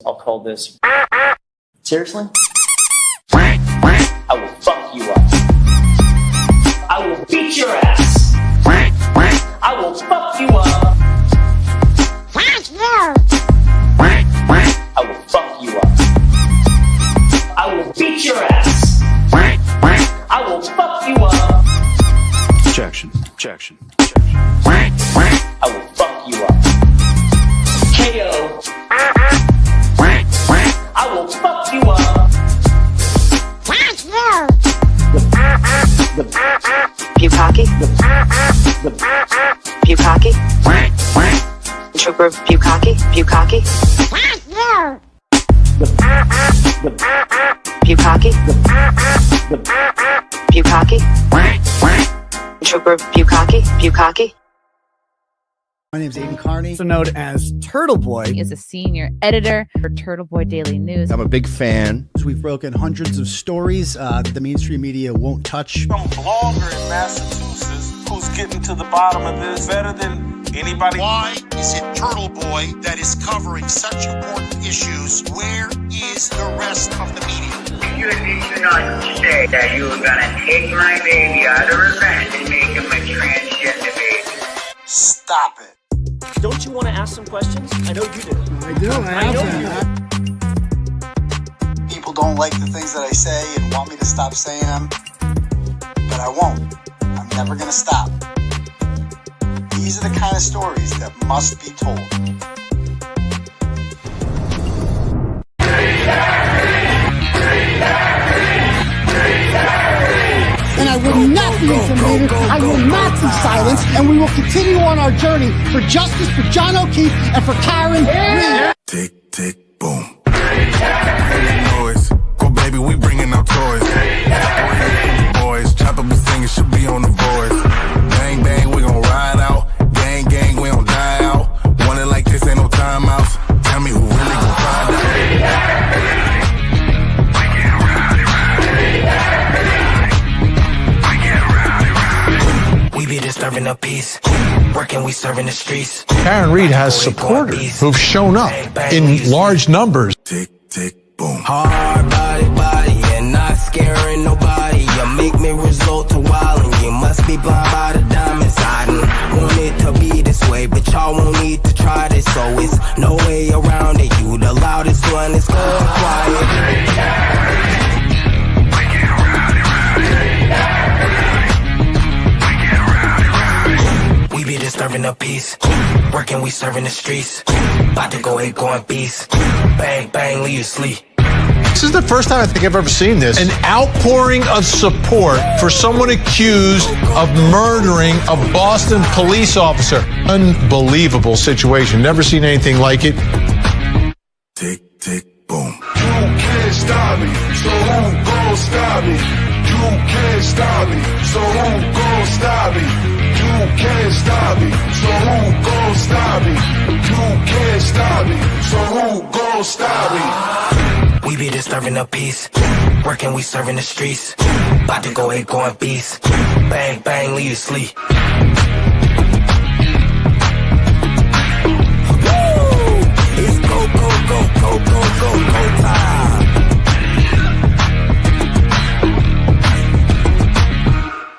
I'll call this. Seriously? I will fuck you up. I will beat your ass. I will fuck you up. I will fuck you up. I will beat your ass. I will fuck you up. Objection. Objection. I will fuck you up. KO. I will fuck you up. The 𝗵𝗂𝗄𝗧. 𝗵𝗂𝗄𝗧. Trooper 𝗵𝗂𝗄𝗧. 𝗵𝗂𝗄𝗧. 𝗵𝗂𝗄𝗧. 𝗵𝗂𝗄𝗧. Trooper 𝗵𝗂𝗄𝗧. 𝗵𝗂𝗄𝗧. My name's Aidan Kearney, also known as Turtleboy. He is a senior editor for Turtleboy Daily News. I'm a big fan. We've broken hundreds of stories that the mainstream media won't touch. Some blogger in Massachusetts who's getting to the bottom of this better than anybody. Why is it Turtleboy that is covering such important issues? Where is the rest of the media? Did you not say that you were gonna take my baby out of revenge and make him a transgender baby? Stop it. Don't you want to ask some questions? I know you do. I do. I know you. People don't like the things that I say and want me to stop saying them, but I won't. I'm never gonna stop. These are the kind of stories that must be told. And I will not be intimidated. I will not be silenced. And we will continue on our journey for justice for John O'Keefe and for Karen Reed. Tick, tick, boom. Boys, go baby, we bringing out toys. Boys, chop up and sing, it should be on the voice. Bang, bang, we gon' ride out. Gang, gang, we don't die out. Want it like this, ain't no timeouts. Tell me who really gon' find out. We be disturbing the peace, working, we serving the streets. Karen Reed has supporters who've shown up in large numbers. Tick, tick, boom. Hard body, and not scaring nobody. You make me resort to wildin'. You must be blind by the diamonds. I didn't want it to be this way, but y'all won't need to try this, so it's no way around it. You the loudest one, it's going quiet. We be disturbing the peace, working, we serving the streets. About to go going beast. Bang, bang, leave you sleep. This is the first time I think I've ever seen this. An outpouring of support for someone accused of murdering a Boston police officer. Unbelievable situation. Never seen anything like it. Tick, tick, boom. You can't stop me, so who gon' stop me? You can't stop me, so who gon' stop me? You can't stop me, so who gon' stop me? You can't stop me, so who gon' stop me? We be disturbing the peace, working, we serving the streets. About to go going beast. Bang, bang, leave you sleep. It's go, go, go, go, go, go, go time.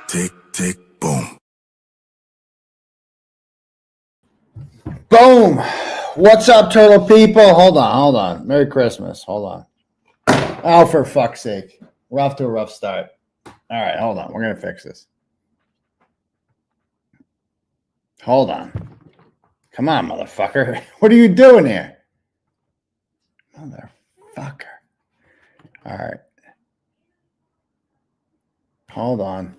Tick, tick, boom. Boom. What's up, turtle people? Hold on. Merry Christmas. Hold on. Oh, for fuck's sake. We're off to a rough start. All right, hold on. We're going to fix this. Hold on. Come on, motherfucker. What are you doing here? Motherfucker. All right. Hold on.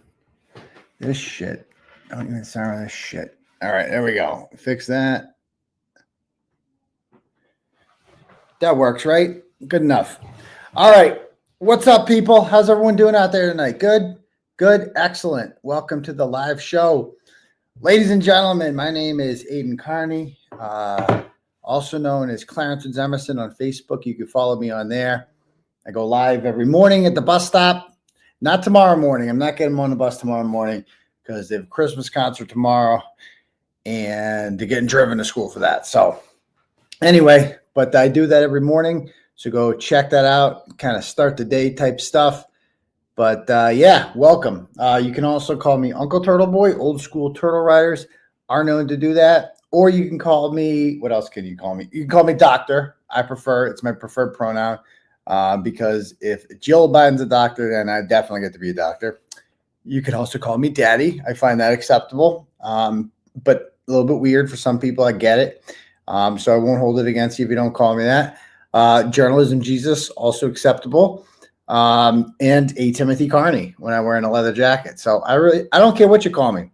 This shit. Don't even sound like this shit. All right, there we go. Fix that. That works, right? Good enough. All right. What's up, people? How's everyone doing out there tonight? Good? Good? Excellent. Welcome to the live show. Ladies and gentlemen, my name is Aidan Kearney, also known as Clarence and Emerson on Facebook. You can follow me on there. I go live every morning at the bus stop. Not tomorrow morning. I'm not getting on the bus tomorrow morning because they have a Christmas concert tomorrow, and they're getting driven to school for that. So anyway, but I do that every morning. So go check that out, kind of start the day type stuff. But yeah, welcome. You can also call me Uncle Turtleboy. Old school turtle riders are known to do that. Or you can call me, what else can you call me? You can call me doctor. I prefer, it's my preferred pronoun because if Jill Biden's a doctor, then I definitely get to be a doctor. You can also call me daddy. I find that acceptable, but a little bit weird for some people. I get it. So I won't hold it against you if you don't call me that. Journalism Jesus, also acceptable. And a Timothy Kearney when I'm wearing a leather jacket. So I don't care what you call me.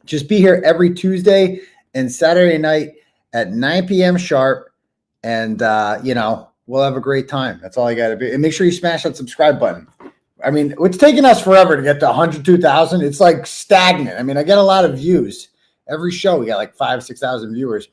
Just be here every Tuesday and Saturday night at 9 p.m. sharp. And, you know, we'll have a great time. That's all I got to do. And make sure you smash that subscribe button. I mean, it's taken us forever to get to 102,000. It's like stagnant. I mean, I get a lot of views. Every show, we got like 5,000, 6,000 viewers.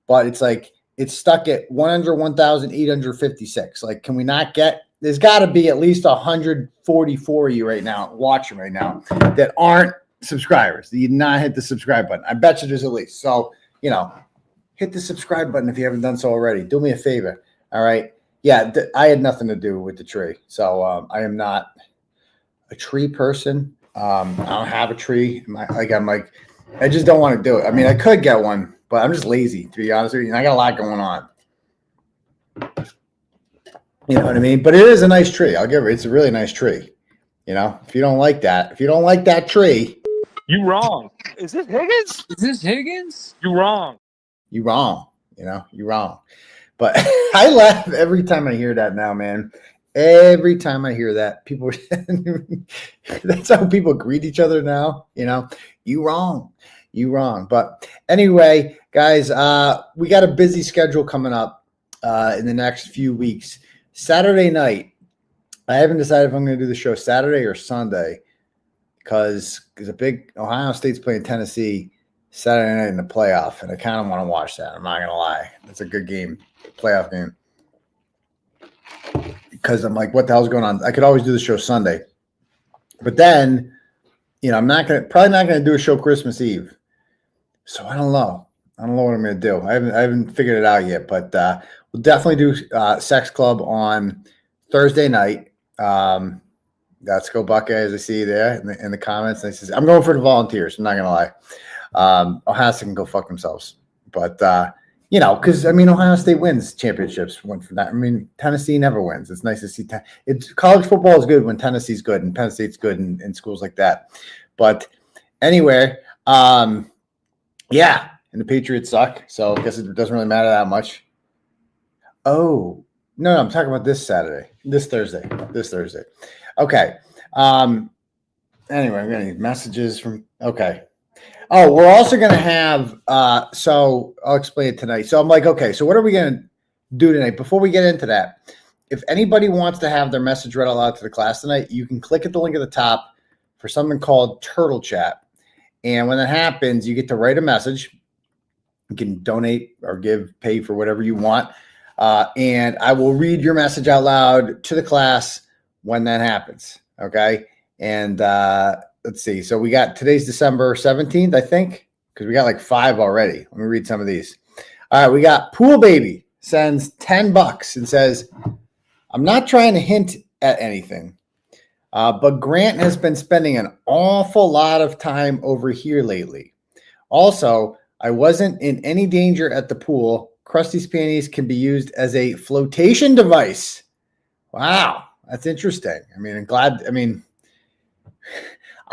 But it's like, it's stuck at 101,856. Like, can we not get, there's got to be at least 144 of you right now, watching right now, that aren't subscribers. That you did not hit the subscribe button. I bet you there's at least. So, you know, hit the subscribe button if you haven't done so already. Do me a favor. All right. Yeah, I had nothing to do with the tree. So I am not a tree person. I don't have a tree. I just don't want to do it. I mean, I could get one, but I'm just lazy, to be honest with you. And I got a lot going on. You know what I mean? But it is a nice tree. I'll give it. It's a really nice tree. You know, if you don't like that, tree, You wrong. Is this Higgins? You wrong. you wrong. You know, you wrong. But I laugh every time I hear that now, man. Every time I hear that, people, that's how people greet each other now. You know, you wrong. But anyway, guys, we got a busy schedule coming up in the next few weeks. Saturday night, I haven't decided if I'm going to do the show Saturday or Sunday because a big Ohio State's playing Tennessee Saturday night in the playoff, and I kind of want to watch that. I'm not going to lie. It's a good game, playoff game. Because I'm like, what the hell's going on? I could always do the show Sunday. But then, you know, I'm probably not going to do a show Christmas Eve. So I don't know. I don't know what I'm going to do. I haven't figured it out yet, but we'll definitely do Sex Club on Thursday night. That's 𝗄𝗄𝗆, as I see there in the comments. And I'm going for the volunteers. I'm not going to lie. Ohio State can go fuck themselves. But, you know, because, I mean, Ohio State wins championships. Went for that. I mean, Tennessee never wins. It's nice to see. College football is good when Tennessee's good and Penn State's good in schools like that. But anyway, yeah, and the Patriots suck. So I guess it doesn't really matter that much. Oh, no, I'm talking about this Thursday. Okay. Anyway, I'm getting messages from, okay. Oh, we're also going to have, so I'll explain it tonight. So I'm like, okay, so what are we going to do tonight? Before we get into that, if anybody wants to have their message read out loud to the class tonight, you can click at the link at the top for something called Turtle Chat. And when that happens, you get to write a message. You can donate or pay for whatever you want. And I will read your message out loud to the class when that happens. Okay. And let's see. So we got today's December 17th, I think, because we got like 5 already. Let me read some of these. All right. We got Pool Baby sends $10 and says, I'm not trying to hint at anything, but Grant has been spending an awful lot of time over here lately. Also, I wasn't in any danger at the pool. 𝗺𝗆𝗄𝗆's panties can be used as a flotation device. Wow. That's interesting. I mean,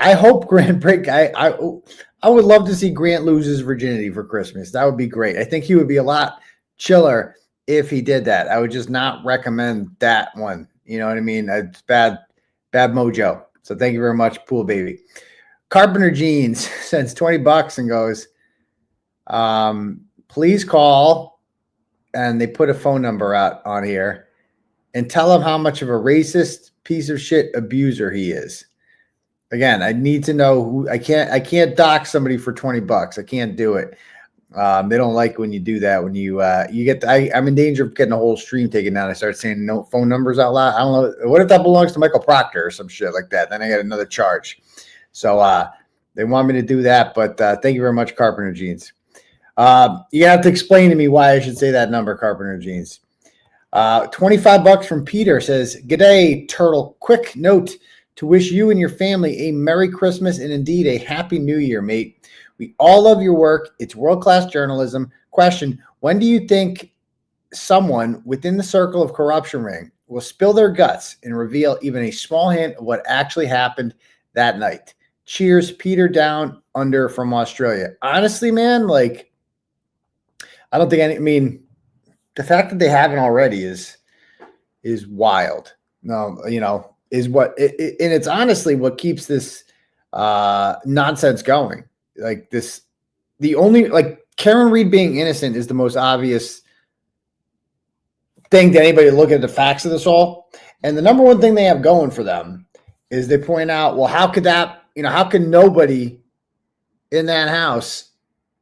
I hope Grant I would love to see Grant lose his virginity for Christmas. That would be great. I think he would be a lot chiller if he did that. I would just not recommend that one. You know what I mean? It's bad mojo. So thank you very much, Pool Baby. Carpenter Jeans sends $20 and goes, please call, and they put a phone number out on here and tell him how much of a racist piece of shit abuser he is. Again, I need to know who. I can't dox somebody for $20. I can't do it. They don't like when you do that. When you get, I'm in danger of getting a whole stream taken down. I start saying no phone numbers out loud. I don't know. What if that belongs to Michael Proctor or some shit like that? Then I get another charge. So they want me to do that. But thank you very much, Carpenter Jeans. You have to explain to me why I should say that number, Carpenter Jeans. $25 from Peter says, "G'day, Turtle. Quick note to wish you and your family a Merry Christmas and indeed a Happy New Year, mate. We all love your work. It's world-class journalism. Question, when do you think someone within the circle of corruption ring will spill their guts and reveal even a small hint of what actually happened that night? Cheers, Peter Down Under from Australia." Honestly, man, like, I don't think I mean, the fact that they haven't already is wild. No, you know, is what and it's honestly what keeps this nonsense going. Like this, the only, like, Karen Reed being innocent is the most obvious thing to anybody to look at the facts of this all. And the number one thing they have going for them is they point out, well, how could that, you know, how can nobody in that house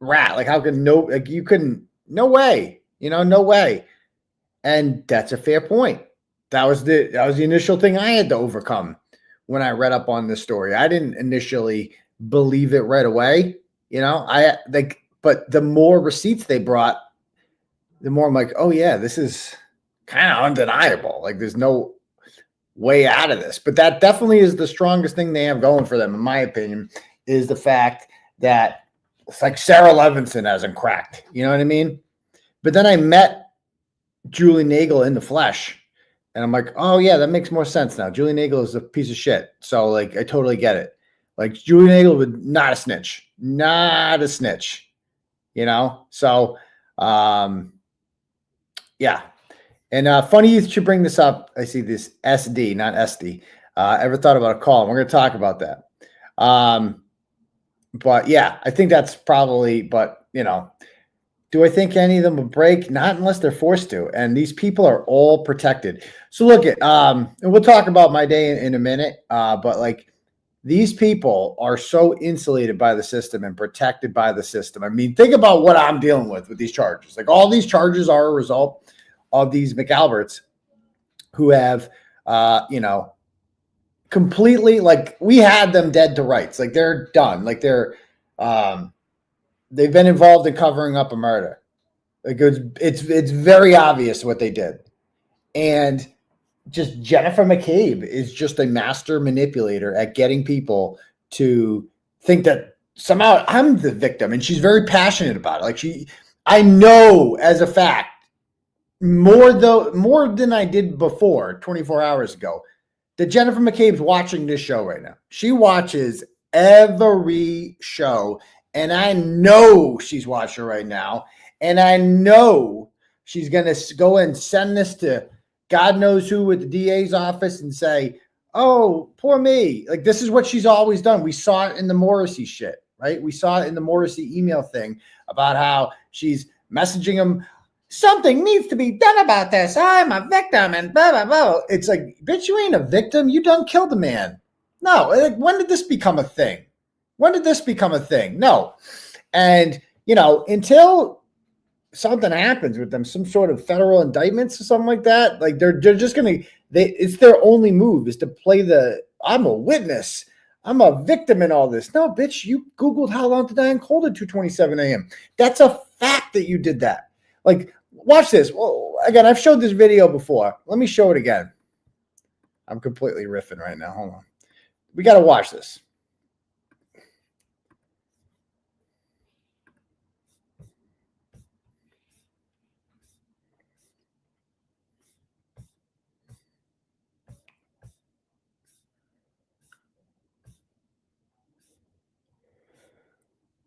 rat? Like, how could like, you couldn't, no way, you know, no way. And that's a fair point. That was the initial thing I had to overcome when I read up on this story. I didn't initially believe it right away. You know, but the more receipts they brought, the more I'm like, oh yeah, this is kind of undeniable. Like, there's no way out of this. But that definitely is the strongest thing they have going for them, in my opinion, is the fact that it's like Sarah Levinson hasn't cracked. You know what I mean? But then I met Julie Nagel in the flesh, and I'm like, oh yeah, that makes more sense now. Julie Nagel is a piece of shit. So, like, I totally get it. Like, Julie Nagel would not a snitch, you know? So, yeah. And funny you should bring this up. I see this SD, not SD. Ever thought about a call? We're going to talk about that. But yeah, I think that's probably, but you know, do I think any of them will break? Not unless they're forced to. And these people are all protected. So look at, and we'll talk about my day in a minute. But like, these people are so insulated by the system and protected by the system. I mean, think about what I'm dealing with these charges. Like, all these charges are a result of these McAlberts who have, you know, completely, like, we had them dead to rights. Like, they're done. Like, they've been involved in covering up a murder. Like, it's very obvious what they did. And just Jennifer McCabe is just a master manipulator at getting people to think that somehow I'm the victim. And she's very passionate about it. Like, I know as a fact, more than I did before 24 hours ago, that Jennifer McCabe's watching this show right now. She watches every show, and I know she's watching right now, and I know she's going to go and send this to God knows who with the DA's office and say, oh, poor me. Like, this is what she's always done. We saw it in the 𝗵𝗧𝗄𝗃 shit, right? We saw it in the 𝗵𝗧𝗃 email thing about how she's messaging him, something needs to be done about this. I'm a victim and blah, blah, blah. It's like, bitch, you ain't a victim. You done killed a man. No. Like, when did this become a thing? No. And, you know, until something happens with them, some sort of federal indictments or something like that, like, they're just going to, it's their only move is to play the, I'm a witness, I'm a victim in all this. No, bitch, you Googled how long to die in cold at 2:27 a.m. That's a fact that you did that. Like, watch this. Well, again, I've showed this video before. Let me show it again. I'm completely riffing right now. Hold on. We got to watch this.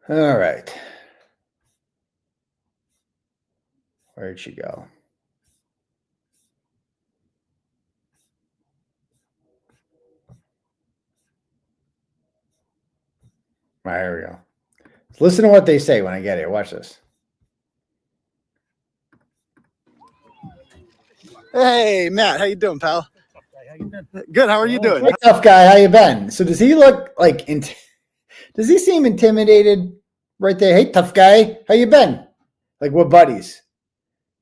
All right. Where'd she go? All right, here we go. Listen to what they say when I get it. Watch this. Hey, Matt, how you doing, pal? Good. How are you doing? Hey, tough guy, how you been? So does he look like? Does he seem intimidated right there? Hey, tough guy, how you been? Like, we're buddies.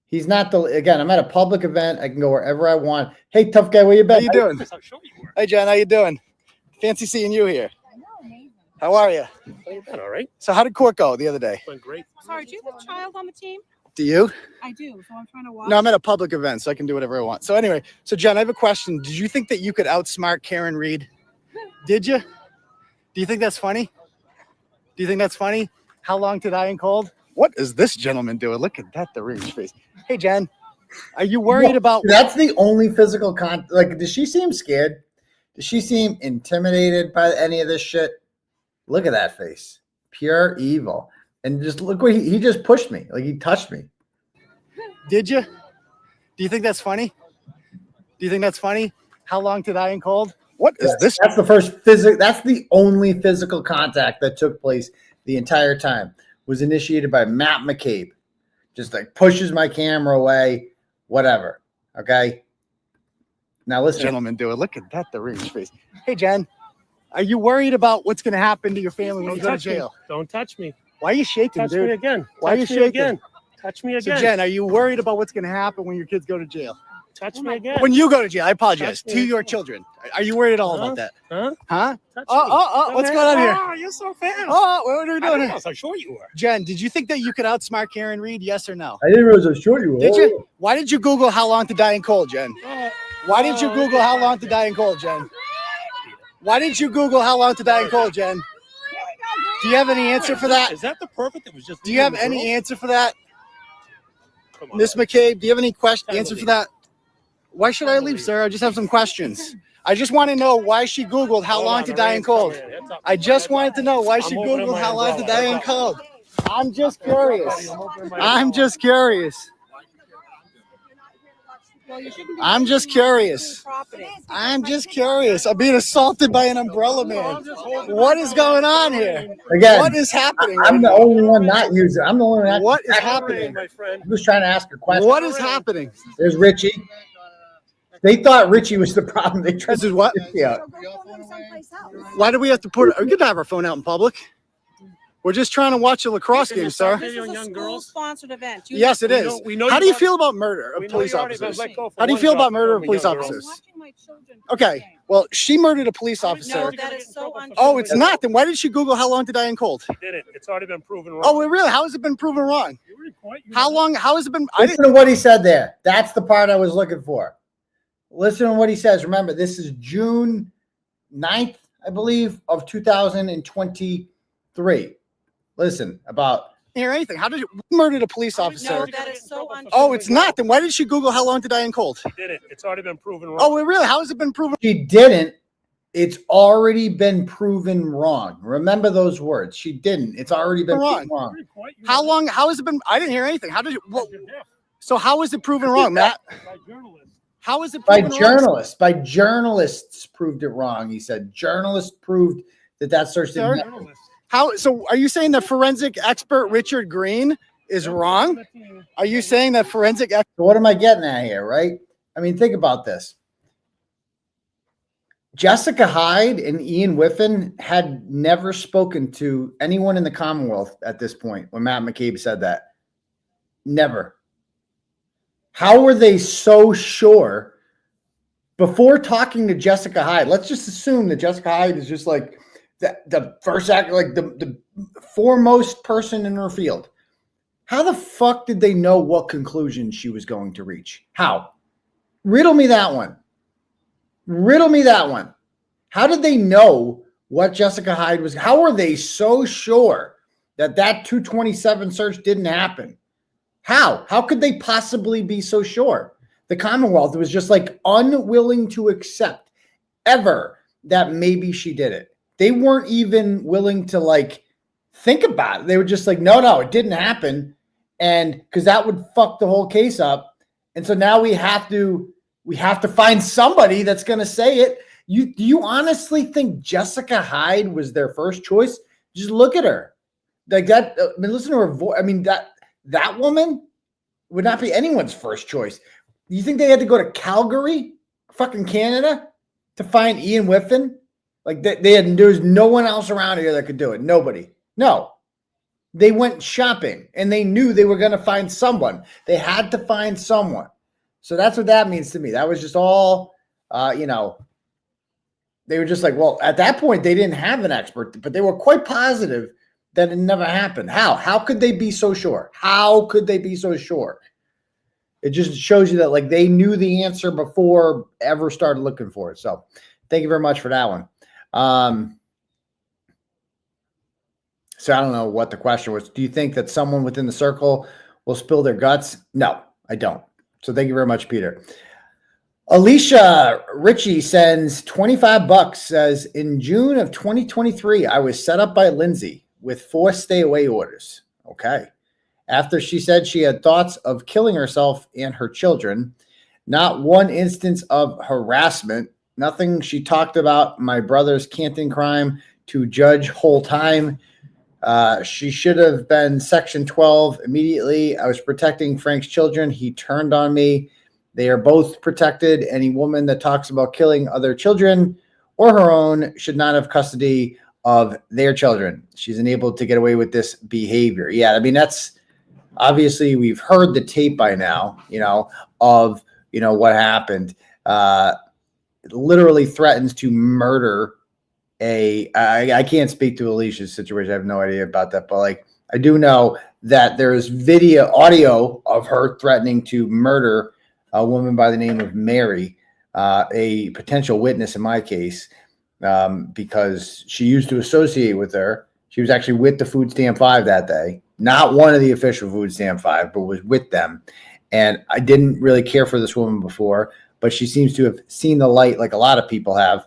He's not again, I'm at a public event. I can go wherever I want. Hey, tough guy, where you been? How you doing? Hey, Jen, how you doing? Fancy seeing you here. How are you? All right. So how did court go the other day? Went great. Sorry, do you have a child on the team? Do you? I do, so I'm trying to watch. No, I'm at a public event, so I can do whatever I want. So anyway, so Jen, I have a question. Did you think that you could outsmart Karen Reed? Did you? Do you think that's funny? Do you think that's funny? How long to die in cold? What is this gentleman doing? Look at that deranged face. Hey, Jen, are you worried about? That's the only physical like, does she seem scared? Does she seem intimidated by any of this shit? Look at that face. Pure evil. And just look where he just pushed me. Like, he touched me. Did you? Do you think that's funny? Do you think that's funny? How long to die in cold? What is this? That's the first physical. That's the only physical contact that took place the entire time. Was initiated by Matt McCabe. Just like pushes my camera away, whatever. Okay. Now listen, gentleman, do it. Look at that deranged face. Hey, Jen, are you worried about what's going to happen to your family when you go to jail? Don't touch me. Why are you shaking, Touch dude? me again. Why are you shaking? Again. Touch me again. So, Jen, are you worried about what's going to happen when your kids go to jail? Touch me again. When you go to jail, I apologize. To your children. Are you worried at all about that? Huh? Huh? Touch Oh, what's going on here? Oh, you're so fast. Oh, what are we doing here? I was so short you were. Jen, did you think that you could outsmart Karen Reed? Yes or no? I didn't realize how short you were. Did you? Why did you Google how long to die in cold, Jen? Why did you Google how long to die in cold, Jen? Why did you Google how long to die in cold, Jen? Do you have any answer for that? Is that the perfect? That was just. Do you have any answer for that? Miss McCabe, do you have any answer for that? Why should I leave, sir? I just have some questions. I just want to know why she Googled how long to die in cold. I just wanted to know why she Googled how long to die in cold. I'm just curious. I'm just curious. I'm just curious. I'm just curious. I'm being assaulted by an umbrella man. What is going on here? Again, what is happening? I'm the only one not using. I'm the only one. What is happening, my friend? I'm just trying to ask a question. What is happening? There's Richie. They thought Richie was the problem. They tried this is what? Yeah. Why do we have to put? We could have our phone out in public. We're just trying to watch a lacrosse game, sir. This is a school-sponsored event. Yes, it is. How do you feel about murder of police officers? How do you feel about murder of police officers? Okay, well, she murdered a police officer. No, that is so untrue. Oh, it's not. Then why did she Google how long to die in cold? She did it. It's already been proven wrong. Oh, really? How has it been proven wrong? How long? How has it been? Listen to what he said there. That's the part I was looking for. Listen to what he says. Remember, this is June 9th, I believe, of 2023. Listen, about hear anything. How did you murdered a police officer? No, that is so untrue. Oh, it's not. Then why did she Google how long to die in cold? She did it. It's already been proven wrong. Oh, really? How has it been proven? She didn't. It's already been proven wrong. Remember those words. She didn't. It's already been proven wrong. How long? How has it been? I didn't hear anything. How did you? Well, so how is it proven wrong, Matt? How is it proven by journalists? Wrong? By journalists proved it wrong. He said journalists proved that search didn't happen. How? So are you saying that forensic expert Richard Green is wrong? Are you saying that forensic expert? What am I getting at here, right? I mean, think about this. Jessica Hyde and 𝗵𝗄𝗯 had never spoken to anyone in the Commonwealth at this point when Matt McCabe said that. Never. How were they so sure before talking to Jessica Hyde? Let's just assume that Jessica Hyde is just like the first act, like the foremost person in her field. How the fuck did they know what conclusion she was going to reach? How? Riddle me that one. Riddle me that one. How did they know what Jessica Hyde was? How were they so sure that 227 search didn't happen? How? How could they possibly be so sure? The Commonwealth was just like unwilling to accept ever that maybe she did it. They weren't even willing to like think about it. They were just like, no, it didn't happen. And because that would fuck the whole case up. And so now we have to find somebody that's going to say it. Do you honestly think Jessica Hyde was their first choice? Just look at her. Like that. I mean, listen to her voice. I mean, that woman would not be anyone's first choice. Do you think they had to go to Calgary, fucking Canada, to find 𝗵𝗄𝗯? Like there was no one else around here that could do it. Nobody. No. They went shopping and they knew they were going to find someone. They had to find someone. So that's what that means to me. That was just all, they were just like, well, at that point, they didn't have an expert, but they were quite positive that it never happened. How could they be so sure? How could they be so sure? It just shows you that like they knew the answer before ever started looking for it. So thank you very much for that one. So I don't know what the question was. Do you think that someone within the circle will spill their guts? No, I don't. So thank you very much, Peter. 𝗵𝗄𝗃𝗍 sends $25, says, in June of 2023, I was set up by Lindsay with 4 stay-away orders. Okay. After she said she had thoughts of killing herself and her children, not one instance of harassment, nothing she talked about my brother's Canton crime to judge whole time. She should have been Section 12 immediately. I was protecting Frank's children. He turned on me. They are both protected. Any woman that talks about killing other children or her own should not have custody of their children. She's enabled to get away with this behavior. Yeah, I mean, that's obviously we've heard the tape by now, of, what happened. Literally threatens to murder I can't speak to 𝗵𝗄𝗃𝗍's situation. I have no idea about that, but like, I do know that there's audio of her threatening to murder a woman by the name of Mary, a potential witness in my case, because she used to associate with her. She was actually with the Food Stamp 5 that day, not one of the official Food Stamp 5, but was with them. And I didn't really care for this woman before, but she seems to have seen the light like a lot of people have.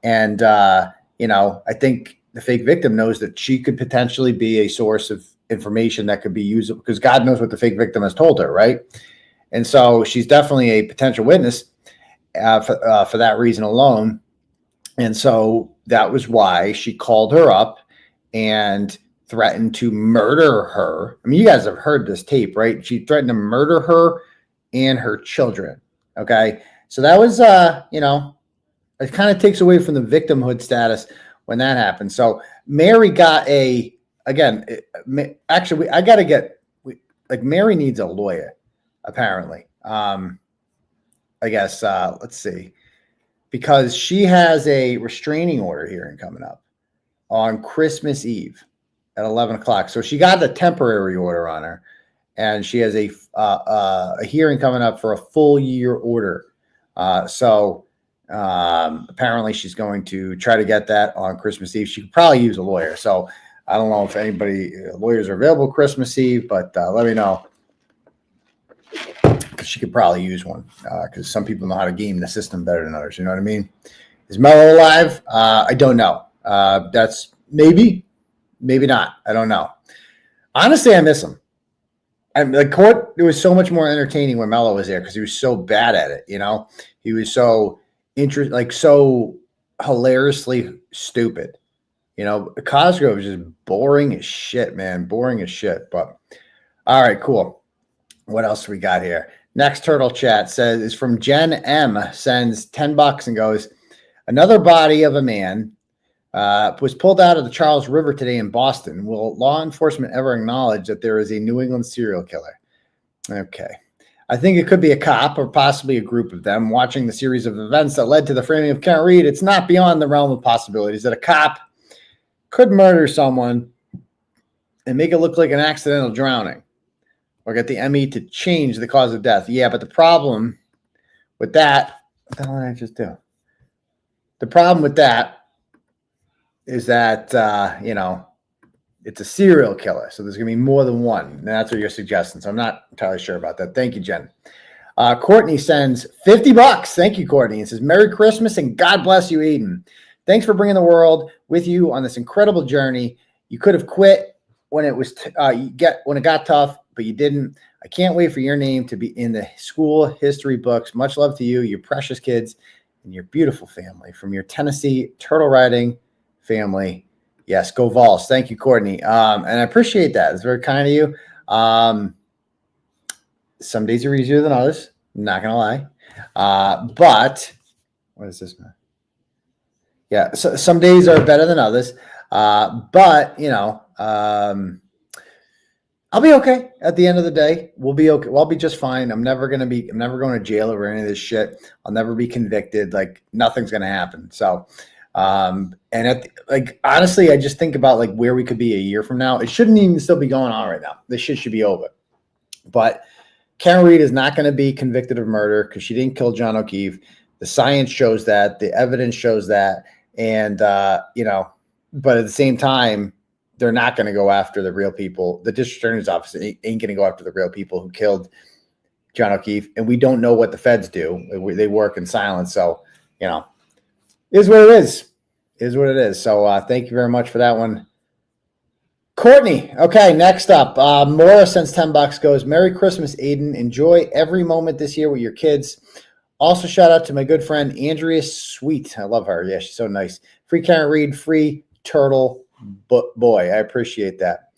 And, I think the fake victim knows that she could potentially be a source of information that could be used because God knows what the fake victim has told her, right? And so she's definitely a potential witness for that reason alone. And so that was why she called her up and threatened to murder her. I mean, you guys have heard this tape, right? She threatened to murder her and her children. Okay. So that was, it kind of takes away from the victimhood status when that happens. So Mary got I got to get, Mary needs a lawyer, apparently. I guess, let's see, because she has a restraining order hearing coming up on Christmas Eve at 11 o'clock. So she got a temporary order on her, and she has a hearing coming up for a full year order. Apparently she's going to try to get that on Christmas Eve. She could probably use a lawyer. So I don't know if lawyers are available Christmas Eve, but let me know. She could probably use one because some people know how to game the system better than others. You know what I mean? Is Mello alive? I don't know. That's maybe not. I don't know. Honestly, I miss him. And the court, it was so much more entertaining when Mello was there because he was so bad at it. He was so so hilariously stupid. Cosgrove was just boring as shit, man. Boring as shit. But all right, cool. What else we got here? Next turtle chat is from Jen M. Sends $10 and goes, another body of a man was pulled out of the Charles River today in Boston. Will law enforcement ever acknowledge that there is a New England serial killer? Okay. I think it could be a cop or possibly a group of them. Watching the series of events that led to the framing of Kent Reed, it's not beyond the realm of possibilities that a cop could murder someone and make it look like an accidental drowning or get the ME to change the cause of death. Yeah, but the problem with that, what the hell did I just do? The problem with that is that, it's a serial killer. So there's going to be more than one. And that's what you're suggesting. So I'm not entirely sure about that. Thank you, Jen. Courtney sends $50. Thank you, Courtney. It says, Merry Christmas and God bless you, Aidan. Thanks for bringing the world with you on this incredible journey. You could have quit when it was when it got tough, but you didn't. I can't wait for your name to be in the school history books. Much love to you, your precious kids, and your beautiful family from your Tennessee turtle riding family. Yes, go Vols. Thank you, Courtney. And I appreciate that. It's very kind of you. Some days are easier than others. I'm not going to lie. But what is this, man? Yeah, so some days are better than others. But, I'll be okay at the end of the day. We'll be okay. Well, I'll be just fine. I'm never going to jail over any of this shit. I'll never be convicted. Like nothing's going to happen. So, and honestly, I just think about like where we could be a year from now. It shouldn't even still be going on right now. This shit should be over. But Karen Reed is not going to be convicted of murder because she didn't kill John O'Keefe. The science shows that. The evidence shows that. And, but at the same time, they're not going to go after the real people. The district attorney's office ain't going to go after the real people who killed John O'Keefe. And we don't know what the feds do. They work in silence. So, is what it is. Is what it is. So thank you very much for that one. Courtney. Okay, next up. Maura sends $10, goes, Merry Christmas, Aidan. Enjoy every moment this year with your kids. Also, shout out to my good friend, Andrea Sweet. I love her. Yeah, she's so nice. Free Karen Reed, free Turtleboy. I appreciate that.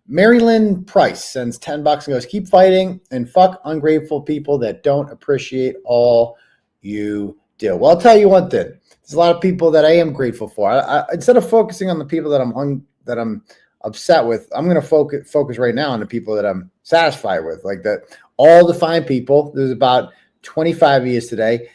Marilyn Price sends $10 and goes, keep fighting and fuck ungrateful people that don't appreciate all you do. Well, I'll tell you one thing. There's a lot of people that I am grateful for. I instead of focusing on the people that I'm upset with, I'm going to focus right now on the people that I'm satisfied with. Like that, all the fine people. There's about 25 of you today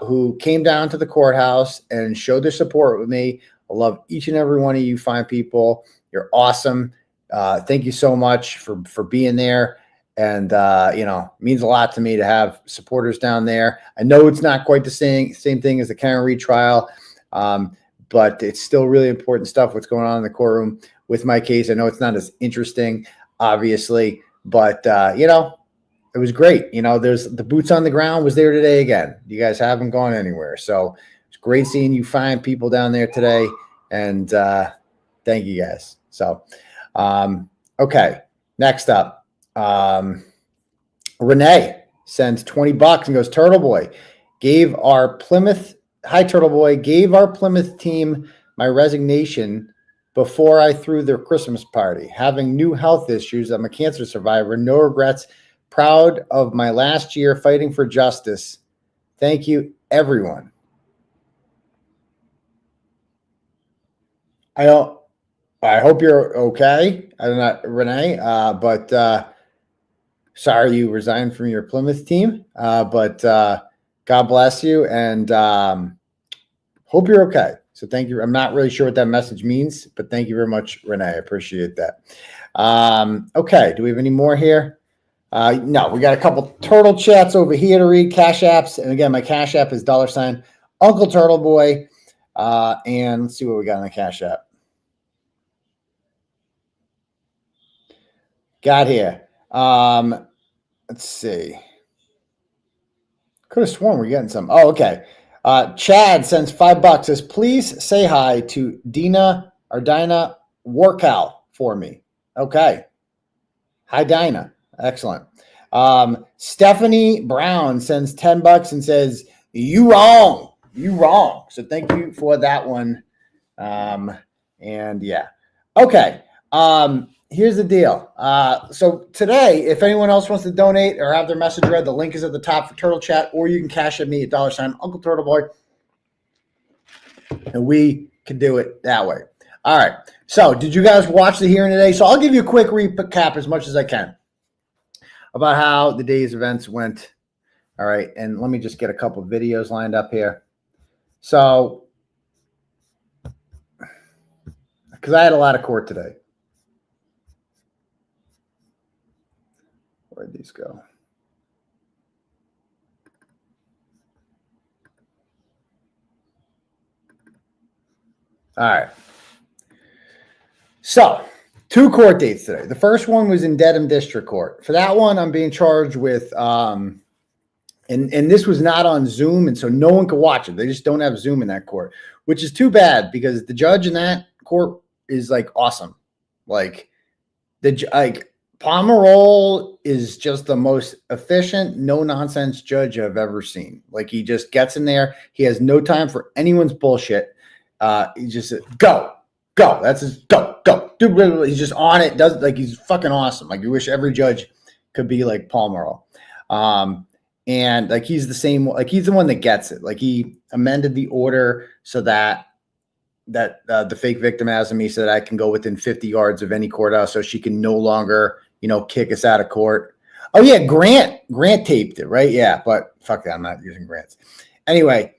who came down to the courthouse and showed their support with me. I love each and every one of you fine people. You're awesome. Thank you so much for being there. And, it means a lot to me to have supporters down there. I know it's not quite the same thing as the Karen Reed trial, but it's still really important stuff, what's going on in the courtroom with my case. I know it's not as interesting, obviously, but, it was great. There's the boots on the ground was there today again. You guys haven't gone anywhere. So it's great seeing you fine people down there today. And thank you guys. So, okay, next up. Renee sends $20 and goes, Turtleboy, gave our Plymouth team my resignation before I threw their Christmas party. Having new health issues, I'm a cancer survivor, no regrets, proud of my last year fighting for justice. Thank you, everyone. I hope you're okay. I'm not Renee, but sorry you resigned from your Plymouth team, but God bless you and hope you're okay. So thank you. I'm not really sure what that message means, but thank you very much, Renee. I appreciate that. Okay, do we have any more here? No, we got a couple turtle chats over here to read, cash apps. And again, my cash app is $ Uncle Turtleboy. And let's see what we got on the cash app. Got here. Let's see. Could have sworn we're getting some. Oh, okay. Chad sends $5. Says, please say hi to Dinah Workow for me. Okay. Hi, Dinah. Excellent. Stephanie Brown sends $10 and says, you wrong. You wrong. So thank you for that one. And yeah. Okay. Here's the deal. So today, if anyone else wants to donate or have their message read, the link is at the top for Turtle Chat, or you can cash at me at $ Uncle Turtleboy, and we can do it that way. All right. So did you guys watch the hearing today? So I'll give you a quick recap as much as I can about how the day's events went. All right. And let me just get a couple of videos lined up here. So, because I had a lot of court today. Where'd these go? All right. So, 2 court dates today. The first one was in Dedham District Court. For that one, I'm being charged with, and this was not on Zoom, and so no one could watch it. They just don't have Zoom in that court, which is too bad because the judge in that court is like awesome. Like Pomeroy is just the most efficient, no-nonsense judge I've ever seen. Like, he just gets in there. He has no time for anyone's bullshit. He just says, go. That's his go. Dude, he's just on it. Does like he's fucking awesome. Like, you wish every judge could be like Pomeroy. And like he's the same. Like, he's the one that gets it. Like, he amended the order so that that the fake victim asked me so that I can go within 50 yards of any courthouse so she can no longer, kick us out of court. Oh yeah, Grant taped it, right? Yeah, but fuck that, I'm not using Grant's. Anyway,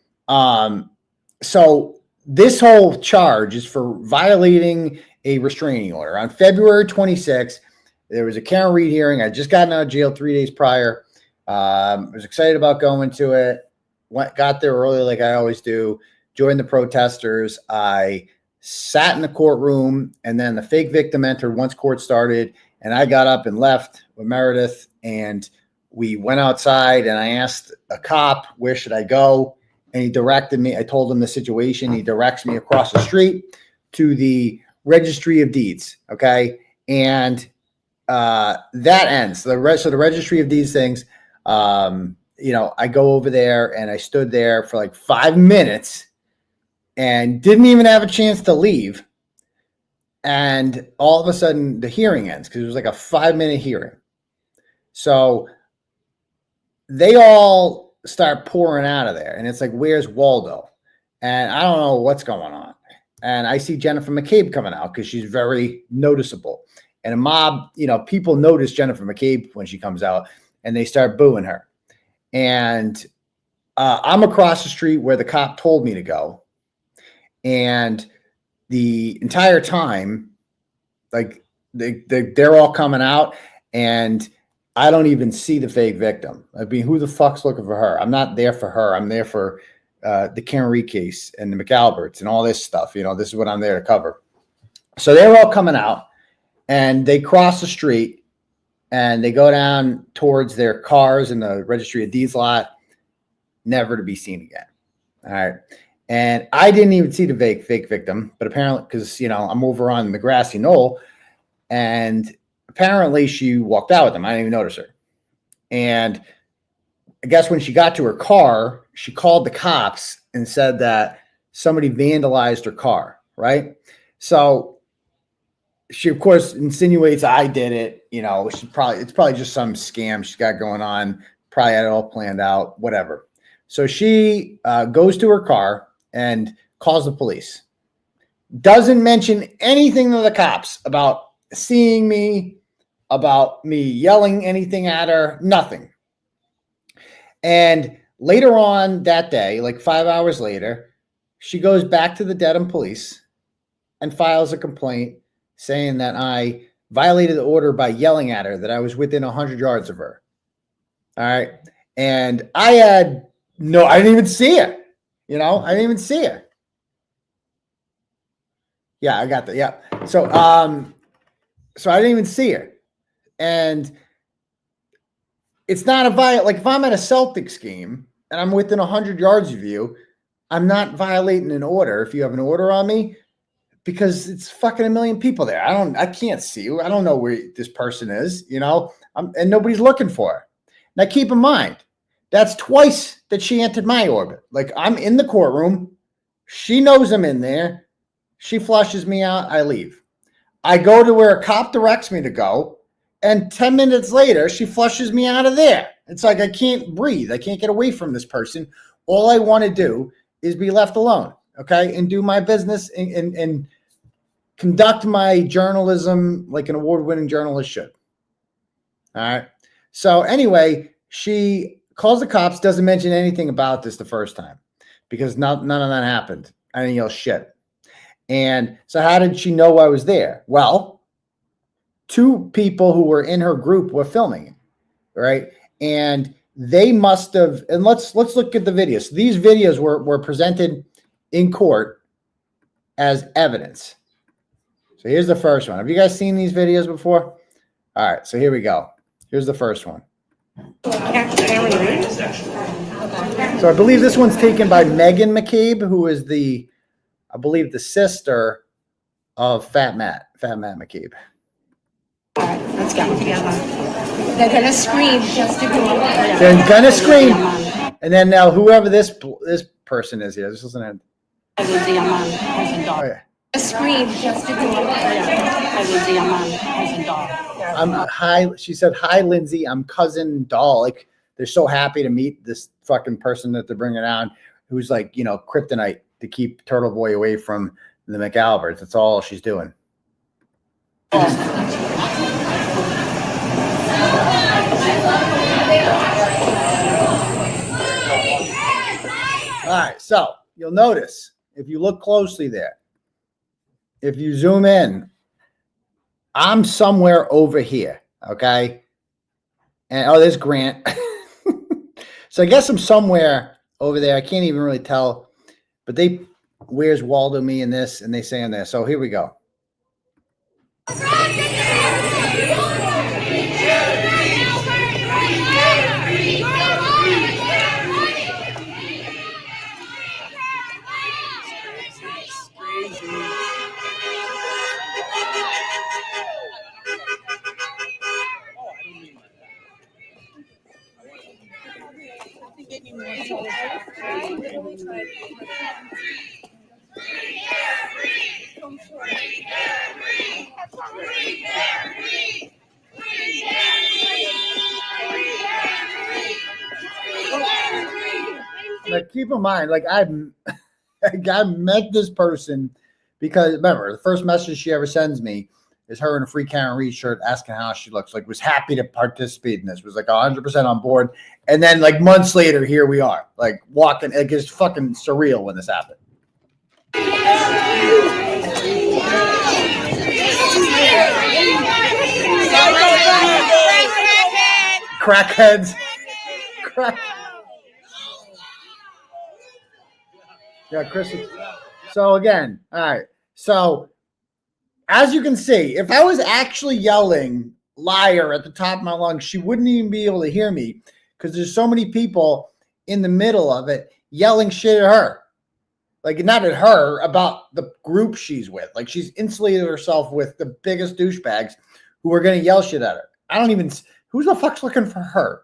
so this whole charge is for violating a restraining order. On February 26th, there was a Karen Reed hearing. I just gotten out of jail 3 days prior. I was excited about going to it. Got there early like I always do. Joined the protesters. I sat in the courtroom, and then the fake victim entered once court started, and I got up and left with Meredith, and we went outside, and I asked a cop, where should I go? And he directed me. I told him the situation. He directs me across the street to the Registry of Deeds, okay? And that ends. So the Registry of Deeds things, I go over there, and I stood there for like 5 minutes and didn't even have a chance to leave. And all of a sudden, the hearing ends because it was like a 5-minute hearing. So they all start pouring out of there, and it's like, where's Waldo? And I don't know what's going on. And I see Jennifer McCabe coming out because she's very noticeable. And a mob, people notice Jennifer McCabe when she comes out, and they start booing her. And I'm across the street where the cop told me to go. And the entire time, like they're all coming out, and I don't even see the fake victim. I mean, who the fuck's looking for her? I'm not there for her. I'm there for the Kearney case and the McAlberts and all this stuff. This is what I'm there to cover. So they're all coming out, and they cross the street, and they go down towards their cars in the Registry of Deeds lot, never to be seen again. All right. And I didn't even see the fake victim, but apparently, because, I'm over on the grassy knoll, and apparently she walked out with them. I didn't even notice her. And I guess when she got to her car, she called the cops and said that somebody vandalized her car, right? So she, of course, insinuates I did it. It's probably just some scam she's got going on. Probably had it all planned out, whatever. So she goes to her car and calls the police. Doesn't mention anything to the cops about seeing me, about me yelling anything at her, nothing. And later on that day, like 5 hours later, she goes back to the Dedham police and files a complaint saying that I violated the order by yelling at her, that I was within 100 yards of her. All right. And I didn't even see her. I didn't even see her. Yeah, I got that. Yeah. So I didn't even see her. And it's not like if I'm at a Celtics game and I'm within 100 yards of you, I'm not violating an order if you have an order on me, because it's fucking a million people there. I can't see you. I don't know where this person is, and nobody's looking for her. Now keep in mind, that's twice that she entered my orbit. Like, I'm in the courtroom. She knows I'm in there. She flushes me out. I leave. I go to where a cop directs me to go. And 10 minutes later, she flushes me out of there. It's like, I can't breathe. I can't get away from this person. All I want to do is be left alone. Okay. And do my business and conduct my journalism like an award-winning journalist should. All right. So anyway, she calls the cops, doesn't mention anything about this the first time because none of that happened. I didn't yell shit. And so how did she know I was there? Well, 2 people who were in her group were filming it, right? And they must have, and let's look at the videos. So these videos were presented in court as evidence. So here's the first one. Have you guys seen these videos before? All right, so here we go. Here's the first one. So I believe this one's taken by Megan McCabe, who is I believe the sister of Fat Matt McCabe. All right, let's go. They're gonna scream just to go. They're gonna scream, and then now whoever this person is here, this isn't it. Oh, yeah. Scream just to go. She said, "Hi, Lindsay. I'm cousin Doll." Like, they're so happy to meet this fucking person that they're bringing on, who's like, kryptonite to keep Turtleboy away from the McAlberts. That's all she's doing. All right, so you'll notice if you look closely there, if you zoom in, I'm somewhere over here, okay? And oh, there's Grant. So I guess I'm somewhere over there. I can't even really tell, but where's Waldo, me, and this, and they say in there. So here we go. Like, keep in mind, like I met this person because remember the first message she ever sends me is her in a free Karen Reed shirt asking how she looks. Like, was happy to participate in this, was like 100% on board. And then like months later, here we are, like walking. Like, it's fucking surreal when this happened. Crackheads. Yeah, Chris. So again, all right. So as you can see, if I was actually yelling liar at the top of my lungs, she wouldn't even be able to hear me because there's so many people in the middle of it yelling shit at her. Like, not at her, about the group she's with. Like, she's insulated herself with the biggest douchebags who are going to yell shit at her. I don't even, who the fuck's looking for her?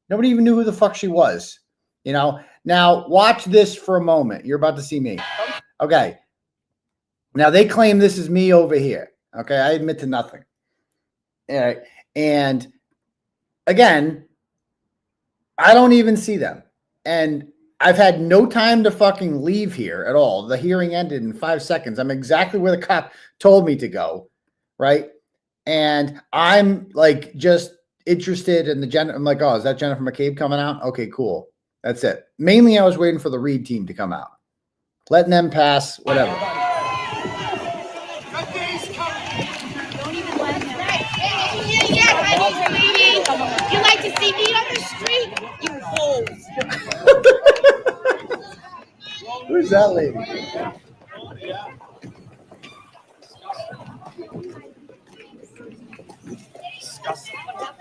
Nobody even knew who the fuck she was, you know? Now, watch this for a moment. You're about to see me. Okay. Now, they claim this is me over here. Okay. I admit to nothing. All right. And again, I don't even see them. And I've had no time to fucking leave here at all. The hearing ended in 5 seconds. I'm exactly where the cop told me to go. Right. And I'm like, just interested in I'm like, oh, is that Jennifer McCabe coming out? Okay, cool. That's it. Mainly I was waiting for the Reed team to come out. Letting them pass, whatever. Don't even let him. You like to see me on the street? You hoes. Who's that lady?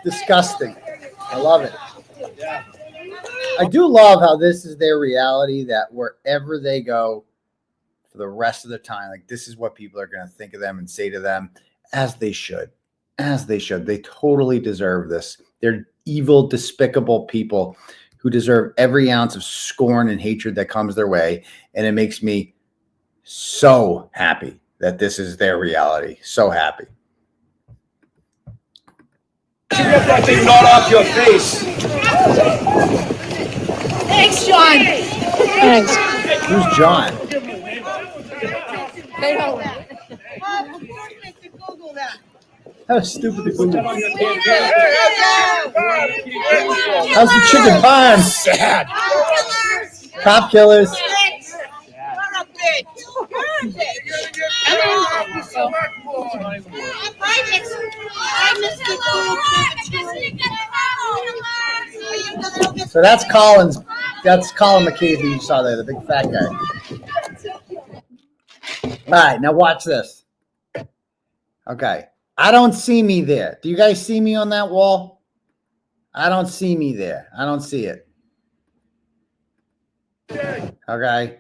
Disgusting. I love it. I do love how this is their reality, that wherever they go for the rest of the time, like, this is what people are going to think of them and say to them, as they should. As they should. They totally deserve this. They're evil, despicable people who deserve every ounce of scorn and hatred that comes their way. And it makes me so happy that this is their reality. So happy. Get that thing not off your face. Thanks, John. Thanks. Who's John? They don't. How stupid is Google? How's the chicken pie? I'm sad. Cop killers. So that's Collins. That's Colin McCabe who you saw there, the big fat guy. All right, now watch this. Okay. I don't see me there. Do you guys see me on that wall? I don't see me there. I don't see it. Okay.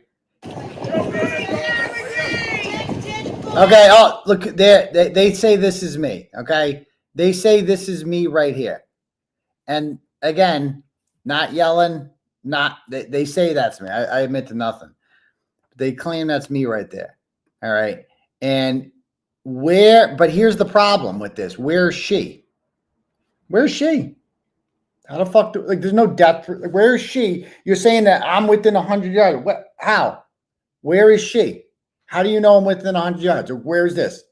Okay. Oh, look there. They say this is me. Okay. They say this is me right here. And again, not yelling, they say that's me. I admit to nothing. They claim that's me right there. All right. And but here's the problem with this. Where's she? Where's she? How the fuck there's no depth. Where is she? You're saying that I'm within 100 yards. What? How? Where is she? How do you know I'm within 100 yards? Or where's this?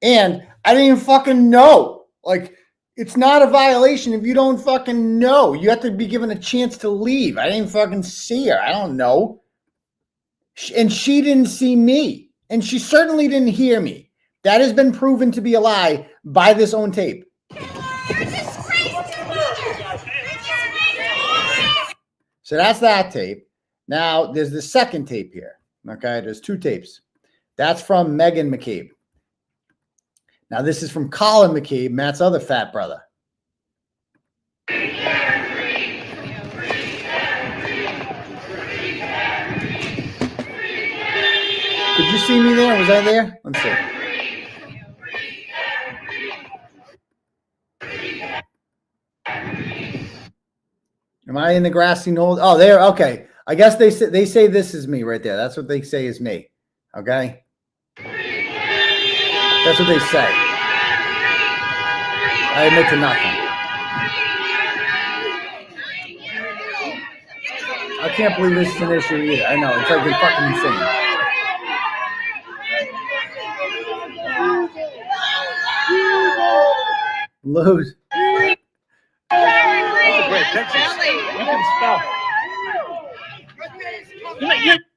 And I didn't even fucking know. Like, it's not a violation if you don't fucking know. You have to be given a chance to leave. I didn't fucking see her. I don't know. And she didn't see me. And she certainly didn't hear me. That has been proven to be a lie by this own tape. So that's that tape. Now, there's the second tape here. Okay, there's two tapes. That's from Megan McCabe. Now, this is from Colin McCabe, Matt's other fat brother. Could you see me there? Was I there? Let's see. Am I in the grassy knoll? Oh, there. Okay. I guess they say this is me right there. That's what they say is me. Okay. That's what they say. I admit to nothing. I can't believe this is an issue either. I know. It's like they're fucking insane. Lose.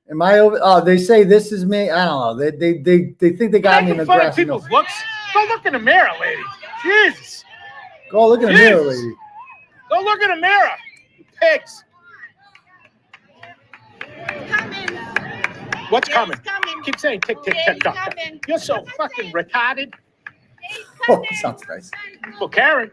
Am I over? Oh, they say this is me. I don't know. They think they got me in the grass. People's looks. Go look in the mirror, lady. Jesus. Go look in the mirror, lady. Go look in the mirror. You pigs. What's coming? Keep saying tick, tick, tick, tock. You're so fucking retarded. Oh, sounds nice. Well, Karen.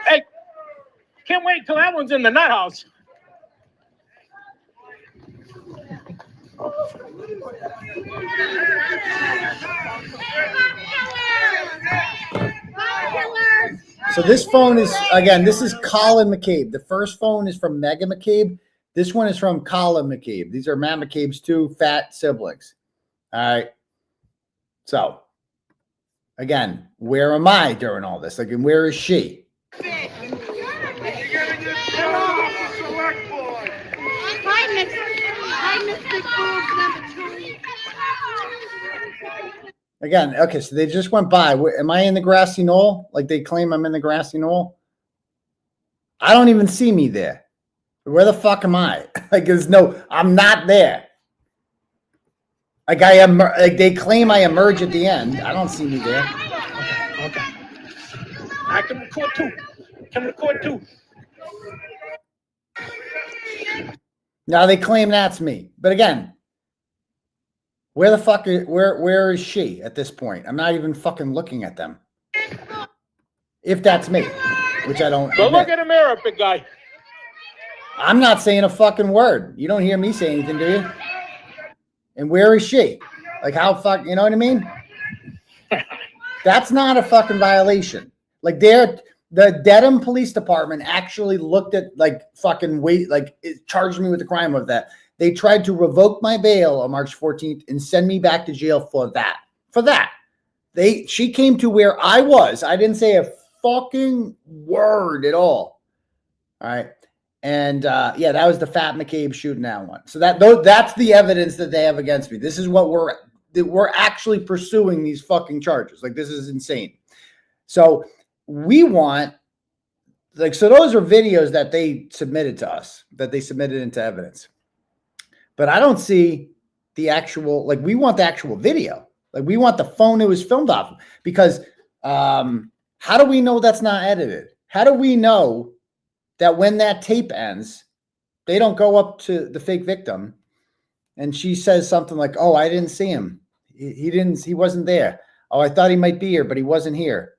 Hey, can't wait till that one's in the nut house. So this phone is, again, this is Colin McCabe. The first phone is from Megan McCabe. This one is from Colin McCabe. These are Matt McCabe's two fat siblings. All right. So, again, where am I during all this? Like, and where is she? Again, okay, so they just went by. Am I in the grassy knoll? Like they claim I'm in the grassy knoll? I don't even see me there. Where the fuck am I? Like, there's no, I'm not there. Like I am, like they claim I emerge at the end. I don't see me there. Okay. I can record too. Now they claim that's me. But again, where the fuck is, where is she at this point? I'm not even fucking looking at them. If that's me, which I don't. Go look in the mirror, big guy. I'm not saying a fucking word. You don't hear me say anything, do you? And where is she? Like how fuck, you know what I mean? That's not a fucking violation. Like the Dedham Police Department actually looked at like fucking it charged me with the crime of that. They tried to revoke my bail on March 14th and send me back to jail for that. For that. She came to where I was. I didn't say a fucking word at all. All right. And yeah, that was the fat McCabe shooting that one. So that's the evidence that they have against me. This is what we're actually pursuing these fucking charges. Like, this is insane. So we want, like, so those are videos that they submitted to us, that they submitted into evidence. But I don't see the actual, like, we want the actual video. Like, we want the phone it was filmed off of. Because how do we know that's not edited? How do we know that when that tape ends, they don't go up to the fake victim and she says something like, oh, I didn't see him. He wasn't there. Oh, I thought he might be here, but he wasn't here.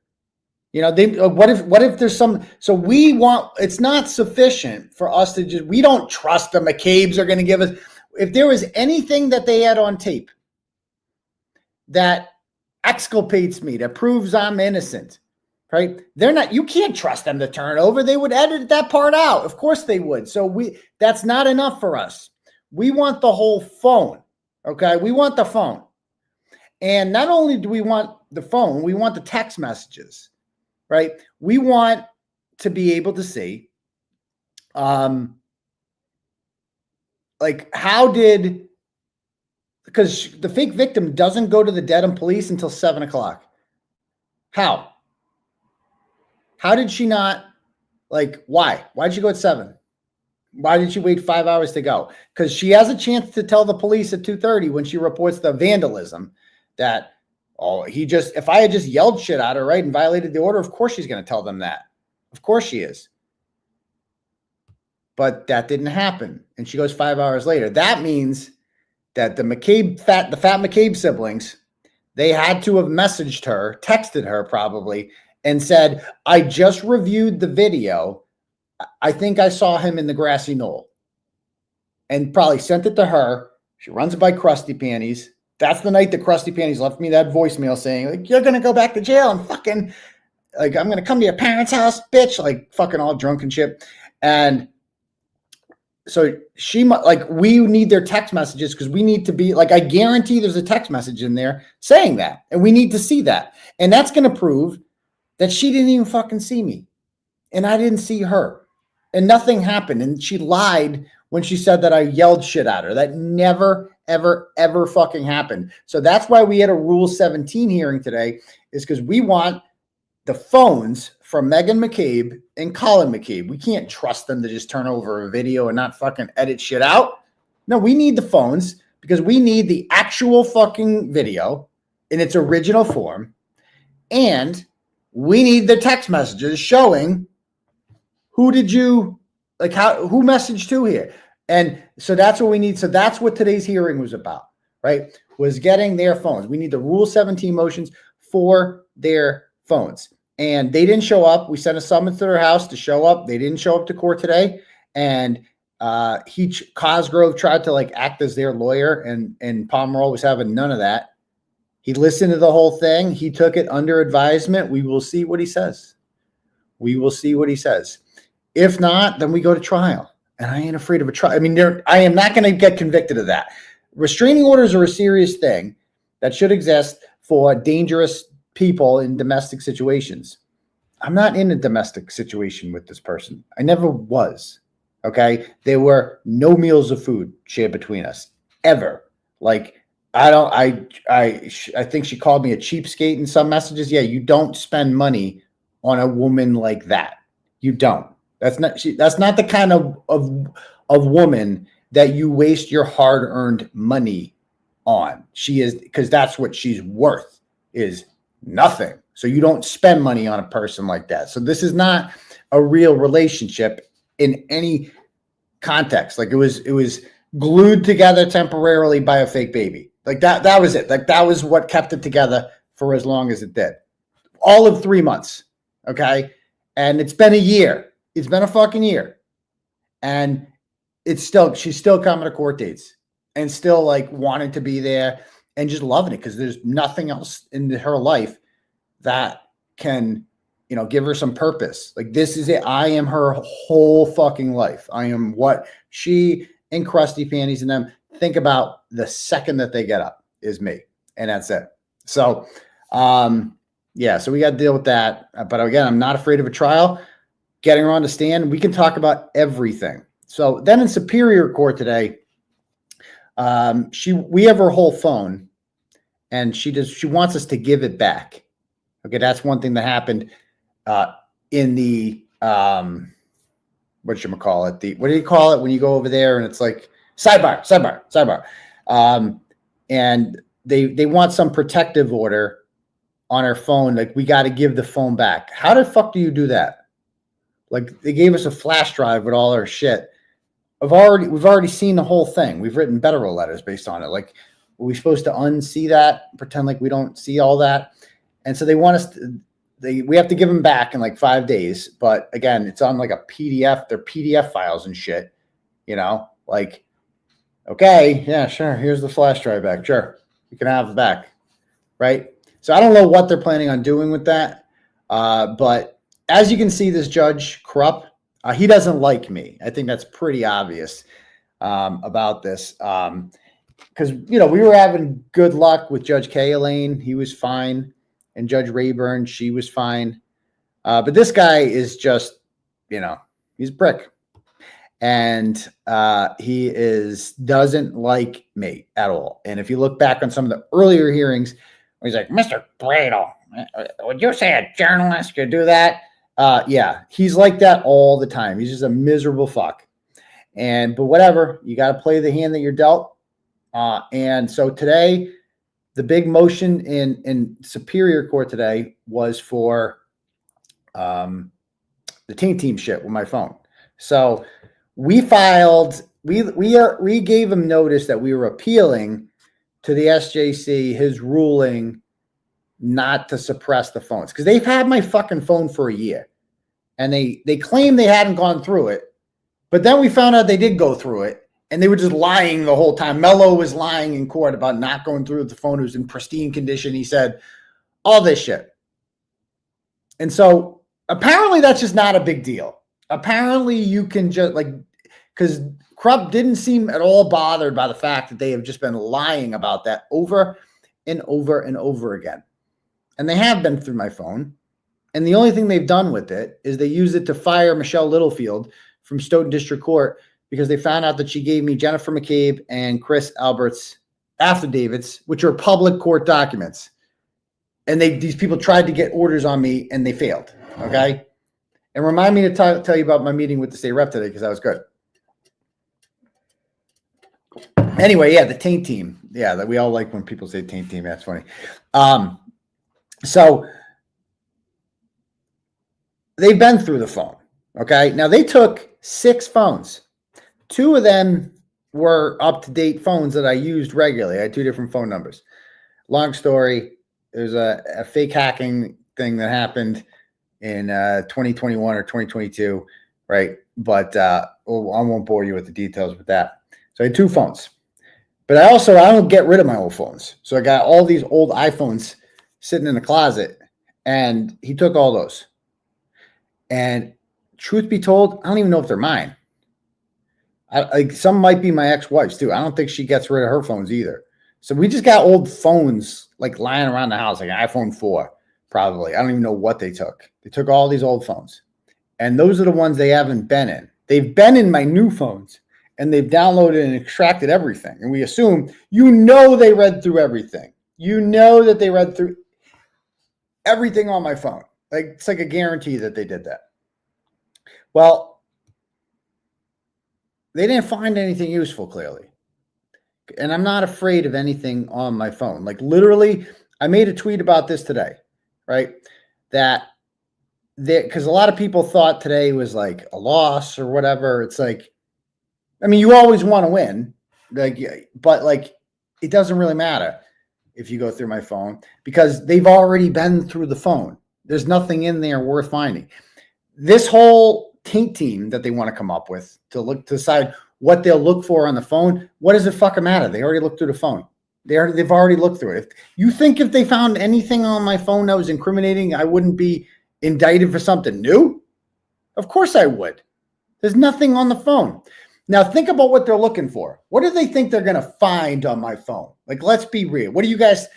You know, what if there's some, so we want, it's not sufficient for us to just, we don't trust the McCabes are going to give us, if there was anything that they had on tape that exculpates me, that proves I'm innocent, right? They're not, you can't trust them to turn it over. They would edit that part out. Of course they would. So that's not enough for us. We want the whole phone. Okay. We want the phone. And not only do we want the phone, we want the text messages, right? We want to be able to see, like, how did, because the fake victim doesn't go to the Dedham police until 7 o'clock. How did she not, like, why? Why'd she go at 7? Why did she wait 5 hours to go? Because she has a chance to tell the police at 2:30 when she reports the vandalism that, oh, if I had just yelled shit at her, right, and violated the order, of course she's going to tell them that. Of course she is. But that didn't happen. And she goes 5 hours later. That means that the fat McCabe siblings, they had to have messaged her, texted her probably, and said, I just reviewed the video. I think I saw him in the grassy knoll. And probably sent it to her. She runs it by 𝗺ście𝗵𝗄𝗆. That's the night that 𝗺ście𝗵𝗄𝗆 left me that voicemail saying, like, you're going to go back to jail and fucking, like, I'm going to come to your parents' house, bitch, like, fucking all drunk and shit. And so she, like, we need their text messages because we need to be, like, I guarantee there's a text message in there saying that. And we need to see that. And that's going to prove that she didn't even fucking see me. And I didn't see her. And nothing happened. And she lied when she said that I yelled shit at her. That never, ever, ever fucking happened. So that's why we had a Rule 17 hearing today, is because we want the phones from Meghan McCabe and Colin McCabe. We can't trust them to just turn over a video and not fucking edit shit out. No, we need the phones because we need the actual fucking video in its original form. And we need the text messages showing who did you, like, who messaged to here. And so that's what we need. So that's what today's hearing was about, right? Was getting their phones. We need the Rule 17 motions for their phones. And they didn't show up. We sent a summons to their house to show up. They didn't show up to court today. And Cosgrove tried to, like, act as their lawyer, and Pomeroy was having none of that. He listened to the whole thing. He took it under advisement. We will see what he says. We will see what he says. If not, then we go to trial. And I ain't afraid of a trial. I mean, I am not going to get convicted of that. Restraining orders are a serious thing that should exist for dangerous people in domestic situations. I'm not in a domestic situation with this person. I never was. Okay. There were no meals of food shared between us ever. Like, I think she called me a cheapskate in some messages. Yeah. You don't spend money on a woman like that. You don't. That's not the kind of woman that you waste your hard-earned money on. She is, because that's what she's worth, is nothing. So you don't spend money on a person like that. So this is not a real relationship in any context. Like, it was glued together temporarily by a fake baby. Like that was it. Like, that was what kept it together for as long as it did. All of 3 months. Okay. And it's been a year. It's been a fucking year. And she's still coming to court dates and still, like, wanting to be there and just loving it, because there's nothing else in her life that can, you know, give her some purpose. Like, this is it. I am her whole fucking life. I am what she and 𝗺ście𝗵𝗄𝗆s and them think about the second that they get up, is me. And that's it. So, yeah, so we got to deal with that. But again, I'm not afraid of a trial. Getting her on the stand, we can talk about everything. So then in Superior Court today, we have her whole phone, and she wants us to give it back. Okay, that's one thing that happened in the what do you call it when you go over there and it's like sidebar. And they want some protective order on her phone. Like, we got to give the phone back. How the fuck do you do that? Like, they gave us a flash drive with all our shit. We've already seen the whole thing. We've written Betterell letters based on it. Like, are we supposed to unsee that, pretend like we don't see all that? And so they want us to, we have to give them back in like 5 days. But again, it's on like a PDF. They're PDF files and shit, you know, like, okay, yeah, sure. Here's the flash drive back. Sure. You can have it back. Right. So I don't know what they're planning on doing with that. But as you can see, this Judge Krupp, he doesn't like me. I think that's pretty obvious about this. Because, you know, we were having good luck with Judge Elaine. He was fine. And Judge Rayburn, she was fine. But this guy is just he's a prick. And he doesn't like me at all. And if you look back on some of the earlier hearings, he's like, Mr. Bradle, would you say a journalist could do that? Yeah, he's like that all the time. He's just a miserable fuck. But whatever, you got to play the hand that you're dealt. And so today, the big motion in Superior Court today was for the team shit with my phone. So we filed, we gave him notice that we were appealing to the SJC his ruling not to suppress the phones, because they've had my fucking phone for a year, and they claim they hadn't gone through it, but then we found out they did go through it, and they were just lying the whole time. Mello was lying in court about not going through the phone. It was in pristine condition. He said all this shit. And so apparently that's just not a big deal. Apparently you can just because Krupp didn't seem at all bothered by the fact that they have just been lying about that over and over and over again. And they have been through my phone. And the only thing they've done with it is they used it to fire Michelle Littlefield from Stoughton District Court, because they found out that she gave me Jennifer McCabe and Chris Albert's affidavits, which are public court documents. And these people tried to get orders on me, and they failed. Okay. And remind me to tell you about my meeting with the state rep today, because that was good. Anyway, yeah, the taint team. Yeah, that we all like when people say taint team. That's funny. So they've been through the phone. Okay. Now they took 6 phones. 2 of them were up-to-date phones that I used regularly. I had 2 different phone numbers. Long story. There's a fake hacking thing that happened in 2021 or 2022, right? But I won't bore you with the details with that. So I had 2 phones. But I don't get rid of my old phones. So I got all these old iPhones sitting in the closet, and he took all those. And truth be told, I don't even know if they're mine. Some might be my ex-wife's too. I don't think she gets rid of her phones either. So we just got old phones lying around the house, like an iPhone 4, probably. I don't even know what they took. They took all these old phones. And those are the ones they haven't been in. They've been in my new phones, and they've downloaded and extracted everything. And we assume, they read through everything. That they read through everything on my phone. It's like a guarantee that they did that. Well, they didn't find anything useful, clearly. And I'm not afraid of anything on my phone. Literally, I made a tweet about this today, right? Because a lot of people thought today was like a loss or whatever. It's you always want to win, but it doesn't really matter if you go through my phone, because they've already been through the phone. There's nothing in there worth finding. This whole taint team that they want to come up with to decide what they'll look for on the phone, what does it fucking matter? They already looked through the phone. They've already looked through it. If you think if they found anything on my phone that was incriminating, I wouldn't be indicted for something new? Of course I would. There's nothing on the phone. Now think about what they're looking for. What do they think they're going to find on my phone? Let's be real. What do you guys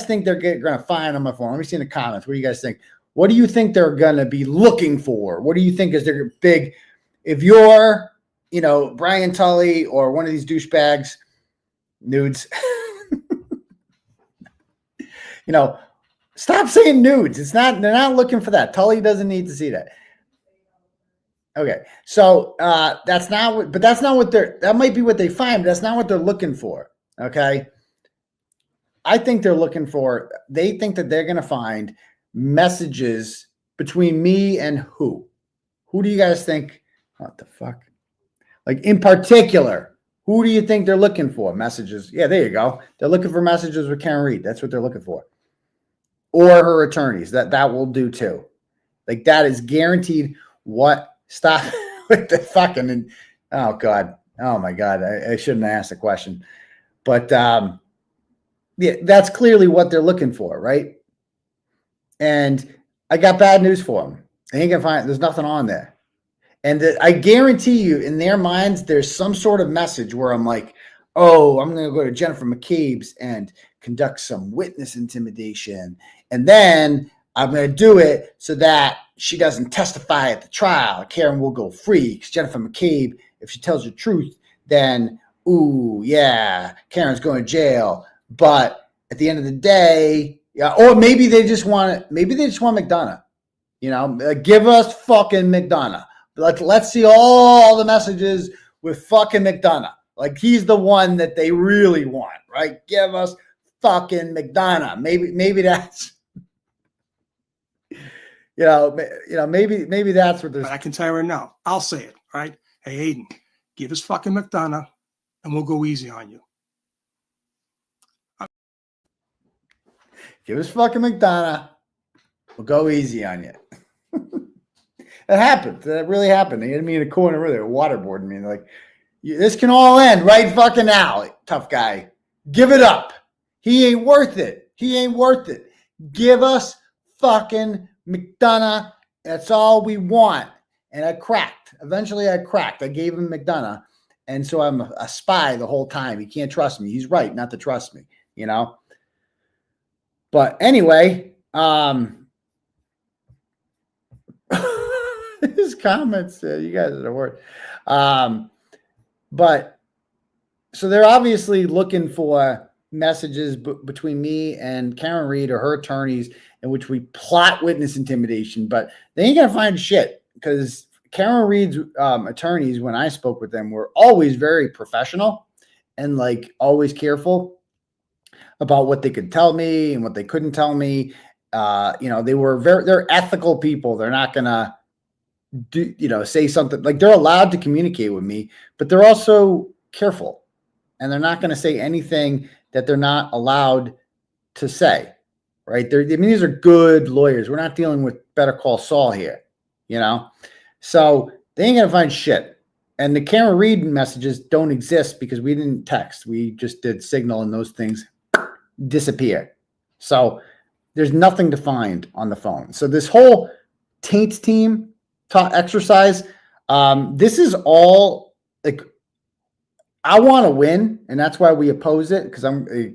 think they're going to find on my phone? Let me see in the comments. What do you guys think? What do you think they're going to be looking for? What do you think is their big, if you're, Brian Tully or one of these douchebags, nudes, stop saying nudes. They're not looking for that. Tully doesn't need to see that. Okay. So that might be what they find, but that's not what they're looking for. Okay. I think they think that they're going to find messages between me and who? Who do you guys think? What the fuck? In particular, who do you think they're looking for? Messages. Yeah, there you go. They're looking for messages with Karen Reed. That's what they're looking for. Or her attorneys. That will do too. That is guaranteed. What? Stop with the fucking. Oh God. Oh my God. I shouldn't have asked the question. But yeah, that's clearly what they're looking for, right? And I got bad news for them. They ain't gonna find. There's nothing on there. And I guarantee you, in their minds, there's some sort of message where I'm like, oh, I'm going to go to Jennifer McCabe's and conduct some witness intimidation. And then I'm going to do it so that, she doesn't testify at the trial, Karen will go free because Jennifer McCabe, if she tells the truth, then, ooh, yeah, Karen's going to jail. But at the end of the day, yeah, or maybe they just want McDonough. You know, give us fucking McDonough. Let's see all the messages with fucking McDonough. Like, he's the one that they really want, right? Give us fucking McDonough. Maybe that's, maybe that's what there's. But I can tell you right now, I'll say it, right? Hey, Aidan, give us fucking McDonough and we'll go easy on you. Give us fucking McDonough. We'll go easy on you. That happened. That really happened. They had me in a corner where they were waterboarding me. They're like, this can all end right fucking now, tough guy. Give it up. He ain't worth it. He ain't worth it. Give us fucking McDonough. That's all we want. And I cracked. Eventually I cracked. I gave him McDonough. And so I'm a spy the whole time. He can't trust me. He's right not to trust me, you know? But anyway, his comments, you guys are the worst. But so they're obviously looking for messages between me and Karen Reed or her attorneys in which we plot witness intimidation, but they ain't gonna find shit because Karen Reed's attorneys, when I spoke with them, were always very professional and like always careful about what they could tell me and what they couldn't tell me. They're ethical people. They're not gonna say something like they're allowed to communicate with me, but they're also careful and they're not going to say anything that they're not allowed to say, right? These are good lawyers. We're not dealing with Better Call Saul here, so they ain't going to find shit. And the Karen Reed messages don't exist because we didn't text. We just did Signal and those things disappear. So there's nothing to find on the phone. So this whole taint team exercise, this is all like, I want to win, and that's why we oppose it, because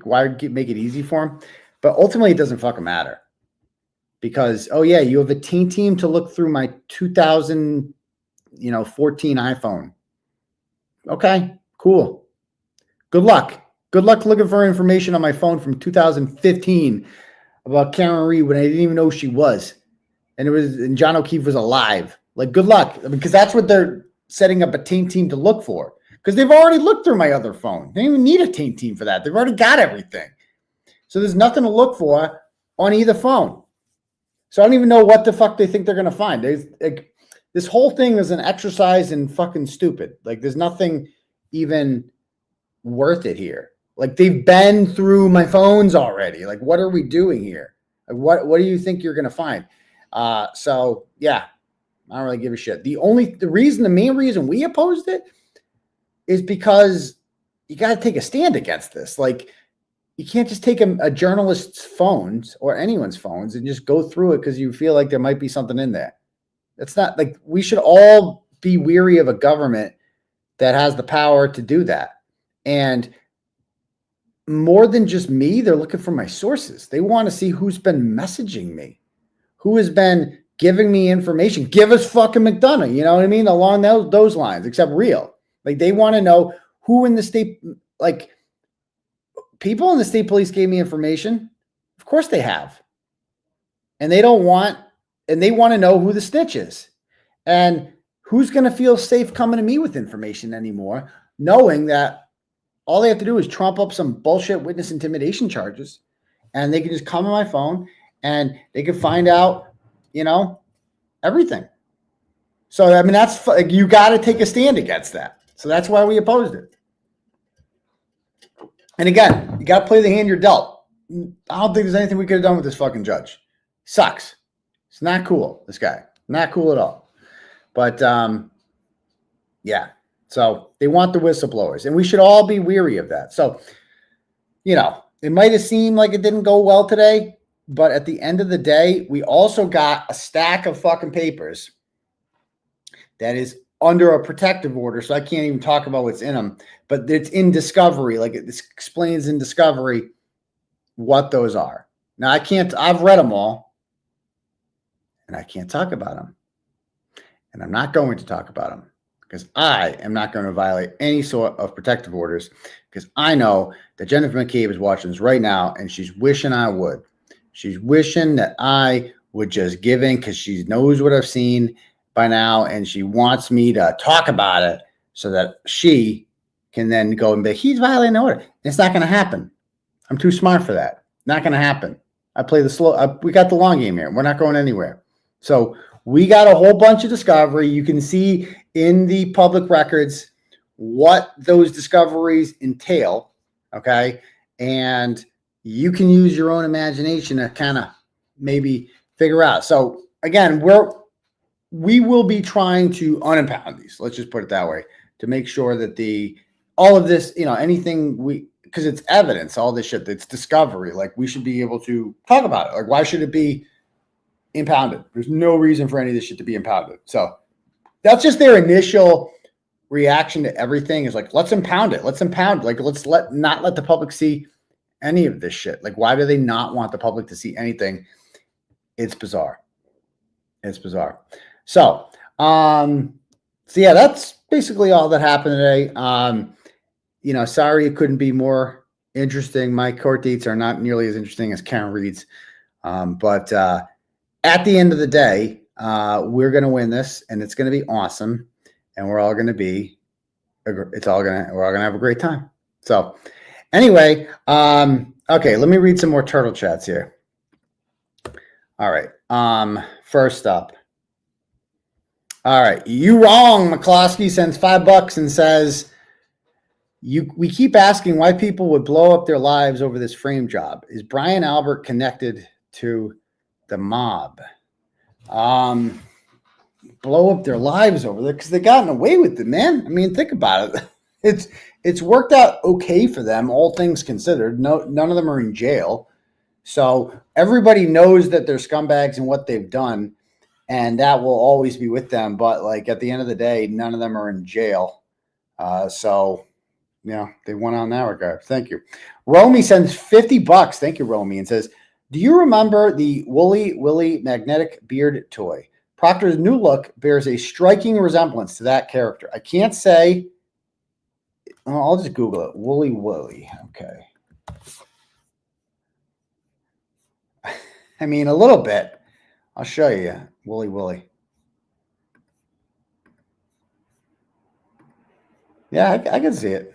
why make it easy for them. But ultimately, it doesn't fucking matter because, oh yeah, you have a team to look through my 2014 iPhone. Okay, cool. Good luck. Good luck looking for information on my phone from 2015 about Karen Reed when I didn't even know who she was, and John O'Keefe was alive. Like, good luck, because that's what they're setting up a team to look for. Because they've already looked through my other phone. They don't even need a team for that. They've already got everything. So there's nothing to look for on either phone. So I don't even know what the fuck they think they're going to find. This whole thing is an exercise in fucking stupid. Like, there's nothing even worth it here. Like, they've been through my phones already. Like, what are we doing here? Like, what do you think you're going to find? So yeah, I don't really give a shit. The main reason we opposed it is because you got to take a stand against this. Like, you can't just take a journalist's phones or anyone's phones and just go through it because you feel like there might be something in there. It's not like we should all be weary of a government that has the power to do that. And more than just me, they're looking for my sources. They want to see who's been messaging me, who has been giving me information. Give us fucking McDonough, you know what I mean? Along those lines, except real. Like, they want to know who in the state, like, people in the state police gave me information. Of course they have. And they want to know who the snitch is. And who's going to feel safe coming to me with information anymore, knowing that all they have to do is trump up some bullshit witness intimidation charges, and they can just come on my phone and they can find out, everything. So, I mean, that's, you got to take a stand against that. So that's why we opposed it. And again, you got to play the hand you're dealt. I don't think there's anything we could have done with this fucking judge. Sucks. It's not cool, this guy. Not cool at all. But, yeah. So they want the whistleblowers, and we should all be weary of that. So, it might have seemed like it didn't go well today, but at the end of the day, we also got a stack of fucking papers that is under a protective order, so I can't even talk about what's in them, but it's in discovery. Like, it explains in discovery what those are. Now, I've read them all, and I can't talk about them. And I'm not going to talk about them because I am not going to violate any sort of protective orders because I know that Jennifer McCabe is watching this right now and she's wishing I would. She's wishing that I would just give in because she knows what I've seen by now and she wants me to talk about it so that she can then go and be, he's violating the order. It's not going to happen. I'm too smart for that. Not going to happen. I play the slow. We got the long game here. We're not going anywhere. So we got a whole bunch of discovery. You can see in the public records what those discoveries entail. Okay. And you can use your own imagination to kind of maybe figure out. So again, we will be trying to unimpound these. Let's just put it that way to make sure that all of this, anything because it's evidence, all this shit, it's discovery. Like we should be able to talk about it. Like why should it be impounded? There's no reason for any of this shit to be impounded. So that's just their initial reaction to everything is like, let's impound it. Let's impound. Like let's not let the public see any of this shit. Like why do they not want the public to see anything? It's bizarre. It's bizarre. So yeah, that's basically all that happened today. Sorry it couldn't be more interesting. My court dates are not nearly as interesting as Karen Reed's. But at the end of the day, we're going to win this and it's going to be awesome. And we're all going to have a great time. So anyway, okay, let me read some more turtle chats here. All right. First up. All right. You wrong. McCloskey sends $5 and says, we keep asking why people would blow up their lives over this frame job. Is Brian Albert connected to the mob? Blow up their lives over there because they gotten away with it, man. I mean, think about it. It's worked out okay for them, all things considered. None of them are in jail. So everybody knows that they're scumbags and what they've done, and that will always be with them. But like at the end of the day, none of them are in jail. So they won on that regard. Thank you. Romy sends $50. Thank you, Romy, and says, do you remember the Woolly Willy magnetic beard toy? Proctor's new look bears a striking resemblance to that character. I can't say. I'll just Google it. Woolly Willy. Okay. I mean, a little bit. I'll show you. Woolly Willy. Yeah, I can see it.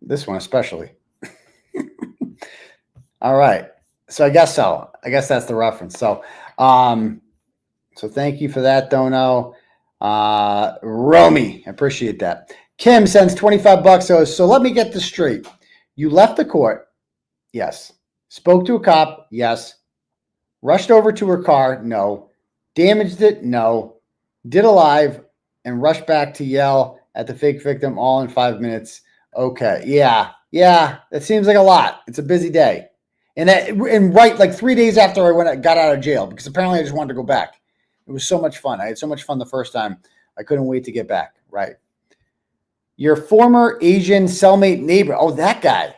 This one especially. All right. So I guess so. I guess that's the reference. So, so thank you for that, Dono. Romy, I appreciate that. Kim sends $25. So let me get this straight. You left the court. Yes. Spoke to a cop. Yes. Rushed over to her car. No. Damaged it. No. Did a live and rushed back to yell at the fake victim all in 5 minutes. Okay. Yeah. That seems like a lot. It's a busy day. And right like 3 days after I got out of jail, because apparently I just wanted to go back. It was so much fun. I had so much fun the first time. I couldn't wait to get back. Right. Your former Asian cellmate neighbor. Oh, that guy.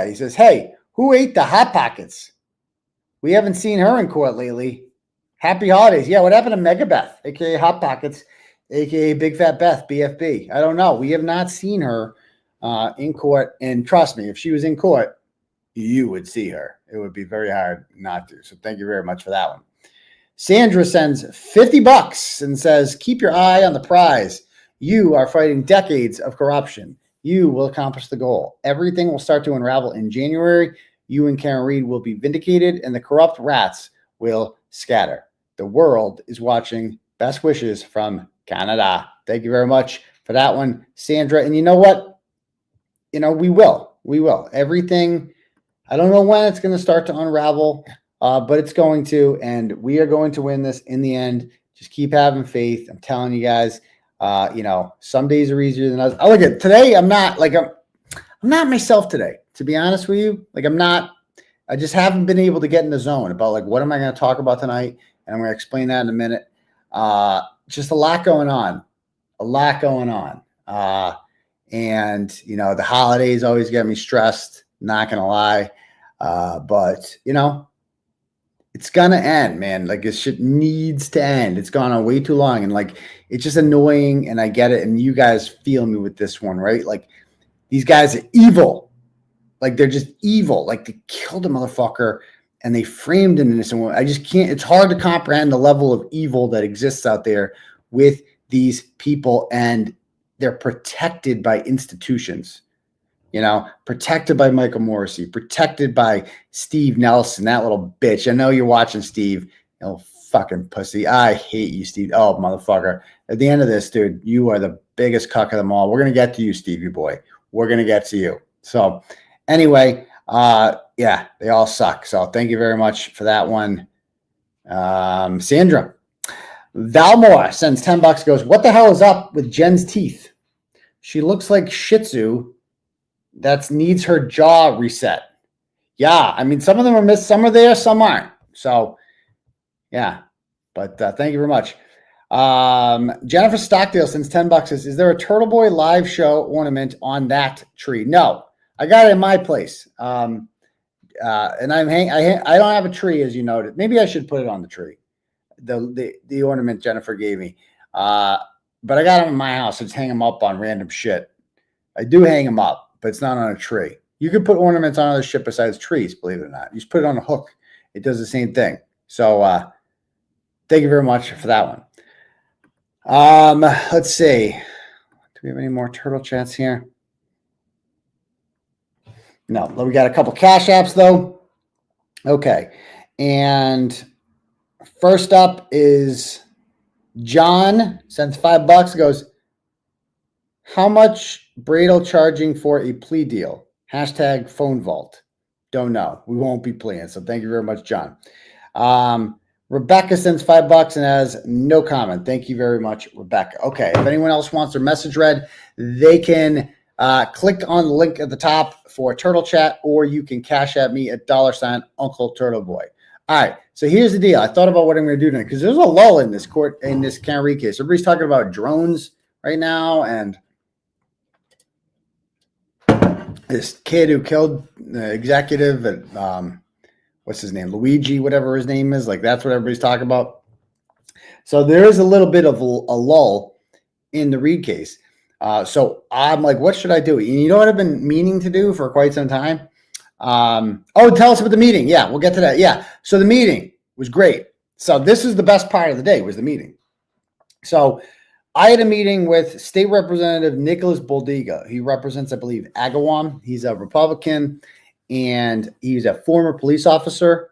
He says, hey, who ate the Hot Pockets? We haven't seen her in court lately. Happy holidays. Yeah, what happened to McAlbert, a.k.a. Hot Pockets, a.k.a. Big Fat Beth, BFB? I don't know. We have not seen her in court. And trust me, if she was in court, you would see her. It would be very hard not to. So thank you very much for that one. Sandra sends $50 and says, keep your eye on the prize. You are fighting decades of corruption. You will accomplish the goal. Everything will start to unravel in January. You and Karen Reed will be vindicated, and the corrupt rats will scatter. The world is watching. Best wishes from Canada. Thank you very much for that one, Sandra. And you know what? We will. Everything, I don't know when it's going to start to unravel, but it's going to, and we are going to win this in the end. Just keep having faith. I'm telling you guys. Some days are easier than others. Look at today. I'm not myself today, to be honest with you. I just haven't been able to get in the zone about what am I going to talk about tonight? And I'm going to explain that in a minute. Just a lot going on. And the holidays always get me stressed, not going to lie. But It's gonna end, man. Like this shit needs to end. It's gone on way too long, and like it's just annoying. And I get it, and you guys feel me with this one, right? Like these guys are evil. Like they're just evil. Like they killed a motherfucker and they framed an innocent woman. I just can't. It's hard to comprehend the level of evil that exists out there with these people, and they're protected by institutions. You know, protected by Michael Morrissey, protected by Steve Nelson, that little bitch. I know you're watching, Steve. You little fucking pussy. I hate you, Steve. Oh, motherfucker. At the end of this, dude, you are the biggest cuck of them all. We're going to get to you, Stevie boy. We're going to get to you. So anyway, yeah, they all suck. So thank you very much for that one. Sandra. Valmore sends $10, goes, what the hell is up with Jen's teeth? She looks like Shih Tzu that needs her jaw reset. Yeah, I mean, some of them are missed, some are there, some aren't. So, yeah, but thank you very much. Jennifer Stockdale sends $10. Says, is there a Turtleboy live show ornament on that tree? No, I got it in my place. And I don't have a tree, as you noted. Maybe I should put it on the tree. The ornament Jennifer gave me. But I got them in my house. I just hang them up on random shit. I do hang them up, but it's not on a tree. You could put ornaments on other shit besides trees, believe it or not. You just put it on a hook. It does the same thing. So thank you very much for that one. Let's see. Do we have any more turtle chats here? No, we got a couple cash apps though. Okay. And first up is John sends $5, goes, how much Bradel charging for a plea deal? Hashtag phone vault. Don't know. We won't be playing. So thank you very much, John. Rebecca sends $5 and has no comment. Thank you very much, Rebecca. Okay. If anyone else wants their message read, they can click on the link at the top for Turtle Chat, or you can cash at me at $UncleTurtleboy. All right. So here's the deal. I thought about what I'm going to do tonight because there's a lull in this Kearney case. Everybody's talking about drones right now, and this kid who killed the executive at what's his name, Luigi, whatever his name is, like that's what everybody's talking about. So there is a little bit of a lull in the Reed case. So I'm like, what should I do? And you know what I've been meaning to do for quite some time? Tell us about the meeting. Yeah, we'll get to that. Yeah. So the meeting was great. So this is the best part of the day, was the meeting. So I had a meeting with State Representative Nick Boldyga. He represents, I believe, Agawam. He's a Republican, and he's a former police officer,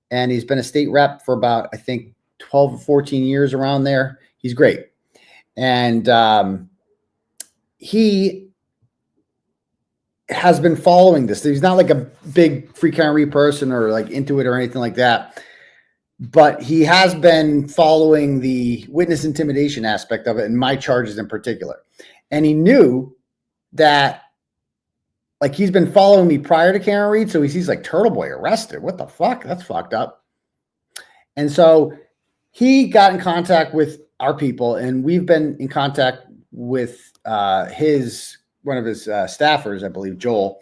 and he's been a state rep for about, I think, 12 or 14 years around there. He's great. And he has been following this. He's not like a big Free Kearney person or like into it or anything like that. But he has been following the witness intimidation aspect of it, and my charges in particular. And he knew that, like, he's been following me prior to Karen Reed, so he sees like Turtleboy arrested. What the fuck? That's fucked up. And so he got in contact with our people, and we've been in contact with one of his staffers, I believe, Joel,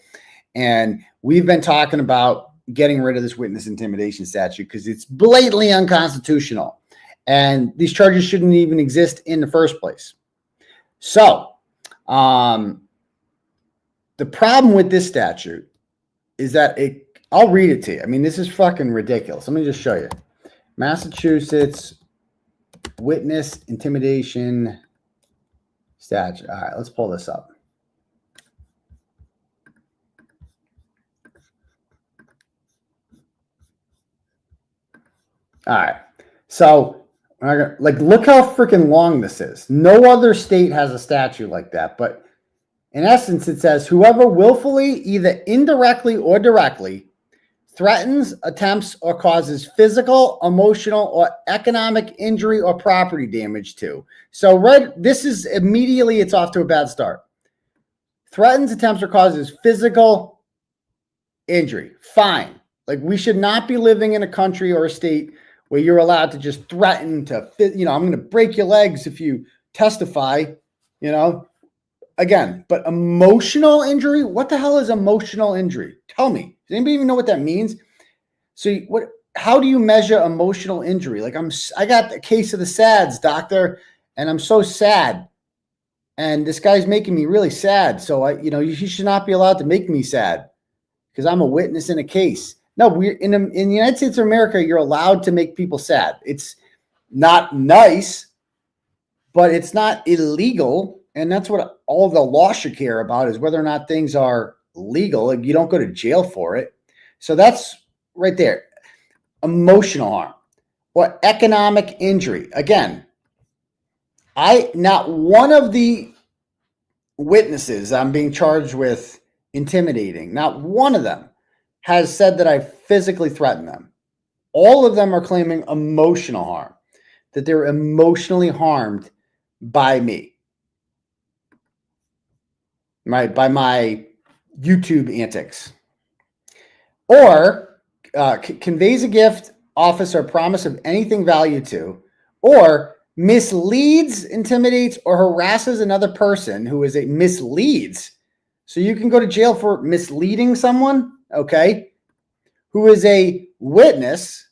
and we've been talking about getting rid of this witness intimidation statute because it's blatantly unconstitutional, and these charges shouldn't even exist in the first place. So the problem with this statute is that I'll read it to you. I mean, this is fucking ridiculous. Let me just show you. Massachusetts witness intimidation statute. All right, let's pull this up. All right. So, like, look how freaking long this is. No other state has a statute like that. But in essence, it says, whoever willfully, either indirectly or directly, threatens, attempts, or causes physical, emotional, or economic injury or property damage to. So, this is immediately, it's off to a bad start. Threatens, attempts, or causes physical injury. Fine. Like, we should not be living in a country or a state where you're allowed to just threaten to, I'm going to break your legs if you testify, again. But emotional injury, what the hell is emotional injury? Tell me. Does anybody even know what that means? So how do you measure emotional injury? Like I got a case of the SADS, doctor, and I'm so sad. And this guy's making me really sad. So he should not be allowed to make me sad because I'm a witness in a case. No, we're in the United States of America, you're allowed to make people sad. It's not nice, but it's not illegal. And that's what all the law should care about, is whether or not things are legal. Like, you don't go to jail for it. So that's right there. Emotional harm or economic injury. Again, not one of the witnesses I'm being charged with intimidating, not one of them has said that I physically threatened them. All of them are claiming emotional harm, that they're emotionally harmed by me. By my YouTube antics. Or conveys a gift, office, or promise of anything value to, or misleads, intimidates, or harasses another person who is misleads. So you can go to jail for misleading someone, okay, who is a witness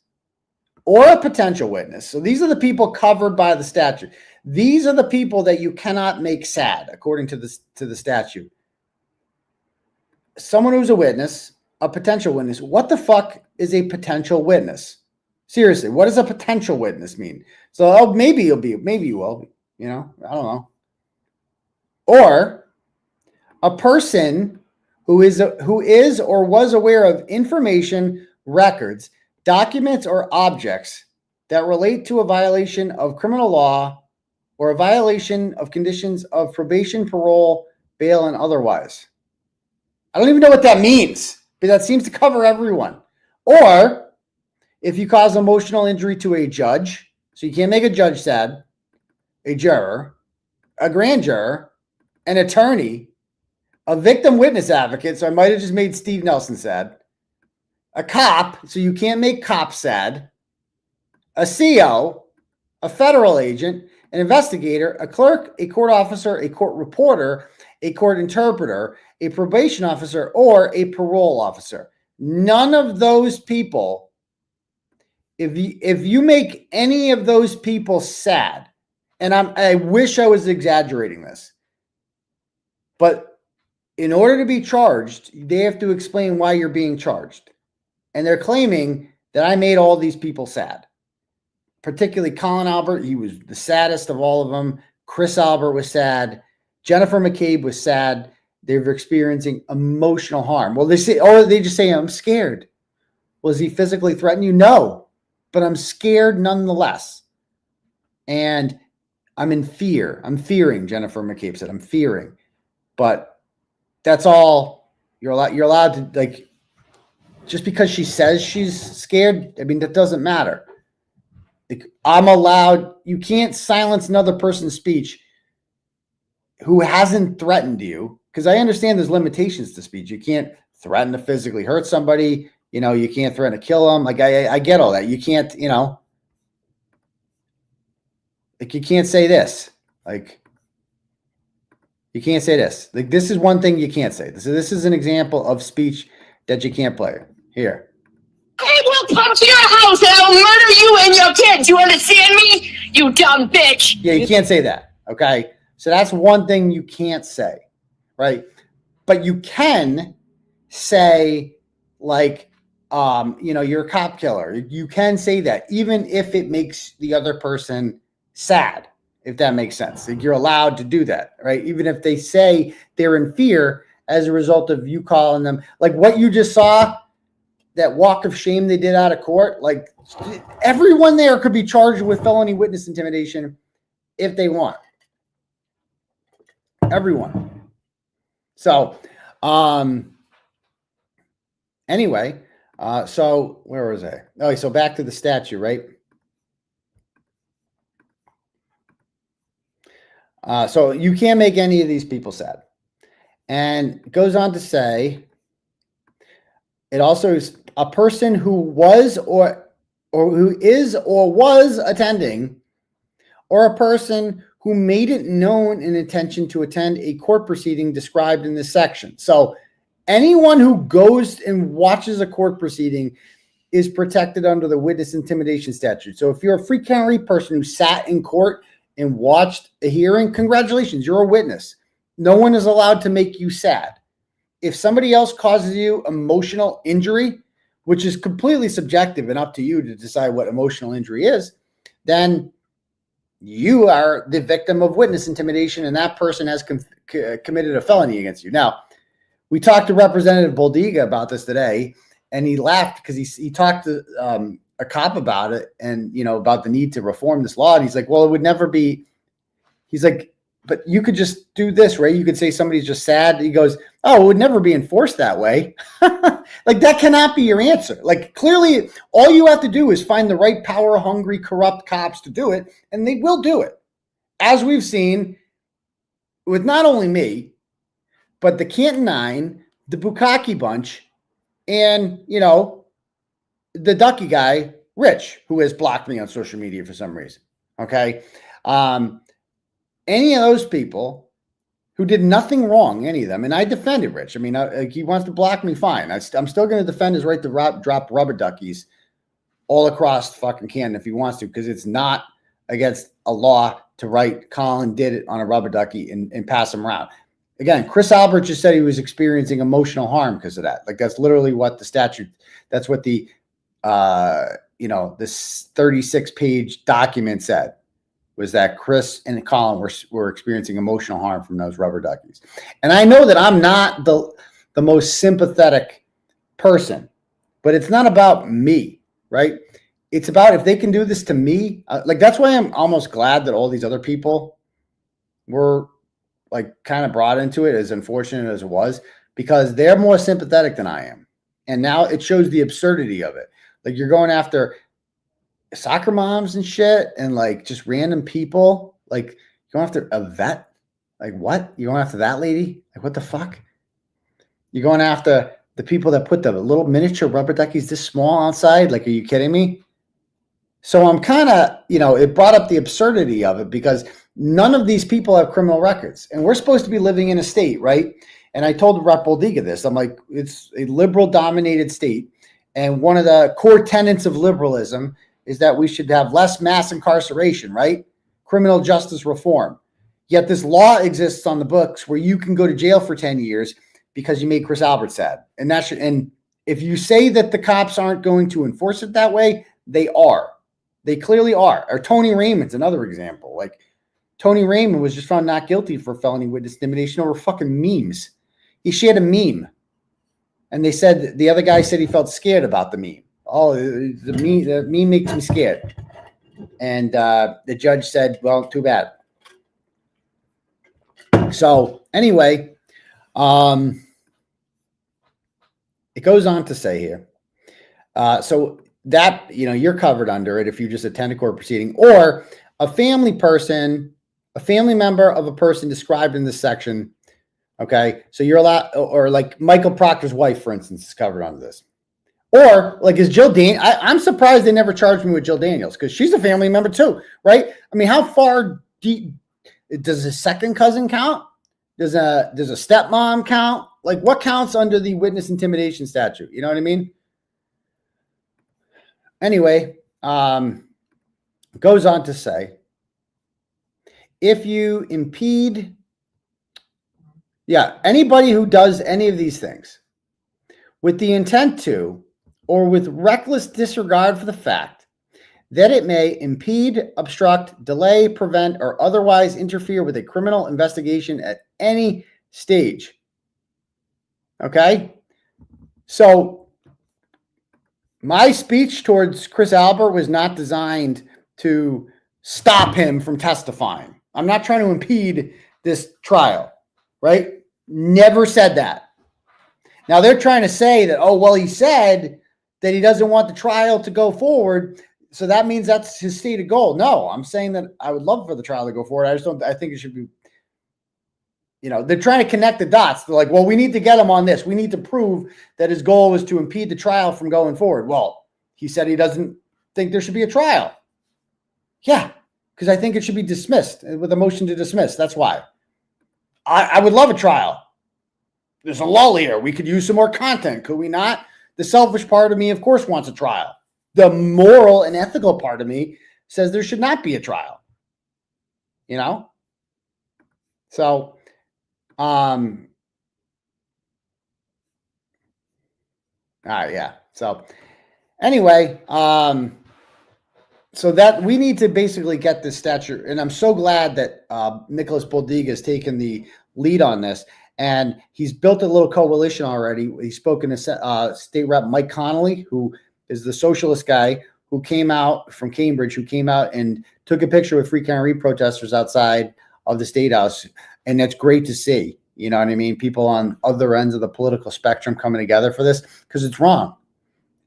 or a potential witness. So these are the people covered by the statute. These are the people that you cannot make sad, according to the statute. Someone who's a witness, a potential witness. What the fuck is a potential witness? Seriously, what does a potential witness mean? So maybe you will, I don't know. Or a person who is or was aware of information, records, documents, or objects that relate to a violation of criminal law or a violation of conditions of probation, parole, bail, and otherwise. I don't even know what that means, but that seems to cover everyone. Or if you cause emotional injury to a judge, so you can't make a judge sad, a juror, a grand juror, an attorney, a victim witness advocate, so I might have just made Steve Nelson sad, a cop, so you can't make cops sad, a CO, a federal agent, an investigator, a clerk, a court officer, a court reporter, a court interpreter, a probation officer, or a parole officer. None of those people, if you make any of those people sad, and I wish I was exaggerating this, but in order to be charged, they have to explain why you're being charged. And they're claiming that I made all these people sad. Particularly Colin Albert, he was the saddest of all of them. Chris Albert was sad. Jennifer McCabe was sad. They were experiencing emotional harm. Well, they just say, I'm scared. Was he physically threatened you? No, but I'm scared nonetheless. And I'm in fear. I'm fearing, Jennifer McCabe said. I'm fearing. But that's all. You're allowed to, like, just because she says she's scared, I mean, that doesn't matter. Like, I'm allowed, you can't silence another person's speech who hasn't threatened you, because I understand there's limitations to speech. You can't threaten to physically hurt somebody. You can't threaten to kill them. Like, I get all that. You can't, like, you can't say this. Like, you can't say this. Like, this is one thing you can't say. This is an example of speech that you can't play. Here. I will come to your house and I will murder you and your kids. You understand me? You dumb bitch. Yeah, you can't say that. Okay. So that's one thing you can't say. Right. But you can say, like, you're a cop killer. You can say that, even if it makes the other person sad, if that makes sense. Like, you're allowed to do that, right? Even if they say they're in fear as a result of you calling them, like what you just saw, that walk of shame they did out of court. Like, everyone there could be charged with felony witness intimidation if they want. Everyone. So, anyway, so where was I? Oh, so back to the statute, right? So you can't make any of these people sad. And it goes on to say, it also is a person who was or who is or was attending, or a person who made it known an intention to attend a court proceeding described in this section. So anyone who goes and watches a court proceeding is protected under the witness intimidation statute. So if you're a Free County person who sat in court and watched a hearing, congratulations, you're a witness. No one is allowed to make you sad. If somebody else causes you emotional injury, which is completely subjective and up to you to decide what emotional injury is, then you are the victim of witness intimidation, and that person has committed a felony against you. Now, we talked to Representative Boldyga about this today, and he laughed because he talked to a cop about it and, you know, about the need to reform this law. And he's like, well, it would never be. He's like, but you could just do this, right? You could say somebody's just sad. He goes, oh, it would never be enforced that way. Like, that cannot be your answer. Like, clearly, all you have to do is find the right power-hungry, corrupt cops to do it, and they will do it. As we've seen with not only me, but the Canton Nine, the Bukkake bunch, and, you know, the Ducky guy, Rich, who has blocked me on social media for some reason. Okay? Any of those people who did nothing wrong, any of them, and I defended Rich. I mean, he wants to block me, fine. I'm still going to defend his right to drop rubber duckies all across fucking Canada if he wants to, because it's not against a law to write Colin did it on a rubber ducky and pass them around. Again, 𝗃_𝗏𝗏 just said he was experiencing emotional harm because of that. Like, that's literally what the statute, that's what the, you know, this 36-page document said, was that Chris and Colin were experiencing emotional harm from those rubber duckies. And I know that I'm not the most sympathetic person, but it's not about me, right? It's about if they can do this to me. Like, that's why I'm almost glad that all these other people were, like, kind of brought into it, as unfortunate as it was, because they're more sympathetic than I am. And now it shows the absurdity of it. Like, you're going after soccer moms and shit and, like, just random people. Like, you're going after a vet? Like, what? You're going after that lady? Like, what the fuck? You're going after the people that put the little miniature rubber duckies this small outside? Like, are you kidding me? So I'm kind of, you know, it brought up the absurdity of it because none of these people have criminal records. And we're supposed to be living in a state, right? And I told Rep. Boldyga this. I'm like, it's a liberal-dominated state. And one of the core tenets of liberalism is that we should have less mass incarceration, right? Criminal justice reform. Yet this law exists on the books where you can go to jail for 10 years because you made 𝗃_𝗏𝗏 sad. And that should, and if you say that the cops aren't going to enforce it that way, they are. They clearly are. Or Tony Raymond's another example. Like, Tony Raymond was just found not guilty for felony witness intimidation over fucking memes. He shared a meme. And they said, the other guy said he felt scared about the meme. Oh, the meme makes me scared. And the judge said, well, too bad. So anyway, it goes on to say here. So that, you know, you're covered under it if you just attend a court proceeding, or a family member of a person described in this section. Okay. So you're allowed, or like Michael Proctor's wife, for instance, is covered under this. Or like, is Jill Daniels? I'm surprised they never charged me with Jill Daniels because she's a family member too, right? I mean, how far deep does a second cousin count? Does a stepmom count? Like, what counts under the witness intimidation statute? You know what I mean? Anyway, goes on to say, if you impede, anybody who does any of these things with the intent to, or with reckless disregard for the fact that it may impede, obstruct, delay, prevent, or otherwise interfere with a criminal investigation at any stage. Okay? So my speech towards 𝗃_𝗏𝗏𝗆 was not designed to stop him from testifying. I'm not trying to impede this trial, right? Never said that. Now they're trying to say that, oh, well, he said that he doesn't want the trial to go forward, so that means that's his stated goal. No, I'm saying that I would love for the trial to go forward. I think it should be, you know, they're trying to connect the dots. They're like, well, we need to get him on this. We need to prove that his goal was to impede the trial from going forward. Well, he said he doesn't think there should be a trial. Yeah, because I think it should be dismissed with a motion to dismiss. That's why. I would love a trial. There's a lull here. We could use some more content, could we not? The selfish part of me, of course, wants a trial. The moral and ethical part of me says there should not be a trial. You know? So, all right, yeah. So anyway, so that we need to basically get this statute, and I'm so glad that Nick Boldyga has taken the lead on this, and he's built a little coalition already. He's spoken to State Rep Mike Connolly, who is the socialist guy who came out from Cambridge, who came out and took a picture with Free Kearney protesters outside of the State House, and that's great to see. You know what I mean? People on other ends of the political spectrum coming together for this, because it's wrong.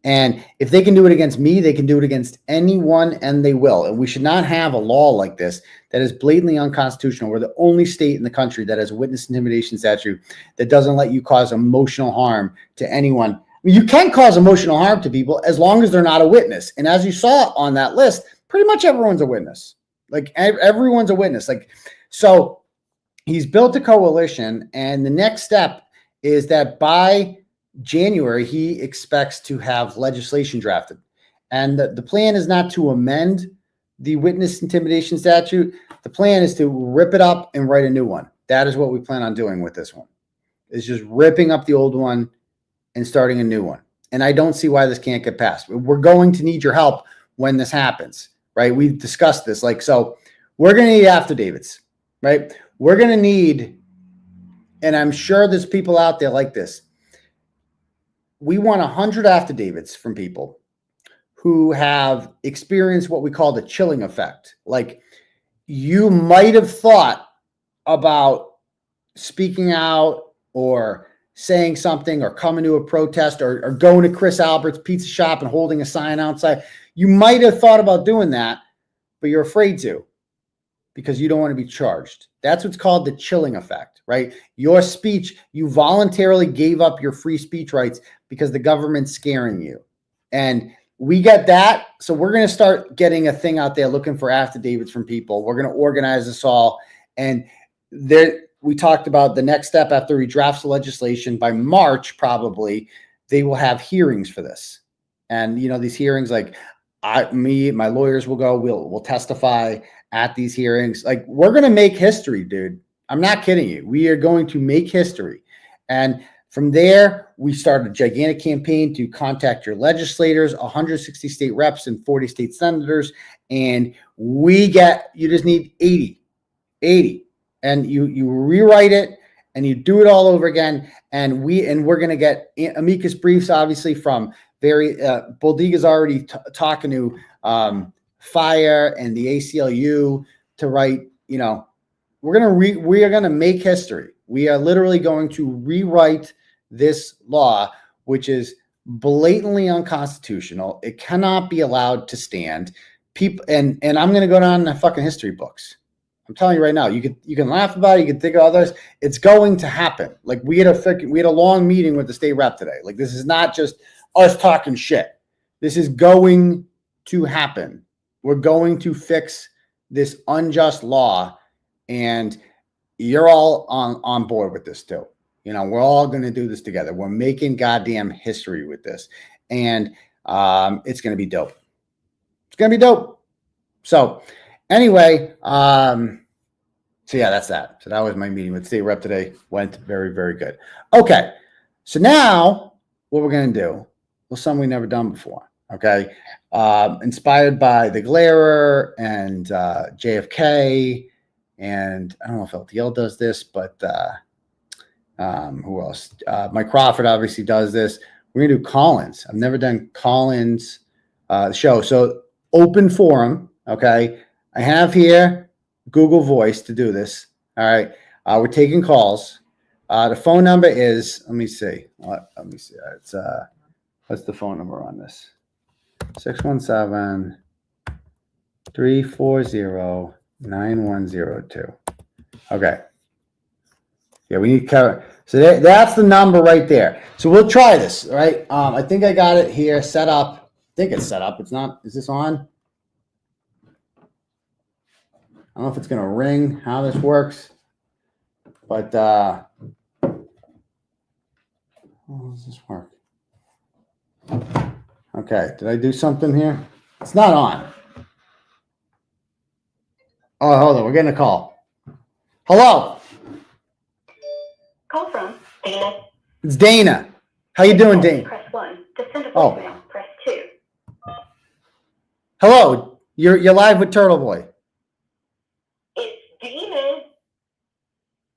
And if they can do it against me, they can do it against anyone, and they will. And we should not have a law like this that is blatantly unconstitutional. We're the only state in the country that has a witness intimidation statute that doesn't let you cause emotional harm to anyone. I mean, you can cause emotional harm to people as long as they're not a witness. And as you saw on that list, pretty much everyone's a witness. Like, everyone's a witness. Like, so he's built a coalition, and the next step is that by January, he expects to have legislation drafted. And the plan is not to amend the witness intimidation statute. The plan is to rip it up and write a new one. That is what we plan on doing with this one, is just ripping up the old one and starting a new one. And I don't see why this can't get passed. We're going to need your help when this happens, right? We've discussed this. Like, so we're going to need affidavits, right? We're going to need, and I'm sure there's people out there like this, we want 100 affidavits from people who have experienced what we call the chilling effect. Like, you might have thought about speaking out or saying something or coming to a protest or going to Chris Albert's pizza shop and holding a sign outside. You might have thought about doing that, but you're afraid to because you don't want to be charged. That's what's called the chilling effect, right? Your speech, you voluntarily gave up your free speech rights because the government's scaring you. And we get that. So we're going to start getting a thing out there looking for affidavits from people. We're going to organize this all. And there, we talked about the next step after he drafts the legislation by March, probably they will have hearings for this. And, you know, these hearings, like my lawyers will go, we'll testify at these hearings. Like, we're going to make history, dude. I'm not kidding you. We are going to make history. And from there, we started a gigantic campaign to contact your legislators, 160 state reps and 40 state senators. And you just need 80. And you rewrite it and you do it all over again. And we're going to get amicus briefs, obviously, from Boldyga's already talking to Fire and the ACLU to write, you know, we are going to make history. We are literally going to rewrite this law, which is blatantly unconstitutional. It cannot be allowed to stand. People, and I'm going to go down in the fucking history books. I'm telling you right now, you can laugh about it, you can think of others. It's going to happen. Like, we had a long meeting with the state rep today. Like, this is not just us talking shit. This is going to happen. We're going to fix this unjust law, and you're all on board with this too. You know, we're all going to do this together. We're making goddamn history with this, and it's going to be dope. It's going to be dope. So anyway, so yeah, that's that. So that was my meeting with the state rep today. Went very, very good. Okay. So now what we're going to do, well, something we've never done before. Okay. Inspired by the Glarer and JFK, and I don't know if LTL does this, but who else? Mike Crawford obviously does this. We're going to do Collins. I've never done Collins show. So open forum. Okay. I have here Google Voice to do this. All right. We're taking calls. The phone number is, let me see. It's what's the phone number on this? 617-340-9102. Okay. Yeah, we need to cover. So that's the number right there. So we'll try this, all right? I think I got it here set up. I think it's set up. It's not. Is this on? I don't know if it's going to ring, how this works. But how does this work? Okay, did I do something here? It's not on. Oh, hold on. We're getting a call. Hello. Call from Dana. It's Dana. How you doing, Dana? Press 1. To send a Oh. voicemail, press 2. Hello. You're live with Turtleboy. It's Dina.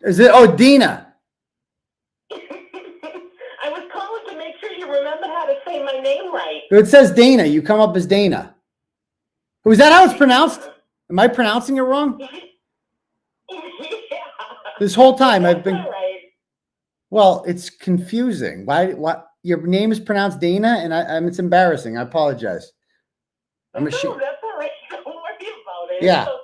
Is it? Oh, Dina. I was calling to make sure you remembered how to say my name right. It says Dana. You come up as Dana. Was that how it's pronounced? Am I pronouncing it wrong? This whole time I've been. Well, it's confusing. Why? What? Your name is pronounced Dana, and it's embarrassing. I apologize. I'm ashamed. No, that's all right. Don't worry about it. Yeah. It's okay.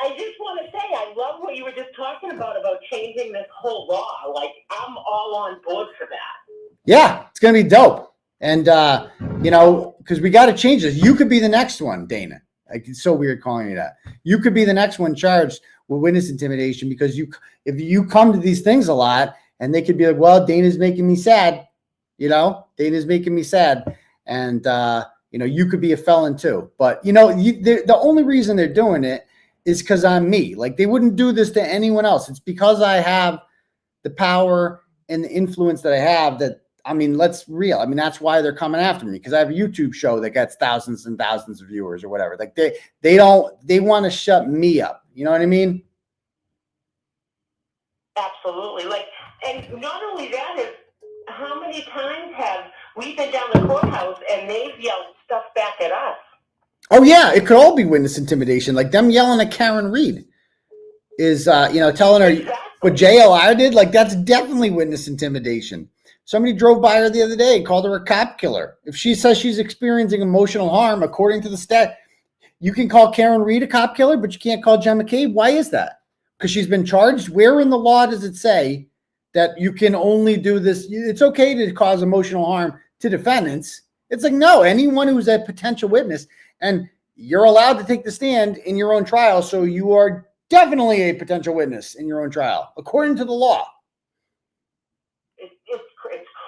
I just want to say I love what you were just talking about changing this whole law. Like, I'm all on board for that. Yeah, it's gonna be dope. And you know, because we got to change this. You could be the next one, Dana. Like, it's so weird calling you that. You could be the next one charged with witness intimidation because if you come to these things a lot, and they could be like, well, Dana's making me sad. You know, Dana's making me sad, and you know, you could be a felon too. But you know, the only reason they're doing it is because I'm me. Like, they wouldn't do this to anyone else. It's because I have the power and the influence that I have that, I mean, let's real. I mean, that's why they're coming after me, because I have a YouTube show that gets thousands and thousands of viewers or whatever. Like, they want to shut me up. You know what I mean? Absolutely. Like, and not only that is, how many times have we been down the courthouse and they've yelled stuff back at us? Oh yeah, it could all be witness intimidation. Like them yelling at Karen Reed is, you know, telling her what JLR did. Like, that's definitely witness intimidation. Somebody drove by her the other day and called her a cop killer. If she says she's experiencing emotional harm, according to the stat, you can call Karen Reed a cop killer, but you can't call Jen McCabe. Why is that? Because she's been charged. Where in the law does it say that you can only do this? It's okay to cause emotional harm to defendants. It's like, no, anyone who's a potential witness, and you're allowed to take the stand in your own trial. So you are definitely a potential witness in your own trial, according to the law. It's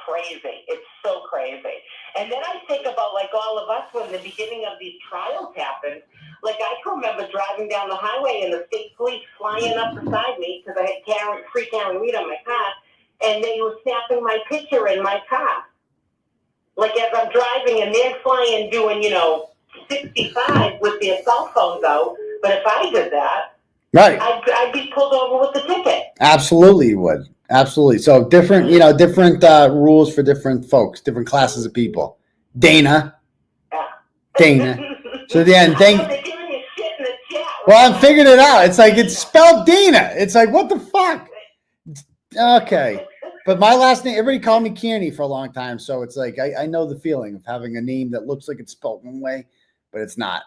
crazy. It's so crazy. And then I think about, like, all of us when the beginning of these trials happened. Like, I can remember driving down the highway and the state police flying up beside me because I had free Karen Reed on my car, and they were snapping my picture in my car. Like, as I'm driving, and they're flying doing, you know, 65 with their cell phones out. But if I did that, right, I'd be pulled over with the ticket. Absolutely, you would. Absolutely. So different, you know, different rules for different folks, different classes of people. Dana. So then, well, I figured it out. It's like, it's spelled Dana. It's like, what the fuck? Okay. But my last name, everybody called me Kearney for a long time. So it's like, I know the feeling of having a name that looks like it's spelled one way, but it's not.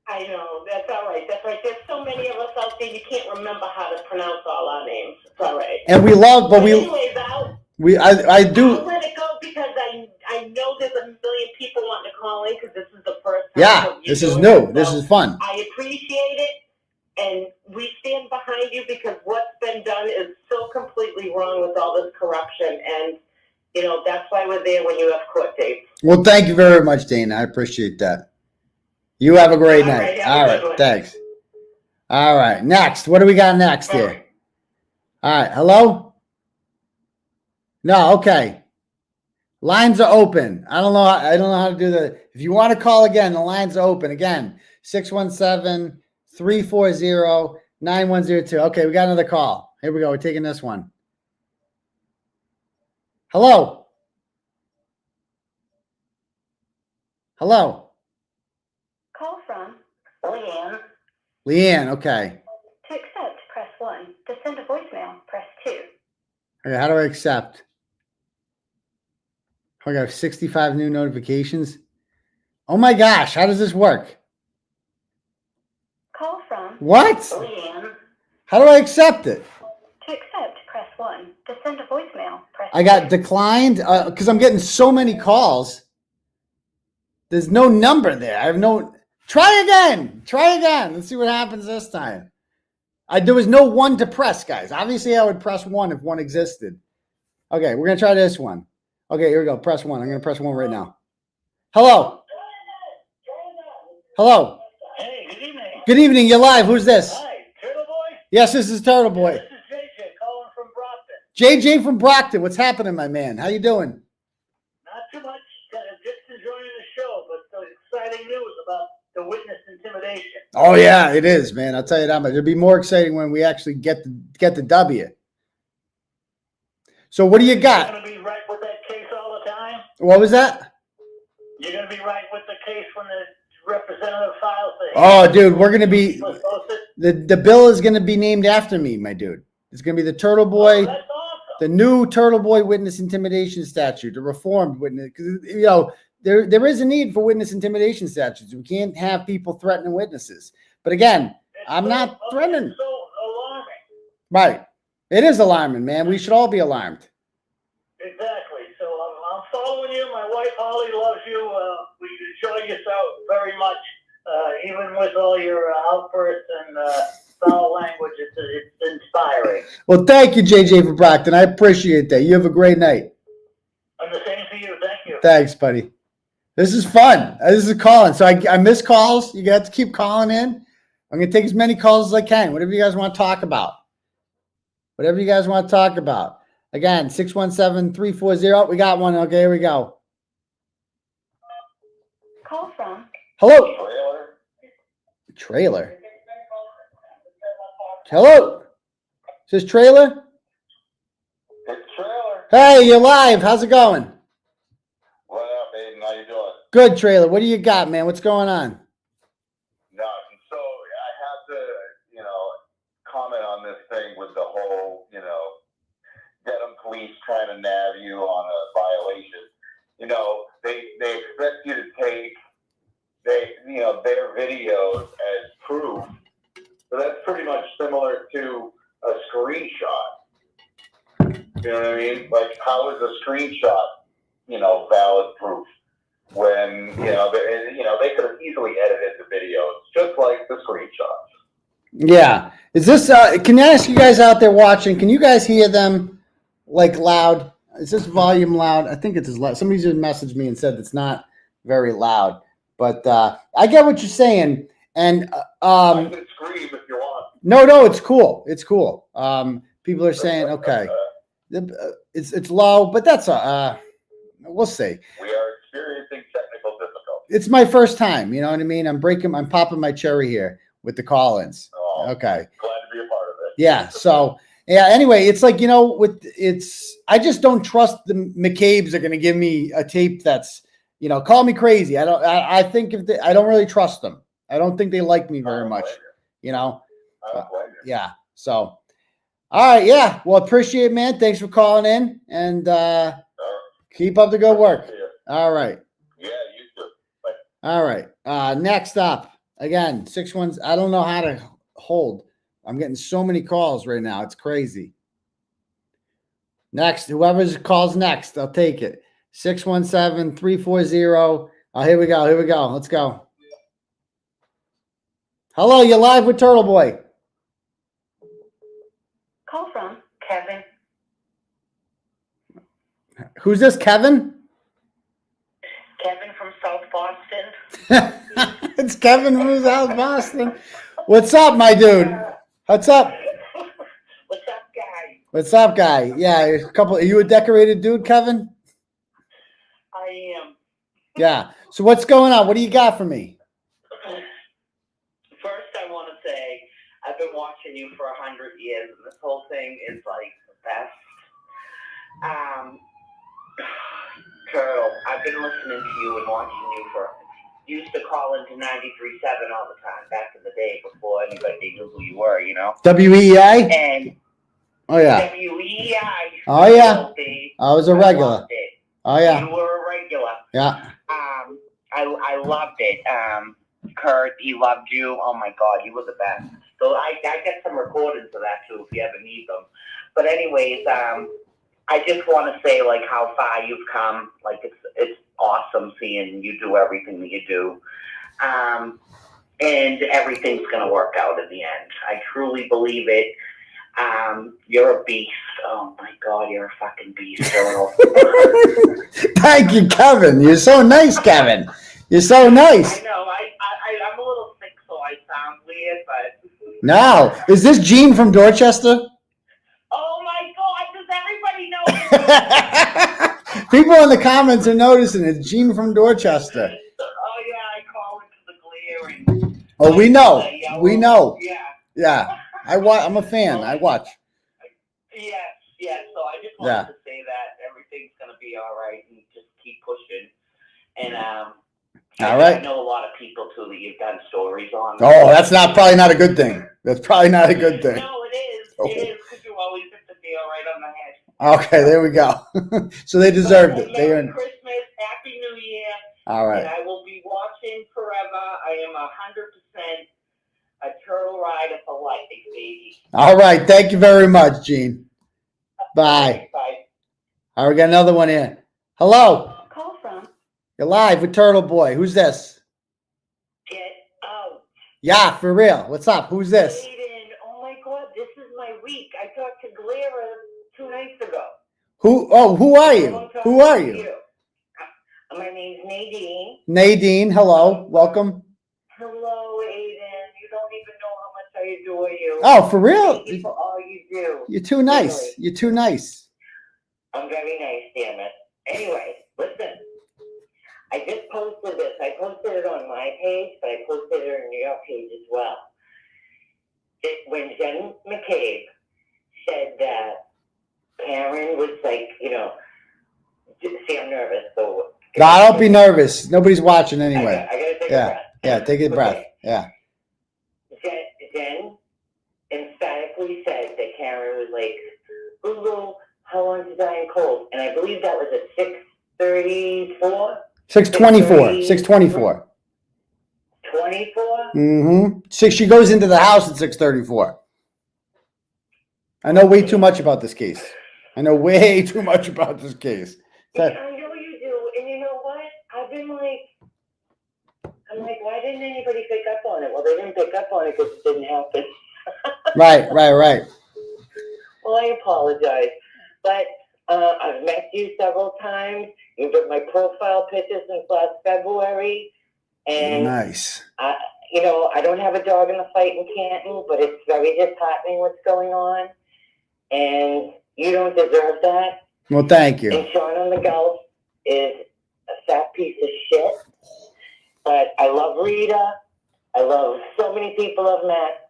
I know. That's all right. That's right. There's so many of us out there, you can't remember how to pronounce all our names. It's all right. And we love, but anyways, I do. I'll let it go because I know there's a million people wanting to call in because this is the first time. Yeah, this is new. This is fun. I appreciate it, and we stand behind you because what's been done is so completely wrong with all this corruption, and you know that's why we're there when you have court dates. Well, thank you very much, Dana. I appreciate that. You have a great night. All right, thanks. All right, next. What do we got next here? All right, hello? No, okay. Lines are open. I don't know how to do that. If you want to call again, the lines are open. Again, 617-340-9102. Okay, we got another call. Here we go. We're taking this one. Hello? Hello? Call from Leanne. Leanne, okay. To accept, press 1. To send a voicemail, press 2. Okay, how do I accept? I got 65 new notifications. Oh my gosh, how does this work? Call from What? Leanne. How do I accept it? To accept, press 1. To send a voicemail, press I got declined because I'm getting so many calls. There's no number there. I have no. Try again. Try again. Let's see what happens this time. There was no one to press, guys. Obviously, I would press 1 if one existed. Okay, we're going to try this one. Okay, here we go. Press 1. I'm going to press 1 right now. Hello. Hello. Hey, good evening. Good evening. You're live. Who's this? Hi, Turtleboy? Yes, this is Turtleboy. This is JJ calling from Brockton. JJ from Brockton. What's happening, my man? How you doing? Not too much. Just enjoying the show, but some exciting news about the witness intimidation. Oh yeah, it is, man. I'll tell you that much. It'll be more exciting when we actually get the W. So what do you got? You're going to be right with that case all the time? What was that? You're going to be right with the case when the representative files it? Oh, dude, we're gonna be the bill is gonna be named after me, my dude. It's gonna be the Turtleboy, Oh, that's awesome. the new Turtleboy witness intimidation statute, the reformed witness. Because there is a need for witness intimidation statutes. We can't have people threatening witnesses. But again, I'm not threatening. It's so alarming. Right? It is alarming, man. We should all be alarmed. Exactly. So I'm following you. My wife Holly loves you. We enjoy yourself very much, even with all your outbursts and foul language. It's inspiring. Well, thank you, JJ from Brockton. I appreciate that. You have a great night. And the same to you. Thank you. Thanks, buddy. This is fun. This is calling. So I miss calls. You got to keep calling in. I'm going to take as many calls as I can. Whatever you guys want to talk about. Whatever you guys want to talk about. Again, 617-340. We got one. Okay, here we go. Call from. Hello. Trailer. Hello. Is this Trailer? It's Trailer. Hey, you're live. How's it going? What up, Aidan? How you doing? Good, Trailer. What do you got, man? What's going on? Nothing. So I have to, comment on this thing with the whole, Dedham police trying to nab you on a violation. They expect you to take their videos as proof. So that's pretty much similar to a screenshot. You know what I mean? Like, how is a screenshot, valid proof when, they could have easily edited the videos just like the screenshots. Yeah. Is this, can I ask you guys out there watching, can you guys hear them like loud? Is this volume loud? I think it's as loud. Somebody just messaged me and said it's not very loud, but I get what you're saying. And I can scream if you want. no, it's cool. It's cool. People are saying, okay, it's low, but that's we'll see. We are experiencing technical difficulties. It's my first time. You know what I mean? I'm popping my cherry here with the call-ins. Oh, okay. Glad to be a part of it. Yeah. So yeah. Anyway, it's like, I just don't trust the McCabes are going to give me a tape that's, call me crazy. I think I don't really trust them. I don't think they like me very much. I don't blame you. Yeah. So, all right. Yeah. Well, appreciate it, man. Thanks for calling in and keep up the good work. All right. Yeah, you too. Bye. All right. Next up, again, 61. I don't know how to hold. I'm getting so many calls right now. It's crazy. Next, whoever calls next, I'll take it. 617-340. Oh, here we go. Here we go. Let's go. Hello, you're live with Turtleboy. Call from Kevin. Who's this, Kevin? Kevin from South Boston. It's Kevin from South Boston. What's up, my dude? What's up? What's up, guy? What's up, guy? Yeah, are you a decorated dude, Kevin? I am. Yeah. So what's going on? What do you got for me? First, I want to say I've been watching you for 100 years, and this whole thing is like the best. Turtle, I've been listening to you and watching you used to call into 93.7 all the time back in the day before anybody knew who you were, WEI? And oh, yeah. WEI. Oh, yeah. I was a regular. Oh, yeah. You were a regular. Yeah. I loved it. Kurt, he loved you. Oh, my God, you were the best. So I got some recordings of that, too, if you ever need them. But anyways, I just want to say, like, how far you've come. Like, it's awesome seeing you do everything that you do. And everything's going to work out in the end. I truly believe it. You're a beast. Oh my God, you're a fucking beast, Turtle. Thank you, Kevin. You're so nice, Kevin. You're so nice. I know. I'm a little sick, so I sound weird, but. No, is this Gene from Dorchester? Oh my God, does everybody know? People in the comments are noticing it's Gene from Dorchester. Oh yeah, I call into the glare and. Oh, we know. We know. Yeah. Yeah. I'm a fan. I watch. Yes. So I just wanted to say that everything's gonna be all right and just keep pushing. And all right. I know a lot of people too that you've done stories on. Oh, that's probably not a good thing. That's probably not a good thing. No, it is. Oh. It is because you always hit the nail right on the head. Okay, there we go. So they deserved it. They earned. Merry Christmas, Happy New Year. All right. And I will be watching forever. I am 100% a turtle rider for life, baby. All right. Thank you very much, Gene. Bye. Bye. All right, we got another one in. Hello. Call from. You're live with Turtleboy. Who's this? Get out. Yeah, for real. What's up? Who's this? Aidan, oh my God, this is my week. I talked to Glera 2 nights ago. Who? Oh, who are you? Who are you? My name's Nadine. Nadine. Hello. Welcome. Hello, Aidan. You don't even know how much I adore you. Oh, for real? Thank you for all you do. You're too nice. Really. You're too nice. I'm very nice, damn it. Anyway, listen. I just posted this. I posted it on my page, but I posted it on your page as well. When Jen McCabe said that Karen was like, see, I'm nervous, so. No, don't be nervous. Nobody's watching anyway. I gotta take a breath. Yeah, take a breath. Yeah. Jen emphatically said that Karen was like, Google, how long to die in cold? And I believe that was at 6:34. 6:24. 6:24. 24? Mm-hmm. She goes into the house at 6:34. I know way too much about this case. I know way too much about this case. I know you do. And you know what? I've been like, why didn't anybody pick up on it? Well, they didn't pick up on it because it didn't happen. Right. Well, I apologize. But I've met you several times. You've been my profile picture since last February. And nice. I don't have a dog in the fight in Canton, but it's very disheartening what's going on. And you don't deserve that. Well, thank you. And Sean on the Gulf is a fat piece of shit. But I love Rita. I love so many people I've met.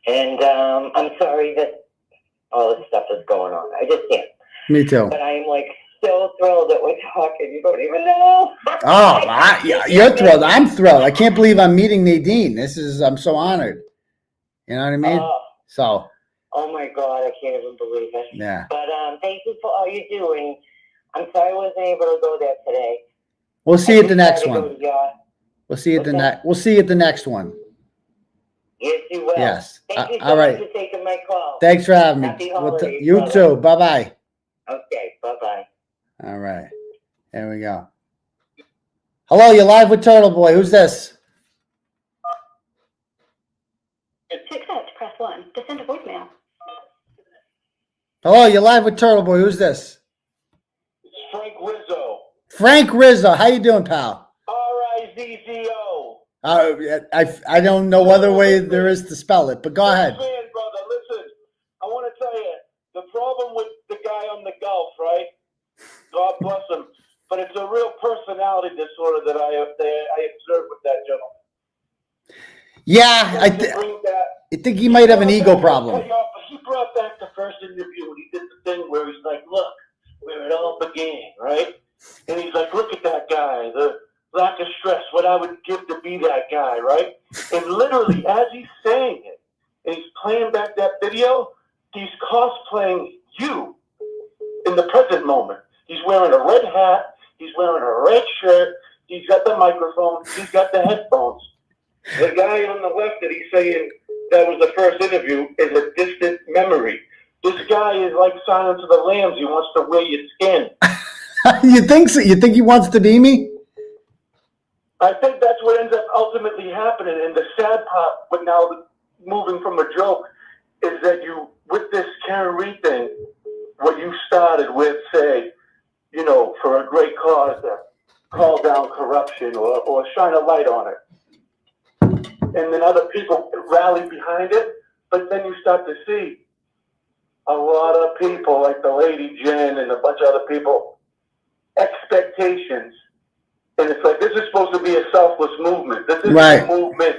And I'm sorry that all this stuff is going on. I just can't. Me too. But I'm like so thrilled that we're talking. You don't even know. Oh, you're thrilled. I'm thrilled. I can't believe I'm meeting Nadine. I'm so honored. You know what I mean? So. Oh my God, I can't even believe it. Yeah. But thank you for all you do, and I'm sorry I wasn't able to go there today. We'll see you at the next one. We'll see you at the next. We'll see you at the next one. Yes, you will. Yes. Thank you so all right. much for taking my call. Thanks for having me. Happy holidays, you brother. too. Bye bye. Okay. Bye bye. All right. There we go. Hello, you're live with Turtleboy. Who's this? To accept, press 1. To send a voicemail. Hello, you're live with Turtleboy. Who's this? Frank Rizzo. Frank Rizzo. How you doing, pal? R-I-Z-Z-O. I don't know other way there is to spell it, but go ahead. Man, brother, listen. I want to tell you, the problem with the guy on the Gulf, right? God bless him. But it's a real personality disorder that I observed with that gentleman. Yeah, I think he might have an ego problem. He brought back the first interview and he did the thing where he's like, look, where it all began, right? And he's like, look at that guy, the lack of stress, what I would give to be that guy, right? And literally, as he's saying it, and he's playing back that video, he's cosplaying you in the present moment. He's wearing a red hat, he's wearing a red shirt, he's got the microphone, he's got the headphones. The guy on the left that he's saying that was the first interview is a distant memory. This guy is like Silence of the Lambs. He wants to wear your skin. You think so? You think he wants to be me? I think that's what ends up ultimately happening. And the sad part, but now moving from a joke, is that you with this Karen Reed thing, what you started with, say, you know, for a great cause to call down corruption or shine a light on it. And then other people rally behind it, but then you start to see a lot of people, like the lady Jen and a bunch of other people, expectations. And it's like, this is supposed to be a selfless movement. This is a movement.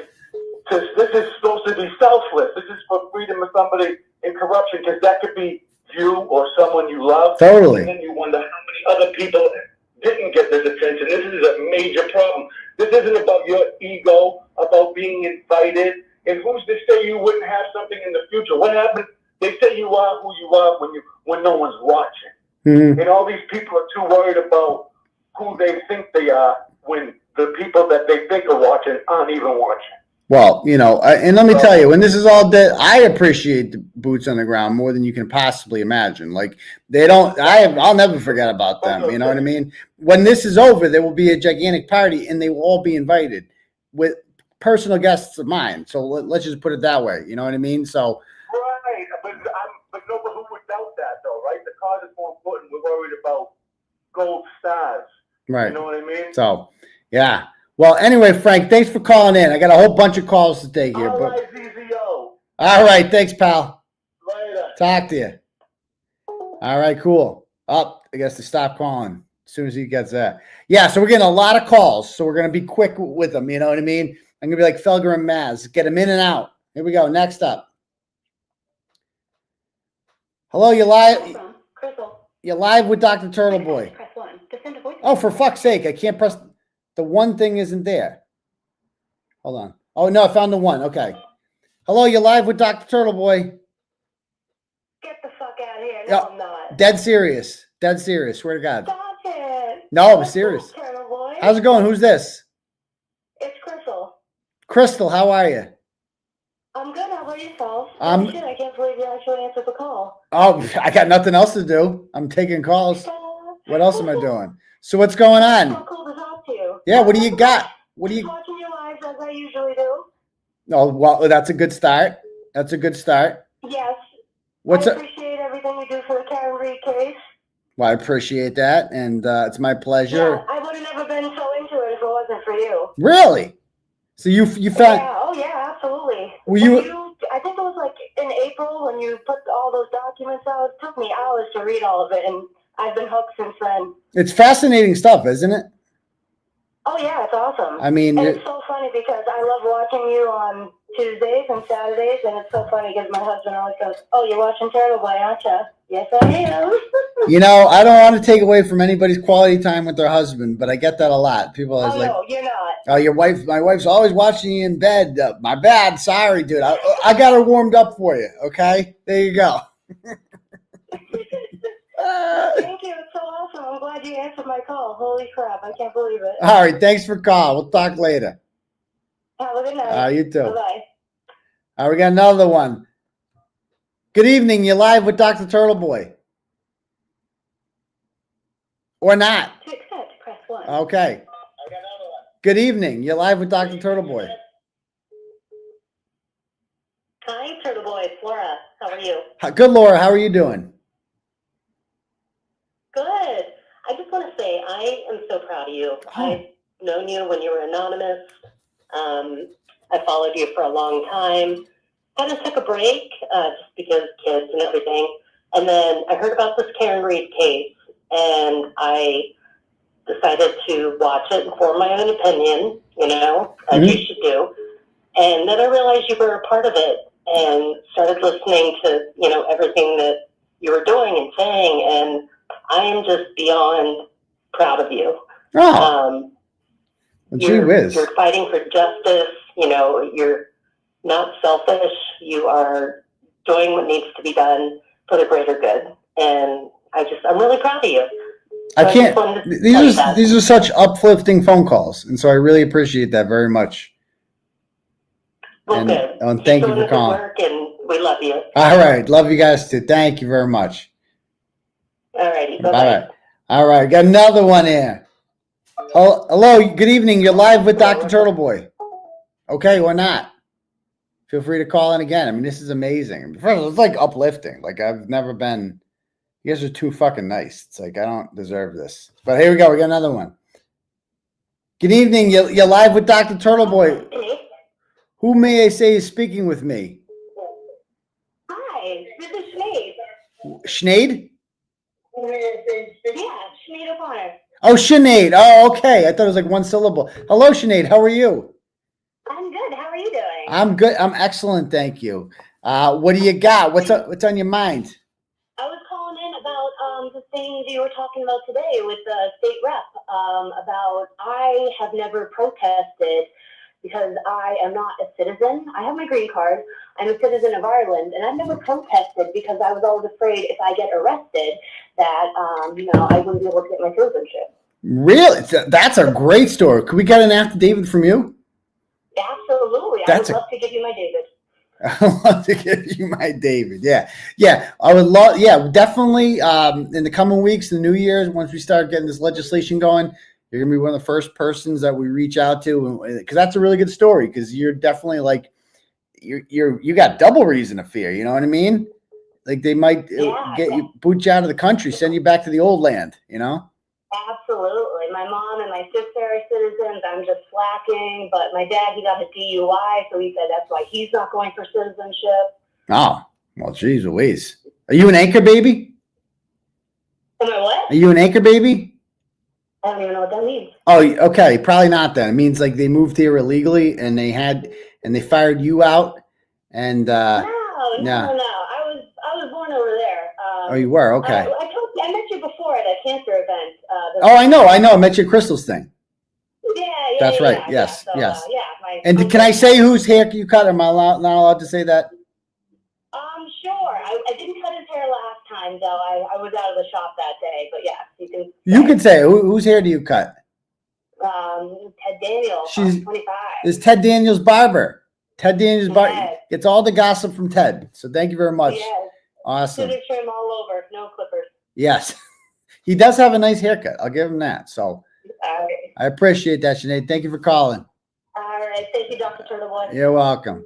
This is supposed to be selfless. This is for freedom of somebody in corruption, because that could be you or someone you love. Totally. And then you wonder how many other people didn't get this attention. This is a major problem. This isn't about your ego, about being invited. And who's to say you wouldn't have something in the future? What happens? They say you are who you are when no one's watching. Mm-hmm. And all these people are too worried about who they think they are when the people that they think are watching aren't even watching. Well, you know, and let me tell you, when this is all dead, I appreciate the boots on the ground more than you can possibly imagine. Like, I'll never forget about them. You know what I mean? When this is over, there will be a gigantic party, and they will all be invited with personal guests of mine. So let's just put it that way. You know what I mean? So. Right, but who would doubt that, though, right? The cause is more important. We're worried about gold stars. Right. You know what I mean? So, yeah. Well, anyway, Frank, thanks for calling in. I got a whole bunch of calls to take here. All right, ZZO. All right, thanks, pal. Later. Talk to you. All right, cool. I guess to stop calling as soon as he gets that. Yeah, so we're getting a lot of calls, so we're going to be quick with them. You know what I mean? I'm going to be like Felger and Maz. Get them in and out. Here we go. Next up. Hello, you live? You're live with Dr. Turtleboy. Oh, for fuck's sake, I can't press. The one thing isn't there. Hold on. Oh, no, I found the one. Okay. Hello, you're live with Dr. Turtleboy. Get the fuck out of here. No, I'm not. Dead serious. Dead serious. Swear to God. Stop it. No, I'm serious. Turtleboy? How's it going? Who's this? It's Crystal. Crystal, how are you? I'm good. How about yourself? I'm- Shit, I can't believe you actually answered the call. Oh, I got nothing else to do. I'm taking calls. What else am I doing? So what's going on? So cool to talk to you. Yeah, what do you got? What do you? Watching your lives as I usually do. Oh, well, that's a good start. That's a good start. Yes. What's I up? appreciate everything you do for the Karen Reed case. Well, I appreciate that, and it's my pleasure. Yeah, I would have never been so into it if it wasn't for you. Really? So you found? Yeah. Oh yeah, absolutely. Were you? I think it was like in April when you put all those documents out. It took me hours to read all of it, and I've been hooked since then. It's fascinating stuff, isn't it? Oh yeah, it's awesome. I mean, and it's so funny because I love watching you on Tuesdays and Saturdays, and it's so funny because my husband always goes, "Oh, you're watching Turtleboy, aren't you?" Yes, I am. You know, I don't want to take away from anybody's quality time with their husband, but I get that a lot. People are like, no, you're not. "Oh, your wife, my wife's always watching you in bed." My bad. Sorry, dude. I got her warmed up for you. Okay, there you go. Thank you. It's so awesome. I'm glad you answered my call. Holy crap. I can't believe it. All right. Thanks for calling. We'll talk later. Have a good night. You too. Bye-bye. All right. We got another one. Good evening. You're live with Dr. Turtleboy. Or not. To accept, press 1. Okay. Good evening. You're live with Dr. Turtleboy. Hi, Turtleboy. It's Laura. How are you? Good, Laura. How are you doing? Good. I just want to say I am so proud of you. I've known you when you were anonymous. I followed you for a long time. Kind of took a break just because kids and everything. And then I heard about this Karen Reed case, and I decided to watch it and form my own opinion, you know, as you should do. And then I realized you were a part of it and started listening to, you know, everything that you were doing and saying, and I am just beyond proud of you. Gee whiz. You're fighting for justice. You know, you're not selfish. You are doing what needs to be done for the greater good. And I'm really proud of you. I can't. These are such uplifting phone calls, and so I really appreciate that very much. Well, good. And thank you for calling. Work, and we love you. All right, love you guys too. Thank you very much. All righty. Bye-bye. All right, got another one here. Hello, good evening. You're live with Dr. Turtleboy. Okay, or not. feel free to call in again. I mean, this is amazing. First of all, it's like uplifting. Like I've never been. You guys are too fucking nice. It's like I don't deserve this. But here we go. We got another one. Good evening. You're live with Dr. Turtleboy. Who may I say is speaking with me? Hi, this is Sinead. Sinead? Yeah, Sinead O'Connor. Oh, Sinead. Oh, okay. I thought it was like one syllable. Hello, Sinead. How are you? I'm good. How are you doing? I'm good. I'm excellent. Thank you. What do you got? What's on your mind? I was calling in about the things you were talking about today with the state rep about I have never protested because I am not a citizen. I have my green card. I'm a citizen of Ireland, and I've never protested because I was always afraid if I get arrested that, I wouldn't be able to get my citizenship. Really? That's a great story. Could we get an affidavit from you? Absolutely. I would love to give you my David. I'd love to give you my David. Yeah. Yeah. I would love, yeah, definitely in the coming weeks, the New Year's, once we start getting this legislation going, you're going to be one of the first persons that we reach out to. Because that's a really good story. Because you're definitely like, you got double reason to fear. You know what I mean? Like they might boot you out of the country, send you back to the old land, Absolutely. My mom and my sister are citizens. I'm just slacking. But my dad, he got a DUI, so he said that's why he's not going for citizenship. Oh, well, geez Louise. Are you an anchor baby? Am I what? Are you an anchor baby? I don't even know what that means. Oh, okay. Probably not then. It means like they moved here illegally and they fired you out. And No. I was born over there. Oh, you were? Okay. I met you before at a cancer event. Oh, I know. I met you at Crystal's thing. Yeah. That's right. Yeah, yes. So, yes. And can I say whose hair you cut? Am I not allowed to say that? Sure. I didn't cut his hair last time, though. I was out of the shop that day. But yes, you can. You can say it. Whose hair do you cut? Ted Daniels. She's 25. Is Ted Daniels' barber. Ted Daniels' barber gets all the gossip from Ted. So thank you very much. Yes. Awesome. Scissor trim all over, no clippers. Yes. He does have a nice haircut. I'll give him that. So All right. I appreciate that, Sinead. Thank you for calling. All right. Thank you, Dr. Turtleboy. You're welcome.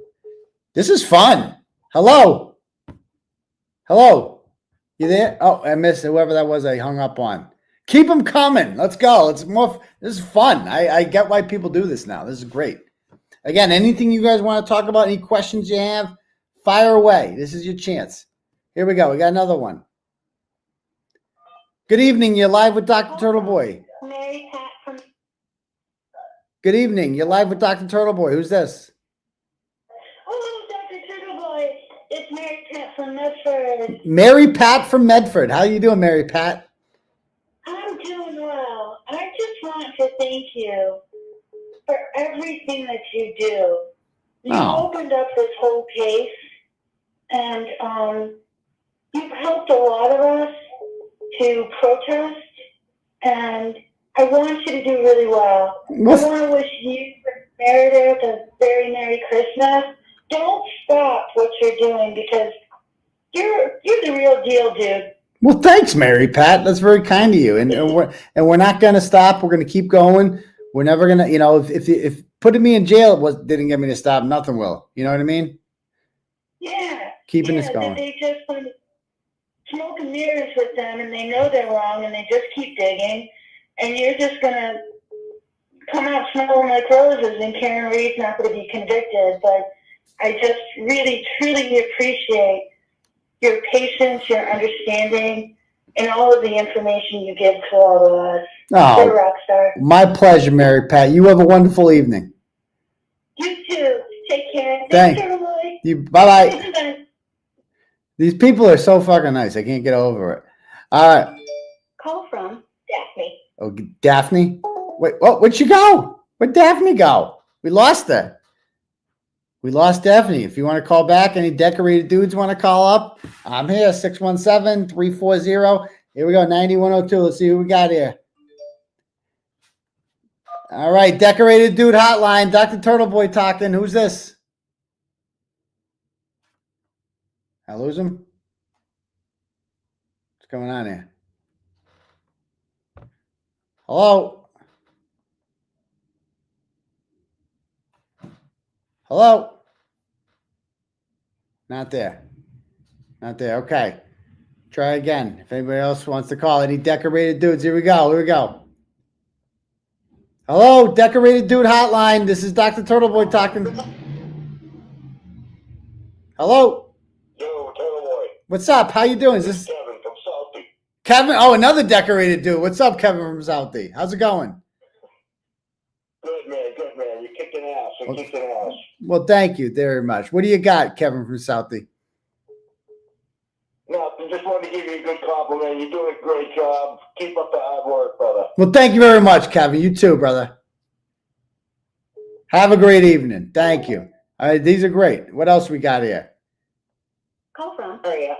This is fun. Hello. Hello. You there? Oh, I missed whoever that was I hung up on. Keep them coming. Let's go. This is fun. I get why people do this now. This is great. Again, anything you guys want to talk about, any questions you have, fire away. This is your chance. Here we go. We got another one. Good evening. You're live with Dr. Turtleboy. Mary Pat from. Good evening. You're live with Dr. Turtleboy. Who's this? Hello, Dr. Turtleboy. It's Mary Pat from Medford. Mary Pat from Medford. How you doing, Mary Pat? I'm doing well. I just want to thank you for everything that you do. You opened up this whole case, and you've helped a lot of us to protest, and I want you to do really well. I want to wish you and Meredith a very Merry Christmas. Don't stop what you're doing because you're the real deal, dude. Well, thanks, Mary Pat. That's very kind of you. And we're not going to stop. We're going to keep going. We're never going to, if putting me in jail didn't get me to stop, nothing will. You know what I mean? Yeah. Keeping this going. They just smoke and mirrors with them, and they know they're wrong, and they just keep digging, and you're just going to come out smelling like roses, and Karen Reed's not going to be convicted. But I just really, truly appreciate your patience, your understanding, and all of the information you give to all of us. Oh, You're a rock star. My pleasure, Mary Pat. You have a wonderful evening. You too. Take care. Thanks. Bye-bye. Bye. These people are so fucking nice. I can't get over it. All right. Call from Daphne. Oh, Daphne? Wait, where'd she go? Where'd Daphne go? We lost her. We lost Daphne. If you want to call back, any decorated dudes want to call up, I'm here, 617-340. Here we go, 9102. Let's see who we got here. All right, decorated dude hotline. Dr. Turtleboy talking. Who's this? I lose him? What's going on here? Hello? Hello? Not there. Not there. Okay. Try again. If anybody else wants to call, any decorated dudes, here we go. Here we go. Hello, decorated dude hotline. This is Dr. Turtleboy talking. Hello. Yo, Turtleboy. What's up? How you doing? Is this Kevin from Southie. Kevin? Oh, another decorated dude. What's up, Kevin from Southie? How's it going? Good man. You're kicking ass. You're kicking ass. Well, thank you very much. What do you got, Kevin from Southie? Nothing. Just wanted to give you a good compliment. You're doing a great job. Keep up the hard work, brother. Well, thank you very much, Kevin. You too, brother. Have a great evening. Thank you. All right, these are great. What else we got here? Call from area.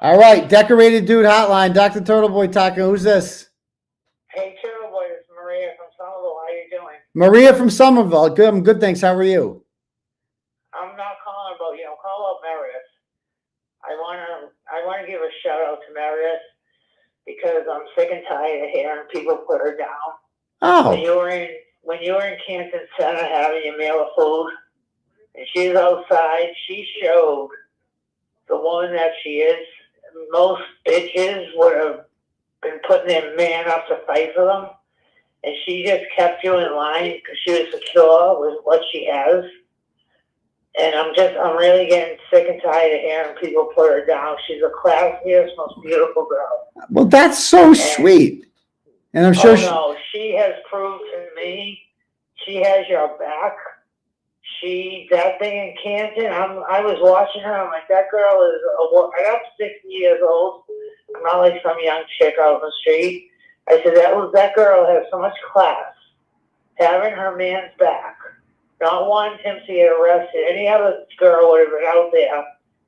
All right, decorated dude hotline. Dr. Turtleboy talking. Who's this? Hey, Turtleboy, it's Maria from Somerville. How you doing? Maria from Somerville. Good. I'm good, thanks. How are you? I'm not calling about, call up Meredith. I want to give a shout out to Meredith because I'm sick and tired of hearing people put her down. Oh. When you were in Canton Center having your meal of food, and she's outside, she showed the woman that she is. Most bitches would have been putting their man up to fight for them, and she just kept you in line because she was secure with what she has. And I'm really getting sick and tired of hearing people put her down. She's the classiest, most beautiful girl. Well, that's so sweet. And I'm sure she has proved to me she has your back. That thing in Canton, I was watching her. I'm like, that girl is, I'm 60 years old. I'm not like some young chick out on the street. I said, that girl has so much class. Having her man's back. Not wanting him to get arrested. Any other girl would have been out there,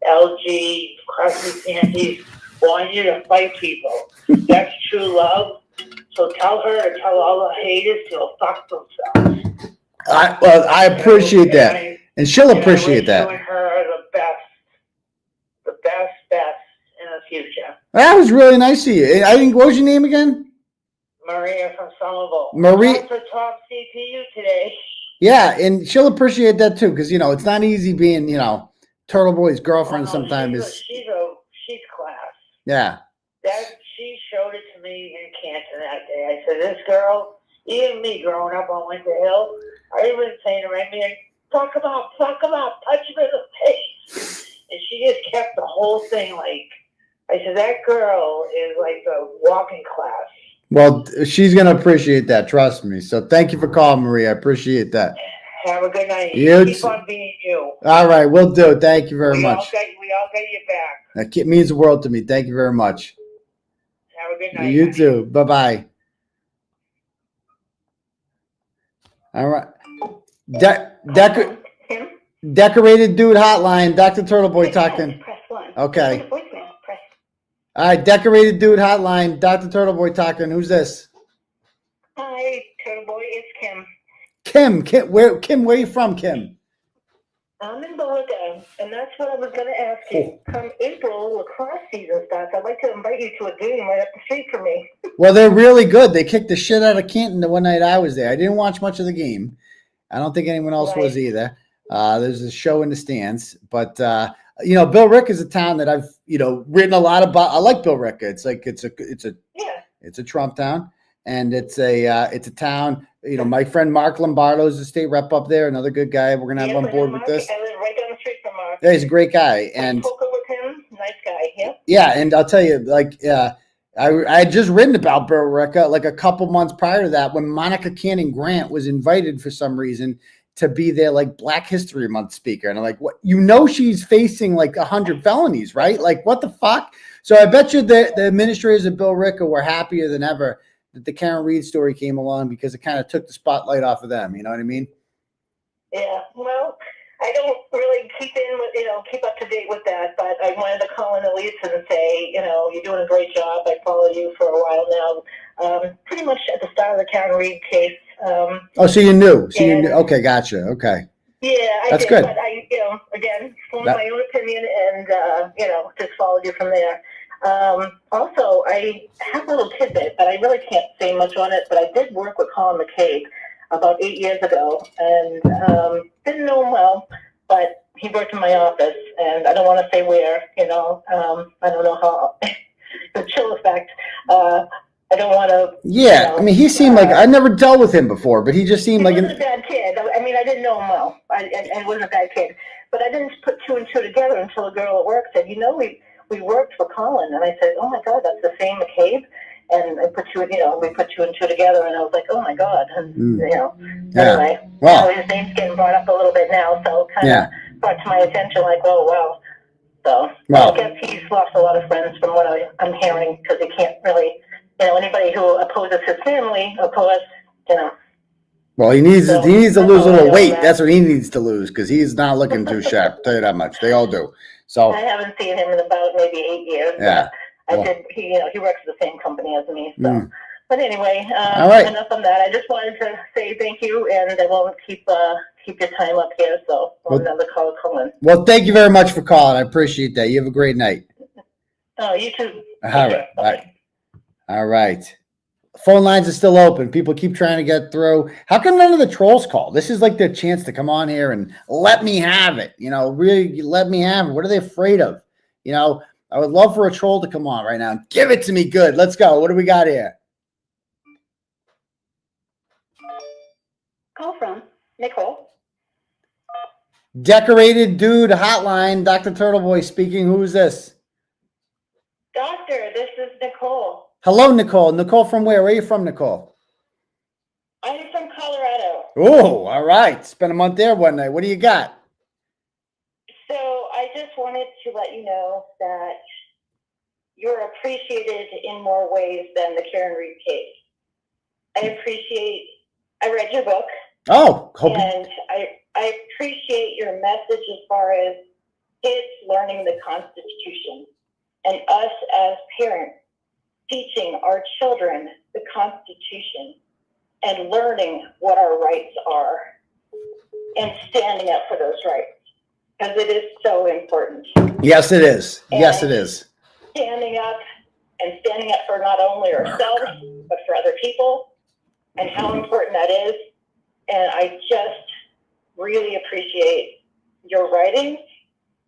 LG, crusty panties, wanting you to fight people. That's true love. So tell her to tell all the haters to go fuck themselves. I appreciate that. And she'll appreciate that. You and her are the best in the future. That was really nice of you. What was your name again? Maria from Somerville. Maria. That's a top CPU today. Yeah, and she'll appreciate that too, because it's not easy being, Turtleboy's girlfriend sometimes. She's class. Yeah. She showed it to me in Canton that day. I said, this girl, even me growing up on Winter Hill, I even saying to my man, fuck him up, punch him in the face. And she just kept the whole thing I said, that girl is like a walking class. Well, she's going to appreciate that. Trust me. So thank you for calling, Maria. I appreciate that. Have a good night. You Keep on being you. All right. We'll do. Thank you very much. We all get you back. That means the world to me. Thank you very much. Have a good night. You too. Bye-bye. All right. Decorated dude hotline. Dr. Turtleboy talking. Press 1. Okay. Voicemail, press. All right. Decorated dude hotline. Dr. Turtleboy talking. Who's this? Hi, Turtleboy. It's Kim. Kim, where are you from, Kim? I'm in Boldyga, and that's what I was going to ask you. Come April, lacrosse season starts. I'd like to invite you to a game right up the street from me. Well, they're really good. They kicked the shit out of Canton the one night I was there. I didn't watch much of the game. I don't think anyone else was either. There's a show in the stands, but Bill Rick is a town that I've written a lot about. I like Bill Rick. It's a Trump town, and it's a town. My friend Mark Lombardo is the state rep up there. Another good guy. We're gonna have on board with this. I live right down the street from Mark. Yeah, he's a great guy, and I spoke with him. Nice guy. Yep. Yeah, and I'll tell you, I had just written about Bill Rick a couple months prior to that when Monica Cannon Grant was invited for some reason to be their Black History Month speaker. And I'm like, what? She's facing 100 felonies, right? What the fuck? So I bet you the administrators of Bill Rick were happier than ever that the Karen Reed story came along because it kind of took the spotlight off of them. You know what I mean? Yeah. Well, I don't really keep up to date with that, but I wanted to call in at least and say, you're doing a great job. I follow you for a while now. Pretty much at the start of the Karen Reed case. So you knew. Okay, gotcha. Okay. Yeah, That's did, good. But I, again, formed my own opinion and, just followed you from there. Also, I have a little tidbit, but I really can't say much on it, but I did work with Colin McCabe about 8 years ago, and didn't know him well, but he worked in my office, and I don't want to say where, I don't know how, the chill effect, I don't want to. Yeah, I mean, he seemed like, I never dealt with him before, but he just seemed like He wasn't a bad kid. I mean, I didn't know him well. I wasn't a bad kid. But I didn't put two and two together until a girl at work said, we worked for Colin. And I said, oh, my God, that's the same McCabe. And we put two and two together. And I was like, oh, my God. And, anyway. Wow. His name's getting brought up a little bit now. So kind of brought to my attention like, oh, wow. So I guess he's lost a lot of friends from what I'm hearing because he can't really, anybody who opposes his family, of course, Well, he needs to lose a little weight. That's what he needs to lose because he's not looking too sharp. Tell you that much. They all do. So I haven't seen him in about maybe 8 years. Yeah. I did. He works for the same company as me. So, but anyway, all right. Enough on that. I just wanted to say thank you, and I won't keep your time up here. So another call coming. Well, thank you very much for calling. I appreciate that. You have a great night. Oh, you too. All right. Bye. All right. Phone lines are still open. People keep trying to get through. How come none of the trolls call? This is like their chance to come on here and let me have it. Really let me have it. What are they afraid of? I would love for a troll to come on right now. Give it to me good. Let's go. What do we got here? Call from Nicole. Decorated dude hotline. Dr. Turtleboy speaking. Who's this? Doctor, this is Nicole. Hello, Nicole. Nicole from where? Where are you from, Nicole? I'm from Colorado. Oh, all right. Spent a month there one night. What do you got? So I just wanted to let you know that you're appreciated in more ways than the Karen Reed case. I read your book. Oh, and I appreciate your message as far as kids learning the Constitution and us as parents teaching our children the Constitution and learning what our rights are and standing up for those rights because it is so important. Yes, it is. Yes, it is. Standing up for not only ourselves, but for other people and how important that is. And I just really appreciate your writing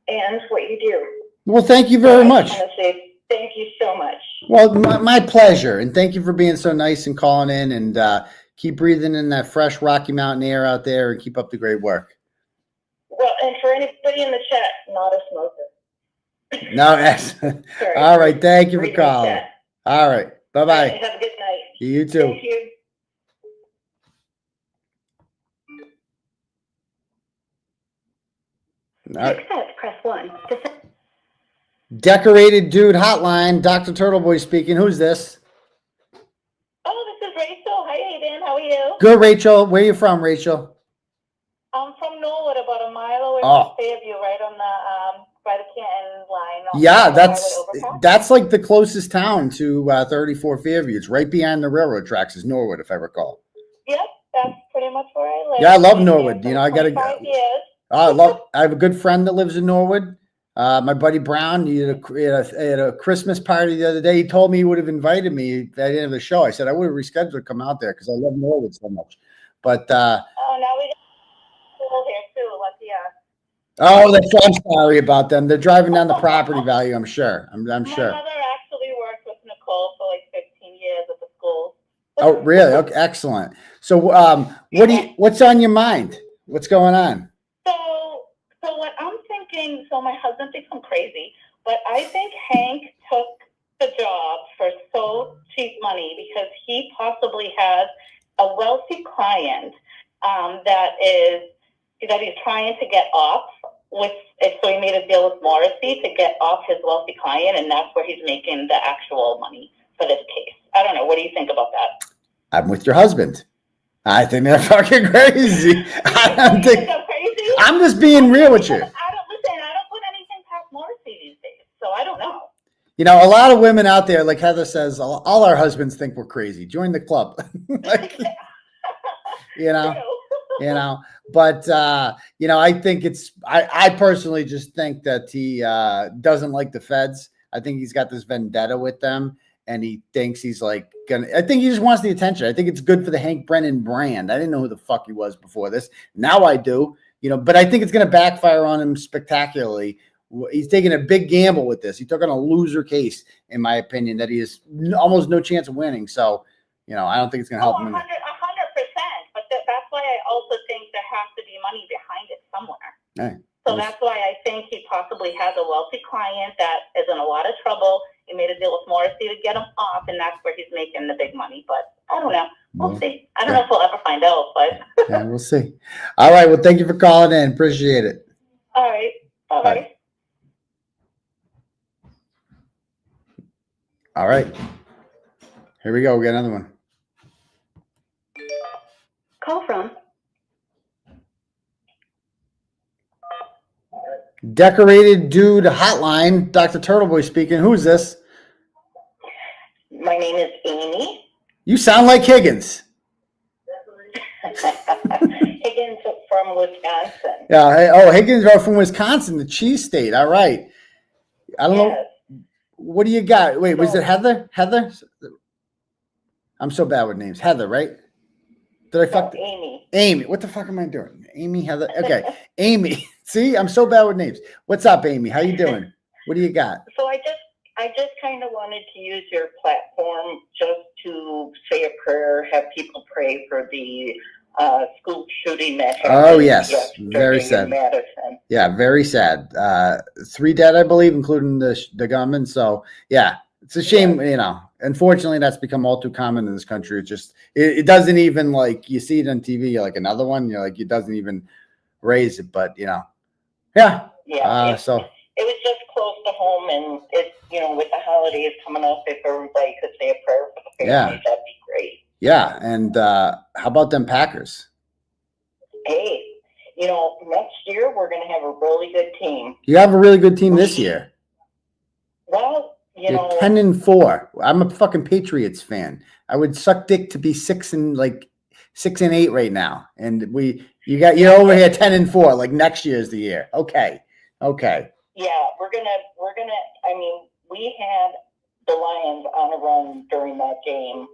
and what you do. Well, thank you very much. I want to say thank you so much. Well, my pleasure. And thank you for being so nice and calling in and keep breathing in that fresh Rocky Mountain air out there and keep up the great work. Well, and for anybody in the chat, not a smoker. No, excellent. All right. Thank you for calling. All right. Bye-bye. Have a good night. You too. Thank you. All right. Accept, press 1. Decorated dude hotline. Dr. Turtleboy speaking. Who's this? Oh, this is Rachel. Hi, Aidan. How are you? Good, Rachel. Where are you from, Rachel? I'm from Norwood, about a mile away Oh. from Fairview, right on the by the Canton line. Yeah, that's like the closest town to 34 Fairview. It's right behind the railroad tracks is Norwood, if I recall. Yep, that's pretty much where I live. Yeah, I love Norwood. I got to 5 years. I have a good friend that lives in Norwood. My buddy Brown, he had a Christmas party the other day. He told me he would have invited me at the end of the show. I said I would have rescheduled to come out there because I love Norwood so much. But oh, now we got people here too. I'm sorry about them. They're driving down the property value. I'm sure. I'm My sure. mother actually worked with Nicole for like 15 years at the school. Oh, really? Okay, excellent. So, what's on your mind? What's going on? So what I'm thinking, so my husband thinks I'm crazy, but I think Hank took the job for so cheap money because he possibly has a wealthy client that he's trying to get off with. So he made a deal with 𝗵𝗫𝗄𝗃 to get off his wealthy client, and that's where he's making the actual money for this case. I don't know. What do you think about that? I'm with your husband. I think they're fucking crazy. I'm just being real with you. I don't put anything past 𝗵𝗫𝗄𝗃 these days, so I don't know. A lot of women out there, like Heather says, all our husbands think we're crazy. Join the club. But I think I personally just think that he doesn't like the feds. I think he's got this vendetta with them. And he thinks he's I think he just wants the attention. I think it's good for the Hank Brennan brand. I didn't know who the fuck he was before this. Now I do, but I think it's going to backfire on him spectacularly He's taking a big gamble with this. He took on a loser case, in my opinion, that he has almost no chance of winning. So, you know, I don't think it's going to help him. 100%. But that's why I also think there has to be money behind it somewhere. Hey. So that's why I think he possibly has a wealthy client that is in a lot of trouble. He made a deal with Morrissey to get him off, and that's where he's making the big money. But I don't know. We'll see. I don't know if we'll ever find out, but yeah, we'll see. All right. Well, thank you for calling in. Appreciate it. all right. Bye. All right. Here we go. We got another one. Call from Decorated Dude Hotline. Dr. Turtleboy speaking. Who's this? My name is Amy. You sound like Higgins. Higgins from Wisconsin. Yeah. Hey, oh, Higgins are from Wisconsin, the cheese state. All right. I don't know. What do you got? Wait, was it Heather? Heather? I'm so bad with names. Heather, right? Did I fuck? Amy. Amy. What the fuck am I doing? Amy, Heather. Okay. Amy. See, I'm so bad with names. What's up, Amy? How you doing? What do you got? So I just kind of wanted to use your platform just to say a prayer, have people pray for the school shooting that happened. Oh, yes. Very sad. In Madison. Yeah, very sad. 3 dead, I believe, including the gunman. So, yeah, it's a shame, you know. Unfortunately, that's become all too common in this country. It just, it doesn't even, like, you see it on TV, you're like, another one, you're like, it doesn't even raise it. But, you know, yeah. Yeah. So it was just close to home, and it's, you know, with the holidays coming up, if everybody could say a prayer for the families, that'd be great. yeah. And how about them Packers? Hey, you know, next year we're going to have a really good team. You have a really good team this year. Well, you You're know, 10-4. I'm a fucking Patriots fan. I would suck dick to be 6-8 right now. And you're over here 10-4. Like next year's the year. Okay. yeah, we're gonna. I mean, we had the Lions on a run during that game,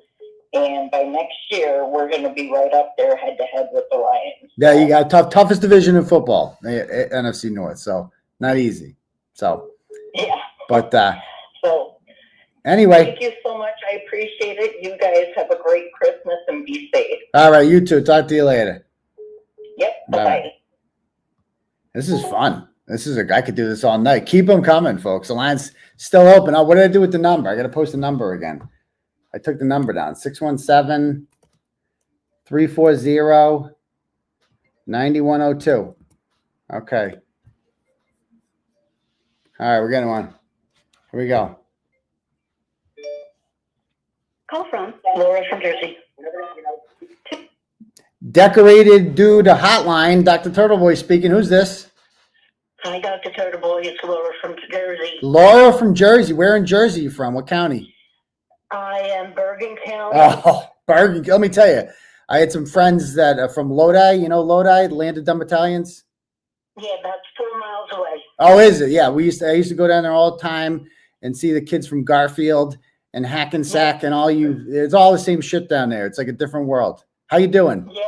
and by next year we're gonna be right up there, head to head with the Lions. Yeah, you got toughest division in football, NFC North. So not easy. So yeah. But So anyway, thank you so much. I appreciate it. You guys have a great Christmas and be safe. all right, you too. Talk to you later. Yep. Bye. This is fun. I could do this all night. Keep them coming, folks. The line's still open. Oh, what did I do with the number? I got to post the number again. I took the number down. 617-340-9102. Okay. All right, we're getting one. Here we go. call from Laura from Jersey. Decorated Dude Hotline. Dr. Turtleboy speaking. Who's this? Hi, Dr. Turtleboy. It's Laura from Jersey. Laura from Jersey. Where in Jersey you from? What county? I am Bergen County. Oh, Bergen. Let me tell you, I had some friends that are from Lodi. You know Lodi, Land of Dumb Battalions? Yeah, that's 4 miles away. Oh, is it? Yeah, I used to go down there all the time and see the kids from Garfield and Hackensack and all you. It's all the same shit down there. It's like a different world. How you doing? Yeah,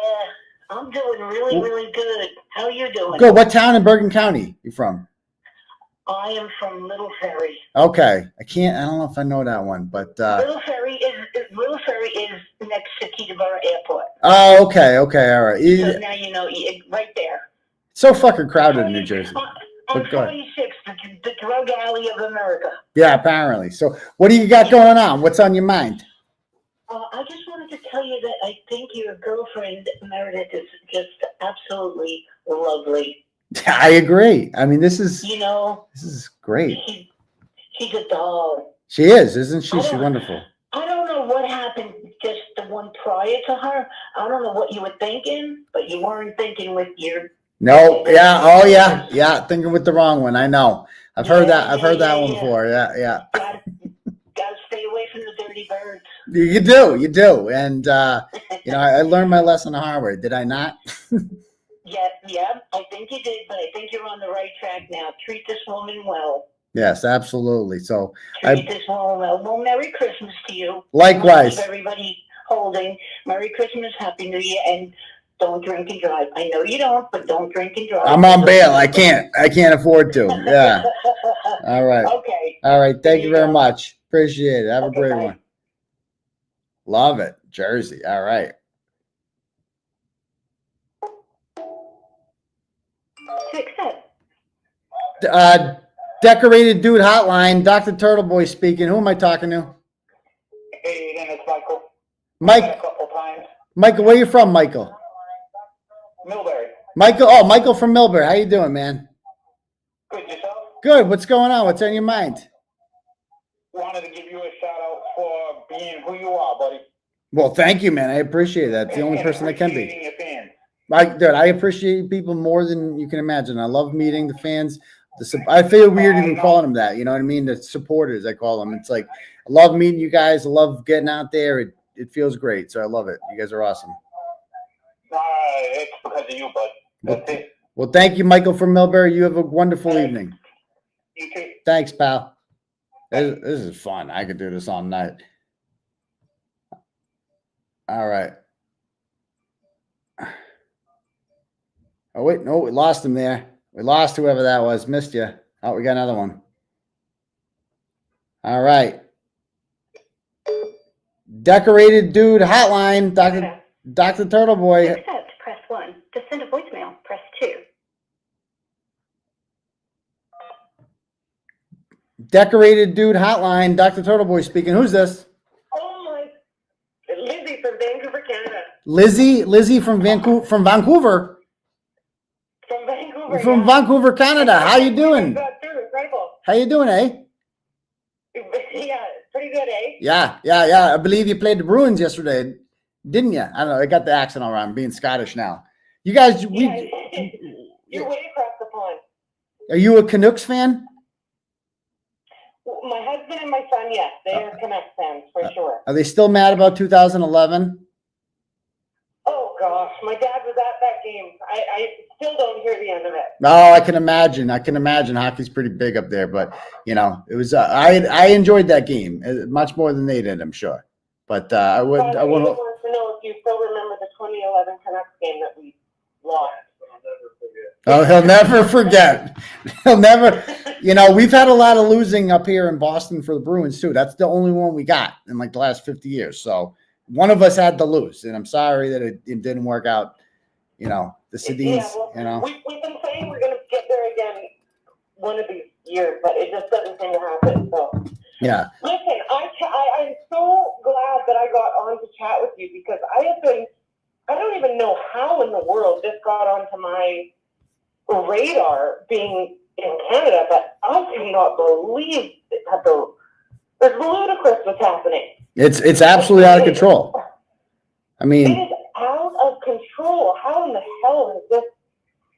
I'm doing really, really good. How are you doing? Good. What town in Bergen County you from? I am from Little Ferry. Okay. I don't know if I know that one, but Little Ferry is next to 𝗄𝗲𝗄𝗆 Airport. oh, okay, all right. So now you know, right there. So fucking crowded in New Jersey. On But go ahead. 46, the drug alley of America. Yeah, apparently. So what do you got going on? What's on your mind? I just wanted to tell you that I think your girlfriend, Meredith, is just absolutely lovely. I agree. I mean, this is great. She's a doll. She is, isn't she? She's wonderful. I don't know what happened just the one prior to her. I don't know what you were thinking, but you weren't thinking with your... No, yeah, oh yeah, yeah. Thinking with the wrong one. I know. I've heard that. I've heard that one before. Yeah. Gotta stay away from the dirty birds. You do. And I learned my lesson the hard way. Did I not? Yeah, I think you did, but I think you're on the right track now. Treat this woman well. Yes, absolutely. So Treat this woman well. Well, Merry Christmas to you. Likewise. Keep everybody holding. Merry Christmas, Happy New Year, and don't drink and drive. I know you don't, but don't drink and drive. I'm on bail. I can't afford to. Yeah. All right. Okay. All right. Thank you very much. Appreciate it. Have a great one. Love it. Jersey. All right. To accept. Decorated Dude Hotline. Dr. Turtleboy speaking. Who am I talking to? Hey, Aidan, it's Michael. Mike. A couple times. Michael, where you from, Michael? Millbury. Michael. Oh, Michael from Millbury. How you doing, man? Good, yourself? Good. What's going on? What's on your mind? Wanted to give you a shout out for being who you are, buddy. Well, thank you, man. I appreciate that. It's the only person I can be. Appreciating your fans. Dude, I appreciate people more than you can imagine. I love meeting the fans. I feel weird even calling them that. You know what I mean? The supporters, I call them. It's like, I love meeting you guys. I love getting out there. It feels great. So I love it. You guys are awesome. It's because of you, bud. That's it. Well, thank you, Michael from Millbury. You have a wonderful evening. You too. Thanks, pal. This is fun. I could do this all night. All right. Oh, wait. No, we lost him there. We lost whoever that was. Missed you. Oh, we got another one. All right. Decorated Dude Hotline. Dr. Turtleboy. Accept, press 1. To send a voicemail, press 2. Decorated Dude Hotline. Dr. Turtleboy speaking. Who's this? Oh my, Lizzie from Vancouver, Canada. Lizzie from Vancouver. From Vancouver. From Vancouver, Canada. How you doing? How you doing, eh? Yeah, pretty good, eh? Yeah. I believe you played the Bruins yesterday, didn't you? I don't know. I got the accent all right. I'm being Scottish now. You guys, You're way across the pond. Are you a Canucks fan? My husband and my son, yes, they are Canucks fans for sure. Are they still mad about 2011? Oh gosh, my dad was at that game. I still don't hear the end of it. No, I can imagine. Hockey's pretty big up there, but you know, it was. I enjoyed that game much more than they did, I'm sure. But I would. I want to know if you still remember the 2011 Canucks game that we lost. Oh, he'll never forget. He'll never. You know, we've had a lot of losing up here in Boston for the Bruins too. That's the only one we got in like the last 50 years. So one of us had to lose, and I'm sorry that it didn't work out. You know, the cities. Yeah, well, you know, we've been saying we're going to get there again one of these years, but it just doesn't seem to happen. So yeah. Listen, I'm so glad that I got on to chat with you because I don't even know how in the world this got onto my radar being in Canada, but I do not believe it's ludicrous what's happening. It's absolutely out of control. I mean, it is out of control. How in the hell has this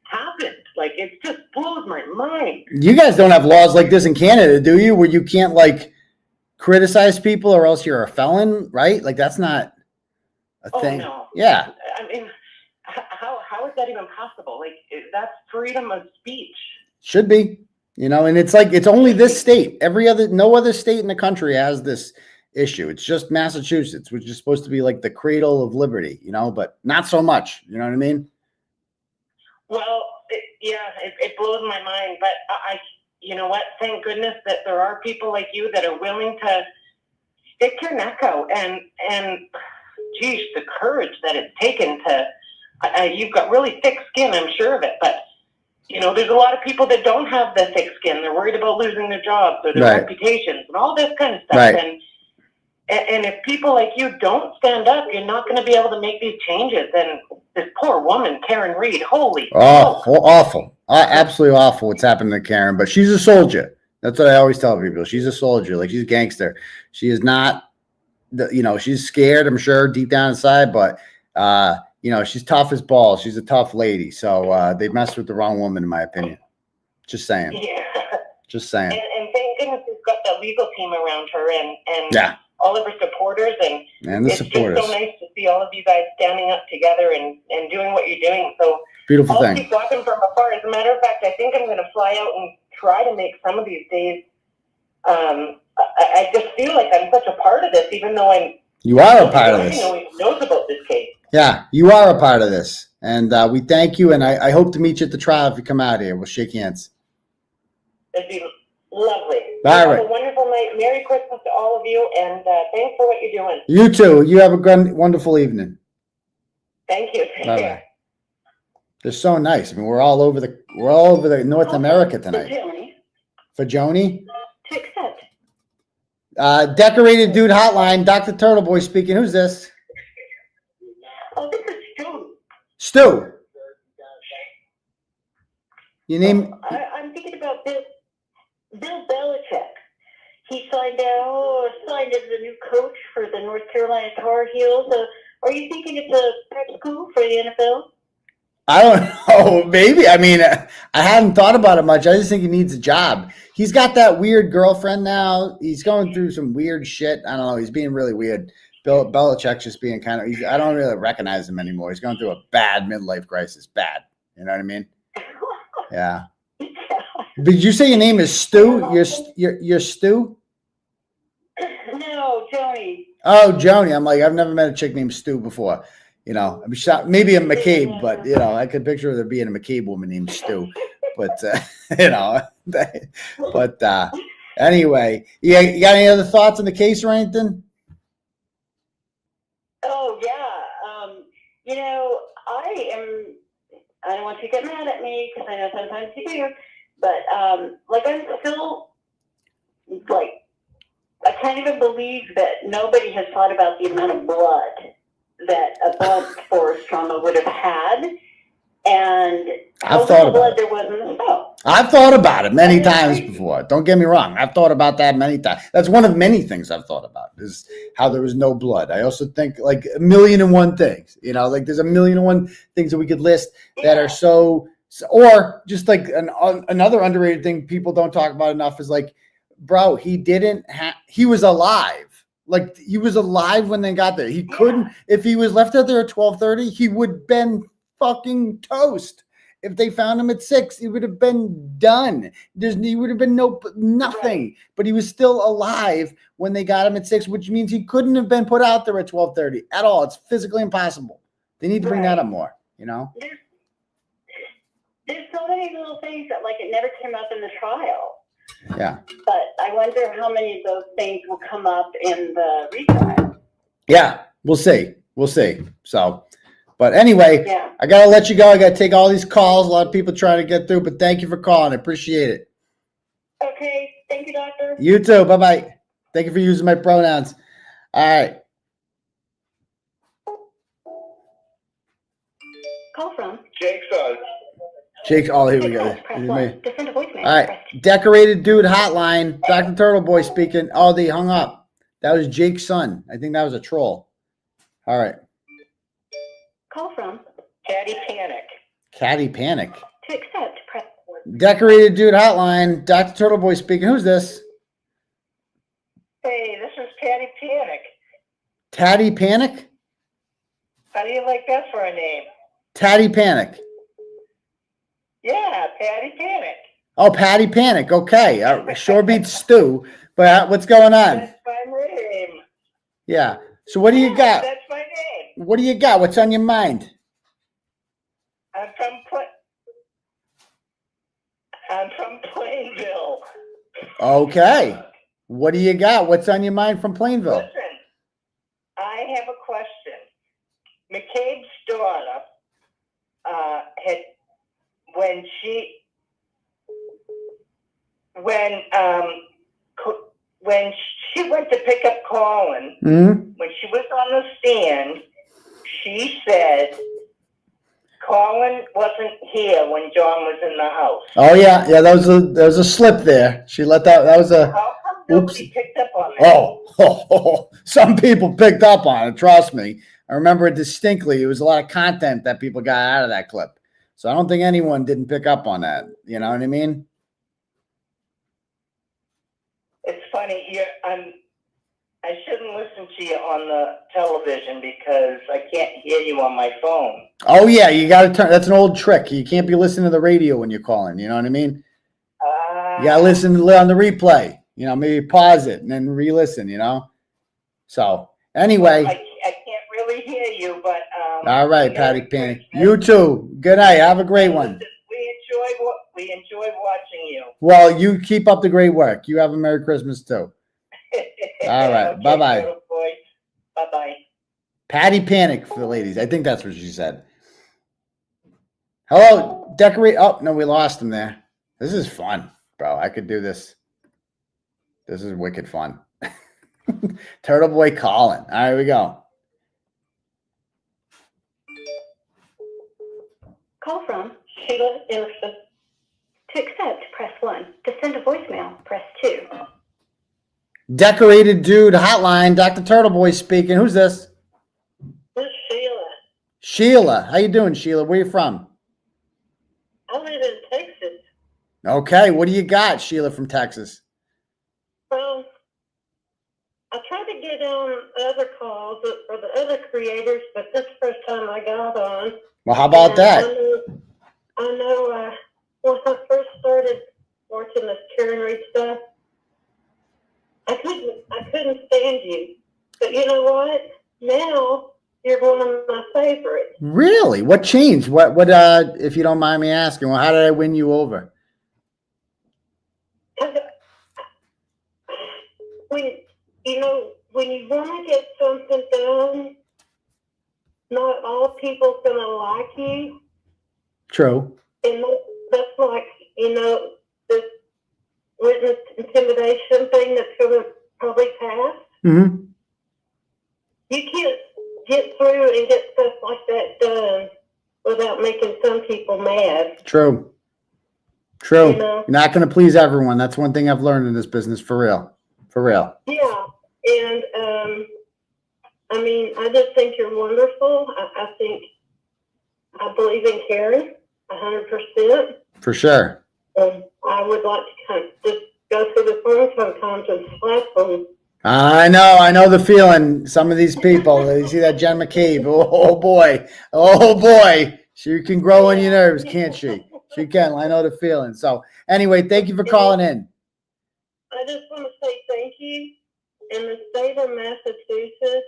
happened? Like, it just blows my mind. you guys don't have laws like this in Canada, do you? Where you can't like criticize people or else you're a felon, right? Like that's not a thing. No. Yeah. I mean, how is that even possible? Like, that's freedom of speech. Should be, you know, and it's like, it's only this state. No other state in the country has this issue. It's just Massachusetts, which is supposed to be like the cradle of liberty, you know, but not so much. You know what I mean? Well, it blows my mind, but you know what? Thank goodness that there are people like you that are willing to stick your neck out and geez, the courage that it's taken to, you've got really thick skin, I'm sure of it, but you know, there's a lot of people that don't have the thick skin. They're worried about losing their jobs or their reputations and all this kind of stuff. Right. And if people like you don't stand up, you're not going to be able to make these changes. And this poor woman, Karen Reed, holy. Awful. Absolutely awful what's happened to Karen, but she's a soldier. That's what I always tell people. She's a soldier. Like, she's a gangster. She is not, you know, she's scared, I'm sure, deep down inside, but, you know, she's tough as balls. She's a tough lady. So they messed with the wrong woman, in my opinion. Just saying. Yeah. Just saying. And thank goodness we've got the legal team around her and yeah. all of her supporters. And the it's supporters. just so nice to see all of you guys standing up together and doing what you're doing. So beautiful I'll thing. keep watching from afar. As a matter of fact, I think I'm going to fly out and try to make some of these days. I just feel like I'm such a part of this, even though You are a part of this. Nobody knows about this case. Yeah, you are a part of this. And we thank you. And I hope to meet you at the trial if you come out here. We'll shake hands. It'd be lovely. All Have right. a wonderful night. Merry Christmas to all of you, and thanks for what you're doing. You too. You have a wonderful evening. Thank you. Take Bye-bye. care. They're so nice. I mean, we're all over the North America tonight. For Joni? To accept. Decorated Dude Hotline, Dr. Turtleboy speaking. Who's this? Oh, this is Stu. Stu. Your name? I'm thinking about Bill Belichick. He signed as a new coach for the North Carolina Tar Heels. Are you thinking it's a prep school for the NFL? I don't know. Maybe. I mean, I hadn't thought about it much. I just think he needs a job. He's got that weird girlfriend now. He's going through some weird shit. I don't know. He's being really weird. Bill Belichick's just being kind of, I don't really recognize him anymore. He's going through a bad midlife crisis. Bad. You know what I mean? Yeah. Did you say your name is Stu? You're Stu? No, Joni. Oh, Joni. I'm like, I've never met a chick named Stu before. You know, I'm shocked. Maybe a McCabe, but you know, I could picture there being a McCabe woman named Stu. But you know, but anyway, you got any other thoughts on the case or anything? Oh yeah. You know, I don't want you to get mad at me because I know sometimes you do, but like I'm still like I can't even believe that nobody has thought about the amount of blood that a blunt force trauma would have had, and how little blood there was in the skull. I've thought about it many times before. Don't get me wrong. I've thought about that many times. That's one of many things I've thought about is how there was no blood. I also think like 1,000,001 things, you know, like there's 1,000,001 things that we could list that are so, or just like another underrated thing people don't talk about enough is like, bro, he was alive. Like he was alive when they got there. He couldn't, if he was left out there at 12:30, he would have been fucking toast. If they found him at 6, he would have been done. He would have been nothing. Right. But he was still alive when they got him at 6, which means he couldn't have been put out there at 12:30 at all. It's physically impossible. They need to bring that up more, you know? There's so many little things that like it never came up in the trial. Yeah. But I wonder how many of those things will come up in the retrial. Yeah, we'll see. We'll see. So, but anyway, yeah. I got to let you go. I got to take all these calls. A lot of people trying to get through, but thank you for calling. I appreciate it. Okay. Thank you, doctor. You too. Bye-bye. Thank you for using my pronouns. All right. Call from Jake's on. Jake, oh, here we go. All right. Decorated Dude Hotline. Dr. Turtleboy speaking. Oh, they hung up. That was Jake's son. I think that was a troll. All right. Call from Caddy Panic. Caddy Panic. To accept, press 1. Decorated Dude Hotline. Dr. Turtleboy speaking. Who's this? Hey, this is Caddy Panic. Caddy Panic? How do you like that for a name? Caddy Panic. Yeah, Patty Panic. Oh, Patty Panic. Okay. Sure beats Stu. But what's going on? That's my name. Yeah. So what do you got? That's my name. What do you got? What's on your mind? I'm from Plainville. Okay. What do you got? What's on your mind from Plainville? Listen, I have a question. McCabe's daughter had when she went to pick up Colin, when she was on the stand, she said Colin wasn't here when John was in the house. Oh yeah, yeah. That was a slip there. She let that. That was a. How come nobody picked up on that? Oh, some people picked up on it. Trust me, I remember it distinctly. It was a lot of content that people got out of that clip. So I don't think anyone didn't pick up on that. You know what I mean? It's funny. I shouldn't listen to you on the television because I can't hear you on my phone. Oh yeah, you got to turn. That's an old trick. You can't be listening to the radio when you're calling. You know what I mean? You got to listen on the replay. You know, maybe pause it and then re-listen. You know. So anyway, I can't really hear you, but All right, Patty Panic. You too. Good night. Have a great one. We enjoy watching you. Well, you keep up the great work. You have a Merry Christmas too. All right. Okay, Bye-bye. Bye bye. Patty Panic for the ladies. I think that's what she said. Hello, decorate. Oh, no, we lost him there. This is fun, bro. I could do this. This is wicked fun. Turtleboy calling. All right, we go. Call from Sheila Anderson. To accept, press 1. To send a voicemail, press 2. Decorated dude hotline. Dr. Turtleboy speaking. Who's this? This is Sheila. Sheila. How you doing, Sheila? Where you from? I live in Texas. Okay. What do you got, Sheila from Texas? Well, I tried to get on other calls for the other creators, but this is the first time I got on. Well, how about that? I know when I first started watching this Kearney stuff, I couldn't stand you. But you know what? Now you're one of my favorites. Really? What changed? What if you don't mind me asking, well, how did I win you over? When you want to get something done, not all people's going to like you. True. And that's like, this witness intimidation thing that's going to probably pass. Mm-hmm. You can't get through and get stuff like that done without making some people mad. True. True. You know? You're not going to please everyone. That's one thing I've learned in this business, for real. For real. Yeah. And, I just think you're wonderful. I believe in Karen 100%. For sure. I would like to kind of just go through the phone sometimes and slap them. I know the feeling. Some of these people, you see that Jen McCabe. Oh boy. She can grow on your nerves, can't she? She can. I know the feeling. So anyway, thank you for calling in. I just want to say thank you. And the state of Massachusetts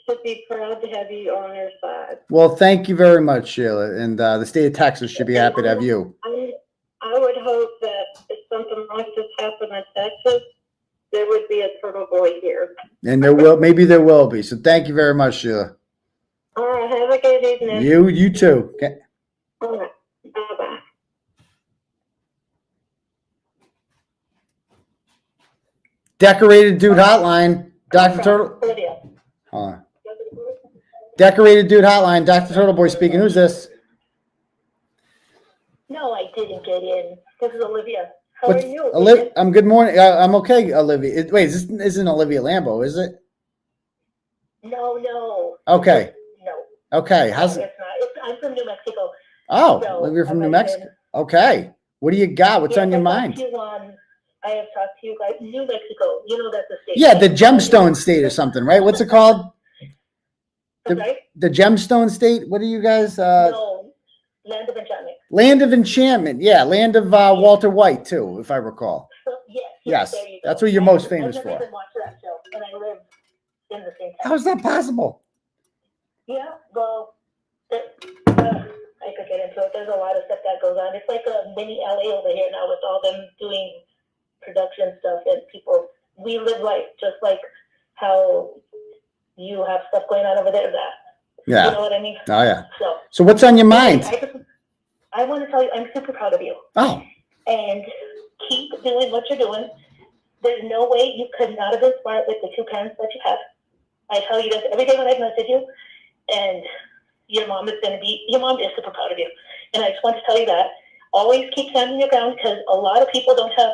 should be proud to have you on their side. Well, thank you very much, Sheila. And the state of Texas should be happy to have you. I would hope that if something like this happened in Texas, there would be a Turtleboy here. And maybe there will be. So thank you very much, Sheila. All right. Have a good evening. You too. Okay. All right. Bye-bye. Decorated dude hotline, Dr. Turtle. Hold on. Decorated dude hotline, Dr. Turtleboy speaking. Who's this? No, I didn't get in. This is Olivia. How are you? I'm good morning. I'm okay, Olivia. Wait, this isn't Olivia Lambo, is it? No. Okay. No. Okay. How's it? It's not. I'm from New Mexico. Oh, So, Olivia from New Mexico. Okay. What do you got? What's on your mind? I have talked to you guys. New Mexico. You know that's the state. Yeah, the Gemstone State or something, right? What's it called? Okay. The Gemstone State. What are you guys? No. Land of Enchantment. Land of Enchantment. Yeah, land of Walter White too, if I recall. Yes, there you go. that's what you're most famous I've never for. even watched that show, and I live in the same town. How is that possible? Yeah, well, I could get into it. There's a lot of stuff that goes on. It's like a mini LA over here now with all them doing production stuff and people. We live just like how you have stuff going on over there. Yeah. You know what I mean? Oh yeah. So what's on your mind? I want to tell you, I'm super proud of you. Oh. And keep doing what you're doing. There's no way you could not have been smart with the 2 parents that you have. I tell you this every day when I message you, and your mom is super proud of you. And I just want to tell you that. Always keep standing your ground, because a lot of people don't have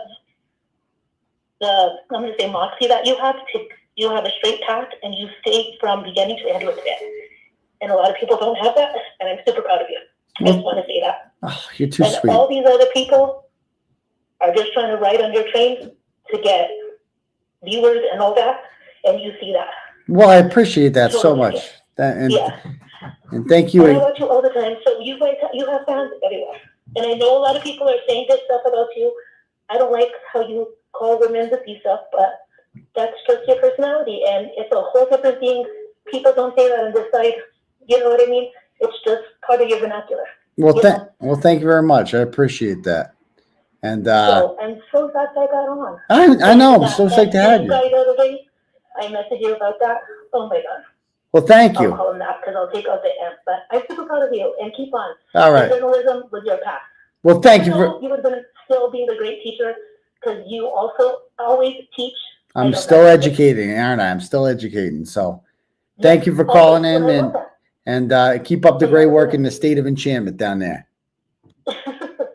I'm going to say moxie that you have. You have a straight path, and you stay from beginning to end with it. And a lot of people don't have that, and I'm super proud of you. I just want to say that. Oh, you're too and sweet. all these other people are just trying to ride on your train to get viewers and all that, and you see that. Well, I appreciate that so much. And thank you. I watch you all the time, so you guys you have fans everywhere. And I know a lot of people are saying this stuff about you. I don't like how you call women to see stuff, but that's just your personality, and it's a whole different thing. People don't say that on this side. You know what I mean? It's just part of your vernacular. Well, thank you very much. I appreciate that. And So I'm so glad I got on. I know. I'm so psyched to have you. Guy the other day, I messaged you about that. Oh my God. Well, thank you. I'll call him that because I'll take out the M. But I'm super proud of you and keep on. All right. Journalism was your path. Well, thank you for. You would have been still being a great teacher because you also always teach. I'm still educating, aren't I? I'm still educating. So, thank you for calling in and keep up the great work in the state of enchantment down there.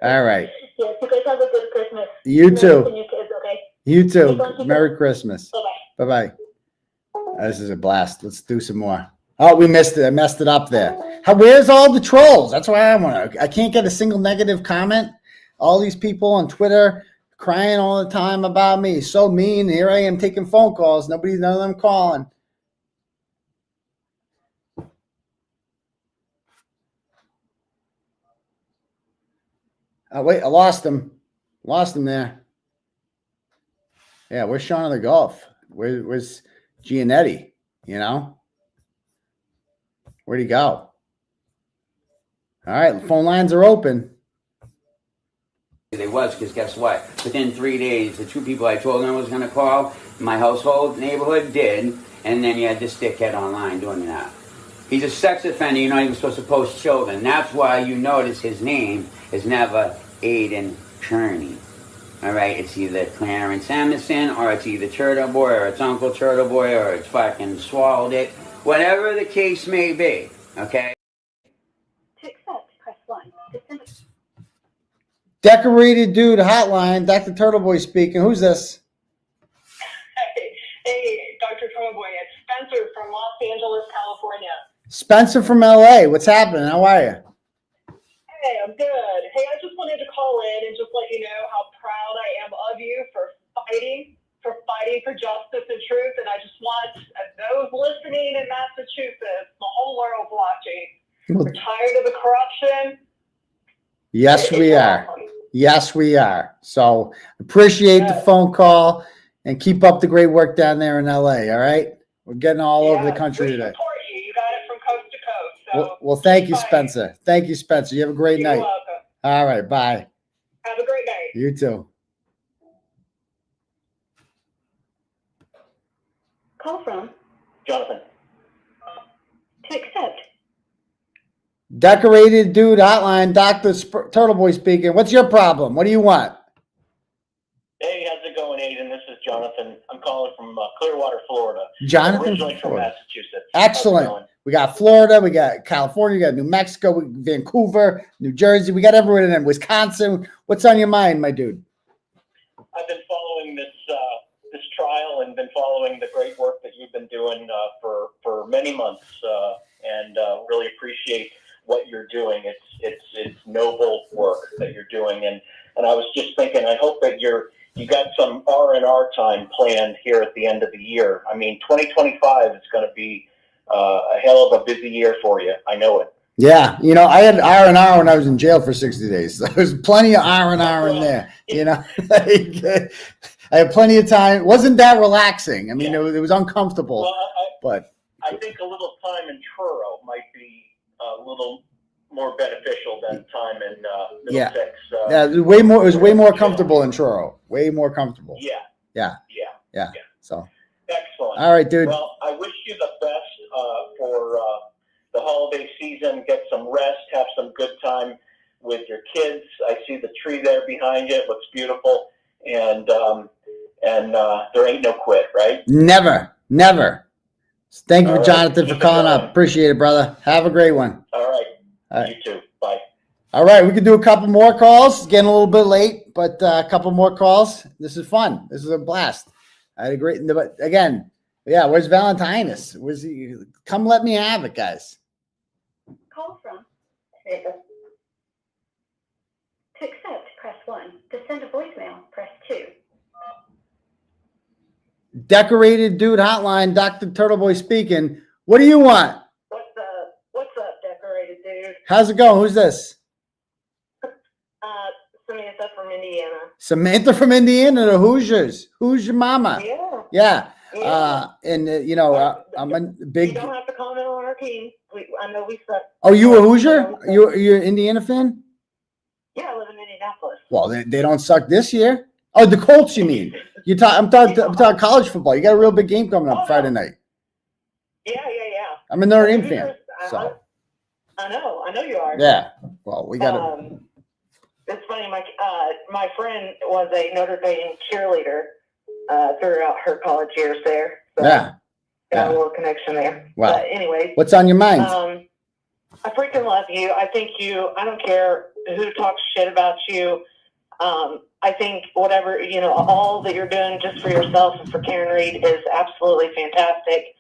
All right. Yes, you guys have a good Christmas. You too. And your kids, okay? You too. Merry Christmas. Bye bye. This is a blast. Let's do some more. Oh, we missed it. I messed it up there. Where's all the trolls? That's why I can't get a single negative comment. All these people on Twitter crying all the time about me. So mean. Here I am taking phone calls. None of them calling. Wait, I lost him. Lost him there. Yeah, where's Shaun of the Golf? Where's Giannetti? You know? Where'd he go? All right, the phone lines are open. They was, because guess what? Within 3 days, the two people I told them I was going to call, my household neighborhood did, and then you had this dickhead online doing that. He's a sex offender. You're not even supposed to post children. That's why you notice his name is never Aidan Kearney. All right, it's either Clarence Emerson, or it's either Turtleboy, or it's Uncle Turtleboy, or it's fucking swallowed it. Whatever the case may be, okay? To accept, press 1. Decorated dude hotline, Dr. Turtleboy speaking. Who's this? Hey, Dr. Turtleboy, it's Spencer from Los Angeles, California. Spencer from LA. What's happening? How are you? Hey, I'm good. Hey, I just wanted to call in and just let you know how proud I am of you for fighting for justice and truth. And I just want those listening in Massachusetts, the whole world watching, we're tired of the corruption. Yes, we are. Yes, we are. So appreciate the phone call and keep up the great work down there in LA. All right. We're getting all over the country today. Support you. You got it from coast to coast. So Well, thank you, Spencer. Thank you, Spencer. You have a great night. welcome. All right. Bye. Have a great night. You too. Call from Jonathan. To accept. Decorated dude hotline, Dr. Turtleboy speaking. What's your problem? What do you want? Hey, how's it going, Aidan? This is Jonathan. I'm calling from Clearwater, Florida. Jonathan Originally from from Florida. Massachusetts. Excellent. We got Florida, we got California, we got New Mexico, Vancouver, New Jersey. We got everywhere in there. Wisconsin. What's on your mind, my dude? I've been following this trial and been following the great work that you've been doing for many months, and really appreciate what you're doing. It's noble work that you're doing, and I was just thinking, I hope that you got some R&R time planned here at the end of the year. I mean, 2025 is going to be a hell of a busy year for you. I know it. Yeah, you know, I had R&R when I was in jail for 60 days. So there's plenty of R&R in there. You know, I had plenty of time. It wasn't that relaxing. I mean, it was uncomfortable. Well, but I think a little time in Truro might be a little more beneficial than time in Middlesex. It was way more comfortable in Truro. Way more comfortable. Yeah. So Excellent. All right, dude. Well, I wish you the best for the holiday season. Get some rest. Have some good time with your kids. I see the tree there behind you. It looks beautiful. And there ain't no quit, right? Never. Thank you, All right. Jonathan, for Keep it calling going. up. Appreciate it, brother. Have a great one. All right. All right. You too. Bye. All right, we can do a couple more calls. It's getting a little bit late, but a couple more calls. This is fun. This is a blast. I had a great, but again, where's Valentinus? Where's he? Come let me have it, guys. Call from. To accept, press 1. To send a voicemail, press 2. Decorated dude hotline, Dr. Turtleboy speaking. What do you want? What's up, decorated dude? How's it going? Who's this? Samantha from Indiana. Samantha from Indiana, the Hoosiers. Who's your mama? Yeah. Yeah. And, I'm a big. You don't have to comment on her team. I know we suck. Oh, you a Hoosier? You're an Indiana fan? Yeah, I live in Indianapolis. Well, they don't suck this year. Oh, the Colts, you mean? I'm talking college football. You got a real big game coming up Friday night. Yeah. I'm a Notre Dame fan. So. I know you are. Yeah. Well, we got to. It's funny. My friend was a Notre Dame cheerleader throughout her college years there. So got a little connection there. Wow. But anyway, What's on your mind? I freaking love you. I think I don't care who talks shit about you. I think whatever, all that you're doing just for yourself and for Karen Reed is absolutely fantastic.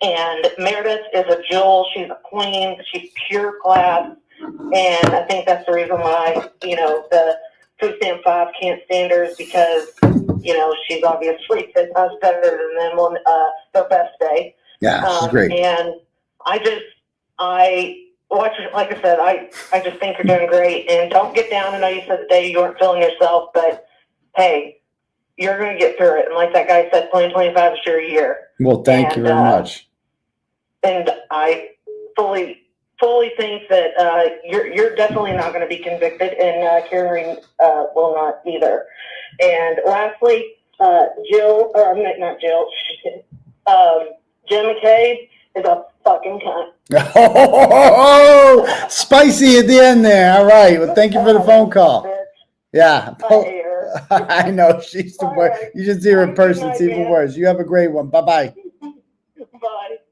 And Meredith is a jewel. She's a queen. She's pure class. And I think that's the reason why, the food stamp 5 can't stand her is because, she's obviously us better than them on their best day. Yeah, she's great. And like I said, I just think you're doing great. And don't get down. I know you said the day you weren't feeling yourself, but hey, you're going to get through it. And like that guy said, 2025 is your year. Well, thank you very much. And I fully think that you're definitely not going to be convicted, and Karen will not either. And lastly, Jim McCabe is a fucking cunt. Oh, spicy at the end there. All right. Well, thank you for the phone call. Yeah. I know. She's the worst. You should see her in person. It's even worse. You have a great one. Bye-bye.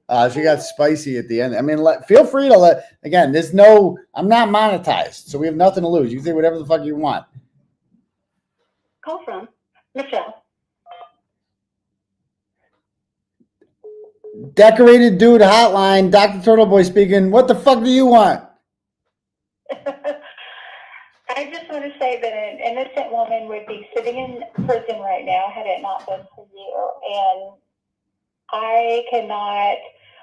Bye. She got spicy at the end. I mean, feel free to again, I'm not monetized, so we have nothing to lose. You say whatever the fuck you want. Call from Michelle. Decorated dude hotline, Dr. Turtleboy speaking. What the fuck do you want? I just want to say that an innocent woman would be sitting in prison right now had it not been for you. And I cannot,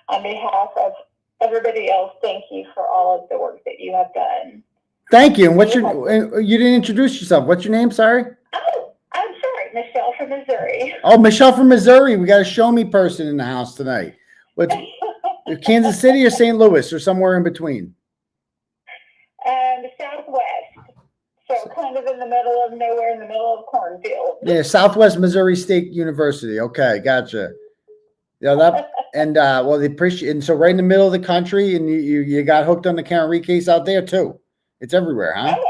on behalf of everybody else, thank you for all of the work that you have done. Thank you. And you didn't introduce yourself. What's your name? Sorry. Oh, I'm sorry. Michelle from Missouri. Oh, Michelle from Missouri. We got a show me person in the house tonight. What's Kansas City or St. Louis or somewhere in between? Southwest. So kind of in the middle of nowhere, in the middle of cornfield. Yeah, Southwest Missouri State University. Okay, gotcha. Yeah, well, they appreciate, and so right in the middle of the country, and you got hooked on the Karen Reed case out there too. It's everywhere, huh? Oh,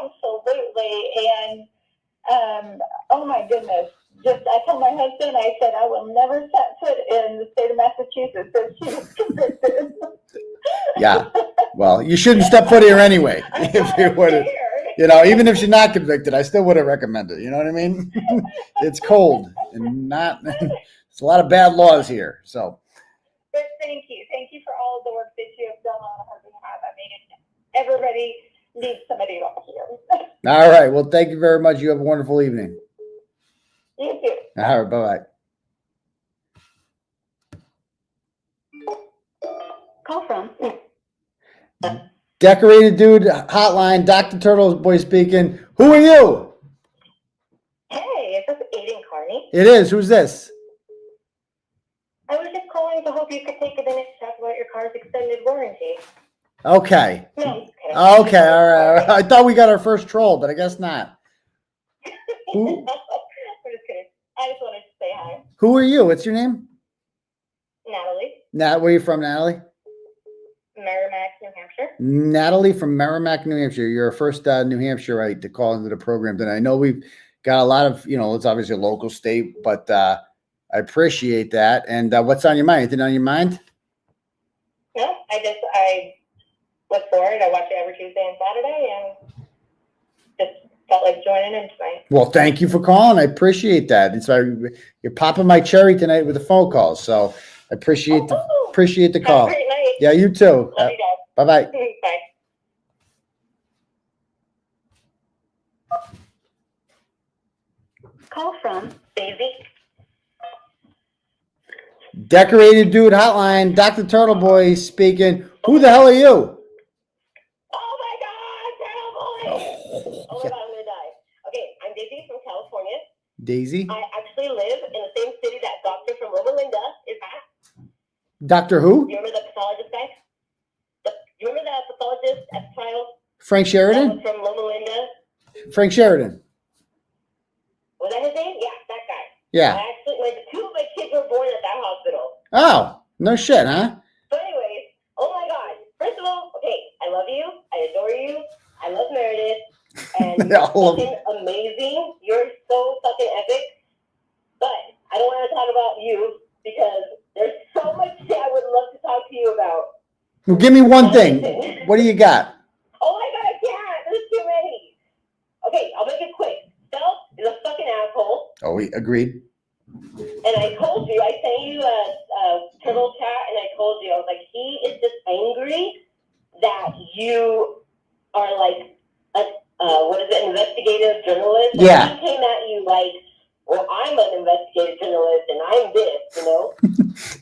absolutely. And oh my goodness, I told my husband, I said I will never set foot in the state of Massachusetts if she was convicted. Yeah, well, you shouldn't step foot here anyway. If you would have, even if she's not convicted, I still would have recommended. You know what I mean? It's cold and not. It's a lot of bad laws here. So. But thank you for all of the work that you have done on her behalf. I mean, everybody needs somebody like you. All right. Well, thank you very much. You have a wonderful evening. You too. All right. Bye-bye. Call from Decorated dude hotline, Dr. Turtleboy speaking. Who are you? Hey, is this Aidan Kearney? It is. Who's this? I was just calling to hope you could take a minute to talk about your car's extended warranty. Okay. No, okay. All right. I thought we got our first troll, but I guess not. Who? I'm just kidding. I just wanted to say hi. Who are you? What's your name? Natalie. Where are you from, Natalie? Merrimack, New Hampshire. Natalie from Merrimack, New Hampshire. You're our first New Hampshireite to call into the program tonight. I know we've got a lot of, it's obviously a local state, but I appreciate that. And what's on your mind? Anything on your mind? No, I look forward. I watch it every Tuesday and Saturday, and just felt like joining in tonight. Well, thank you for calling. I appreciate that. And so you're popping my cherry tonight with the phone calls. So I appreciate the call. Have a great night. Yeah, you too. Love you guys. Bye-bye. Bye. Call from Daisy. Decorated dude hotline, Dr. Turtleboy speaking. Who the hell are you? Oh my God, Turtleboy! Oh my God, I'm gonna die. Okay, I'm Daisy from California. Daisy? I actually live in the same city that Doctor from Loma Linda is at. Dr. Who? You remember the pathologist guy? You remember that pathologist at the trial? Frank That Sheridan? was from Loma Linda? Frank Sheridan. Was that his name? Yeah, that guy. Yeah. Two of my kids were born at that hospital. Oh, no shit, huh? So anyways, oh my God. First of all, okay, I love you. I adore you. I love Meredith. And you're fucking amazing. You're so fucking epic. But I don't want to talk about you because there's so much shit I would love to talk to you about. Well, give me one thing. What do you got? Oh my God, I can't. There's too many. Okay, I'll make it quick. Self is a fucking asshole. Oh, we agreed. And I told you, I sent you a turtle chat, and I told you, I was like, he is just angry that you are like investigative journalist. Yeah. And he came at you like, well, I'm an investigative journalist, and I'm this, you know?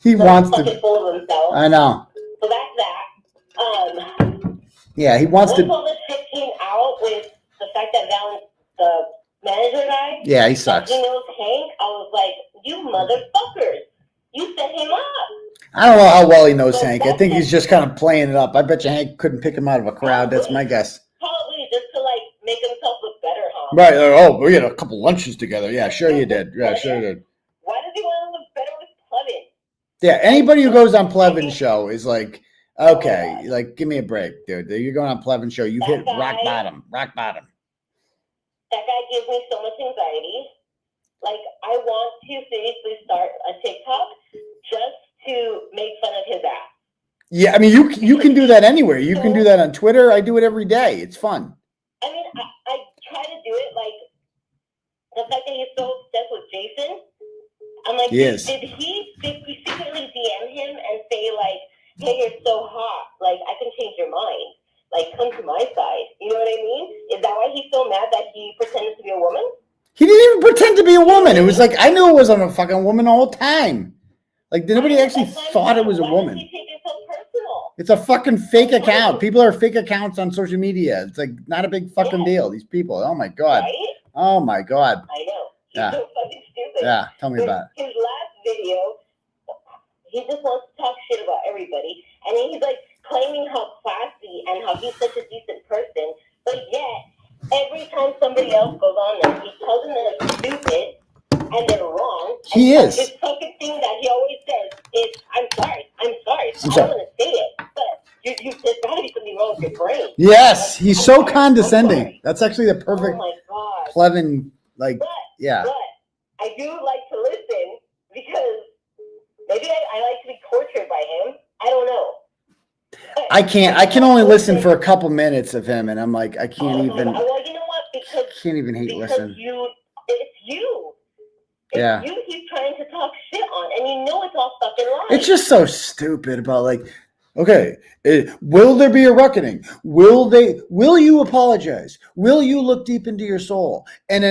He So wants he's to. fucking full of himself. I know. So that's that. Yeah, he wants Once to. all this shit came out with the fact that the manager guy, Yeah, he sucks. he knows Hank, I was like, you motherfuckers, you set him up. I don't know how well he knows Hank. I think he's just kind of playing it up. I bet you Hank couldn't pick him out of a crowd. That's my guess. Probably just to like make himself look better, huh? Right. Oh, we had a couple lunches together. Yeah, sure you did. Yeah, sure you did. Why does he want to look better with Clevin? Yeah, anybody who goes on 𝗵𝗏's show is like, okay, like, give me a break, dude. You're going on 𝗵𝗏's show. You've hit rock bottom. Rock bottom. That guy gives me so much anxiety. Like, I want to seriously start a TikTok just to make fun of his ass. Yeah, I mean, you can do that anywhere. You can do that on Twitter. I do it every day. It's fun. I mean, I try to do it, like, the fact that he's so obsessed with Jason. I'm like, Yes. did he secretly DM him and say, like, hey, you're so hot. Like, I can change your mind. Like, come to my side. You know what I mean? Is that why he's so mad that he pretended to be a woman? He didn't even pretend to be a woman. It was like, I knew it wasn't a fucking woman the whole time. Like, nobody actually thought it was a woman. It's a fucking fake account. People are fake accounts on social media. It's like not a big fucking deal. These people. Oh my God. Right? Oh my God. I know. He's Yeah. so fucking stupid. Yeah. Tell me about it. His last video, he just wants to talk shit about everybody. And then he's like claiming how classy and how he's such a decent person. But yet, every time somebody else goes on there, he tells them that they're stupid and they're wrong. He and is. This fucking thing that he always says is, I'm sorry. I sorry. don't want to say it, but there's got to be something wrong with your brain. Yes. He's so condescending. That's actually the perfect Oh my God. 𝗵𝗏, like, yeah. But I do like to listen because maybe I like to be tortured by him. I don't know. I can only listen for a couple minutes of him, and I'm like, I can't even. Well, you know what? Because Can't even hate listen. it's you. Yeah. You he's trying to talk shit on, and you know it's all fucking lies. It's just so stupid about like, okay, will there be a reckoning? Will you apologize? Will you look deep into your soul and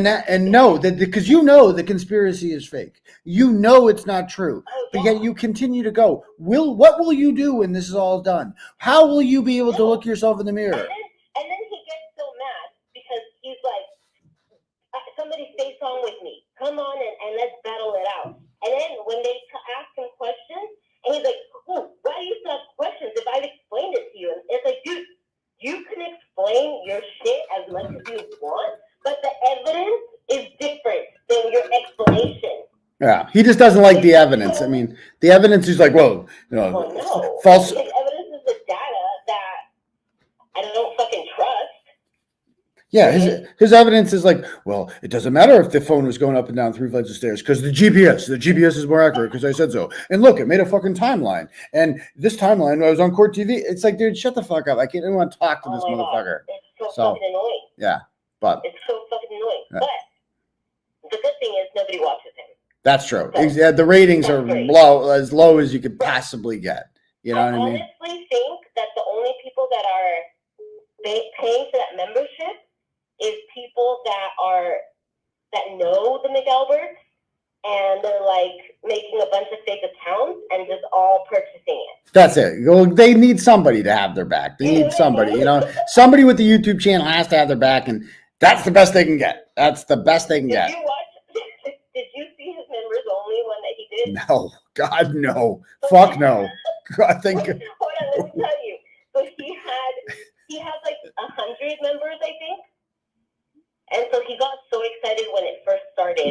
know that because you know the conspiracy is fake. You know it's not true, but yet you continue to go. What will you do when this is all done? How will you be able to look yourself in the mirror? And then he gets so mad because he's like, somebody say song with me. Come on and let's battle it out. And then when they ask him questions, and he's like, oh, why do you still have questions if I've explained it to you? And it's like, dude, you can explain your shit as much as you want, but the evidence is different than your explanation. Yeah, he just doesn't like the evidence. I mean, the evidence is like, well, you know, false. His evidence is the data that I don't fucking trust. Yeah, his evidence is like, well, it doesn't matter if the phone was going up and down 3 flights of stairs because the GPS is more accurate because I said so. And look, it made a fucking timeline. And this timeline, I was on court TV. It's like, dude, shut the fuck up. I can't even want to talk to this motherfucker. It's so fucking annoying. Yeah, but It's so fucking annoying. Yeah. But the good thing is nobody watches him. that's true. Yeah, the ratings are as low as you could possibly get. You know what I mean? honestly think that the only people that are paying for that membership is people that know the McAlberts, and they're like making a bunch of fake accounts and just all purchasing it. That's it. Well, they need somebody to have their back. They need somebody, you know, somebody with the YouTube channel has to have their back, and that's the best they can get. That's the best they can get. Did you see his members only one that he did? No. God, no. Fuck no. God, thank you. Hold on, let me tell you. So he had like 100 members, I think. And so he got so excited when it first started,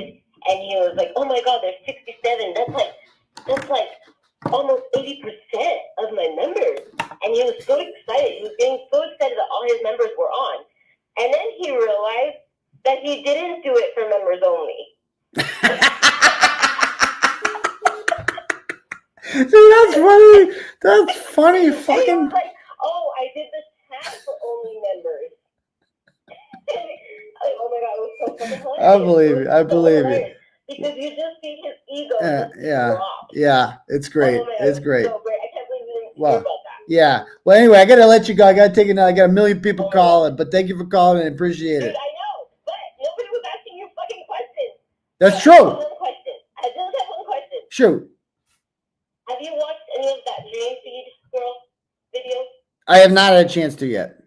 and he was like, "Oh my God, there's 67. That's like almost 80% of my members." And he was so excited. He was getting so excited that all his members were on. And then he realized that he didn't do it for members only. See, that's funny. That's funny. Fucking. He was like, "Oh, I did the chat for only members." Oh my God, it was so fucking hilarious. I believe you. I believe you. Because you just see his ego. Yeah. It's great. Oh my God, It's great. So great. I can't believe you didn't hear Well, about that. yeah. Well, anyway, I gotta let you go. I gotta take it now. I got a million people calling, but thank you for calling and appreciate it. I know, but nobody was asking you fucking questions. That's I true. have one question. I just have one question. Shoot. Have you watched any of that Dream Feed girl video? I have not had a chance to yet.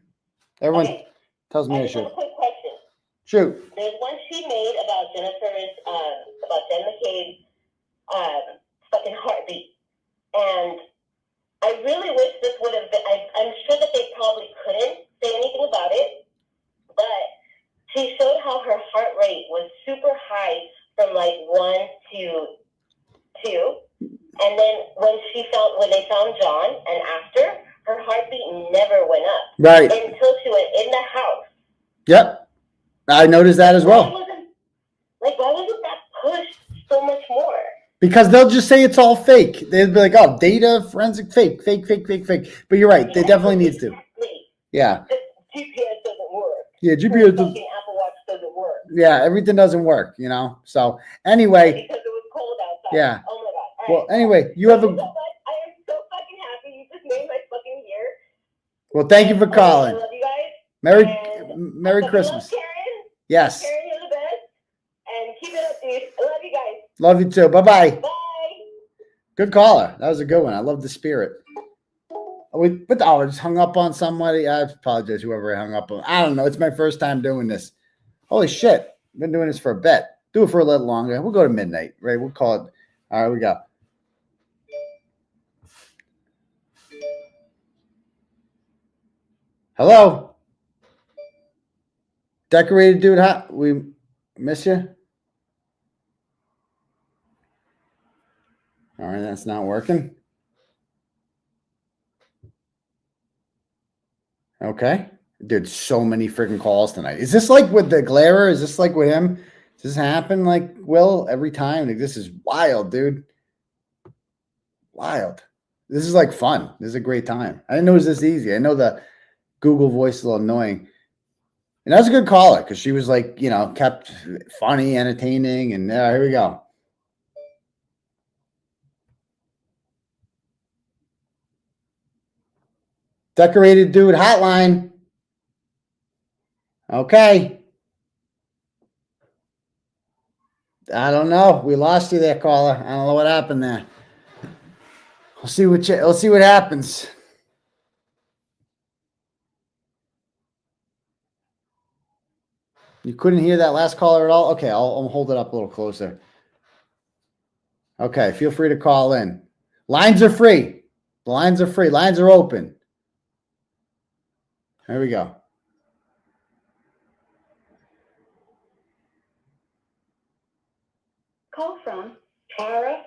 Everyone tells me I just should. have a quick question. Shoot. There's one she made about Jennifer's, about Jen McCabe's fucking heartbeat. And I really wish this would have been, I'm sure that they probably couldn't say anything about it, but she showed how her heart rate was super high from like 1 to 2. And then when they found John and after, her heartbeat never went up. Right. Until she went in the house. Yep. I noticed that as well. Why wasn't that pushed so much more? Because they'll just say it's all fake. They'll be like, "Oh, data forensic fake. But you're right. They definitely need to. Yeah. GPS doesn't work. Yeah, GPS doesn't. Apple Watch doesn't work. Yeah, everything doesn't work, So anyway. Because it was cold outside. Yeah. Oh my God. Well, anyway, you have a. I am so fucking happy. You just made my fucking year. Well, thank you for calling. I love you guys. Merry Christmas. Karen. Yes. Karen, you're the best. And keep it up, dude. I love you guys. Love you too. Bye-bye. Bye. Good caller. That was a good one. I love the spirit. I just hung up on somebody. I apologize, whoever I hung up on. I don't know. It's my first time doing this. Holy shit. I've been doing this for a bit. Do it for a little longer. We'll go to midnight, right? We'll call it. All right, we go. Hello. Decorated dude, we miss you. All right, that's not working. Okay. Dude, so many freaking calls tonight. Is this like with the Glairer? Is this like with him? Does this happen like Will every time? Like, this is wild, dude. Wild. This is like fun. This is a great time. I didn't know it was this easy. I know the Google voice is a little annoying. And that's a good caller because she was like, kept funny, entertaining. And here we go. Decorated dude hotline. Okay. I don't know. We lost you there, caller. I don't know what happened there. We'll see what happens. You couldn't hear that last caller at all? Okay, I'll hold it up a little closer. Okay, feel free to call in. Lines are free. The lines are free. Lines are open. There we go. Call from Tara.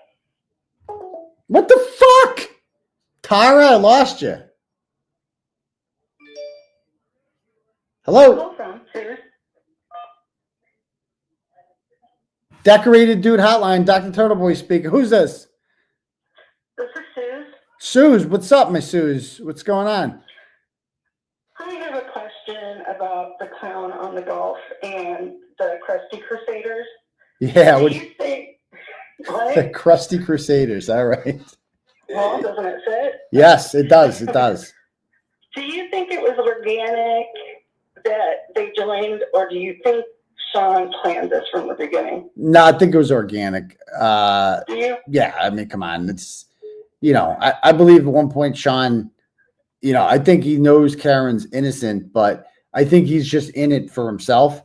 What the fuck? Tara, I lost you. Hello? Call from Tara. Decorated dude hotline, Dr. Turtleboy speaking. Who's this? This is Suze. Suze, what's up, Miss Suze? What's going on? I have a question about the clown on the golf and the Crusty Crusaders. Yeah, Do you think what? the Crusty Crusaders. All right. Well, doesn't it fit? Yes, it does. It does. Do you think it was organic that they joined, or do you think Sean planned this from the beginning? No, I think it was organic. Do you? Yeah, I mean, come on. It's, I believe at one point Sean, I think he knows Karen's innocent, but I think he's just in it for himself.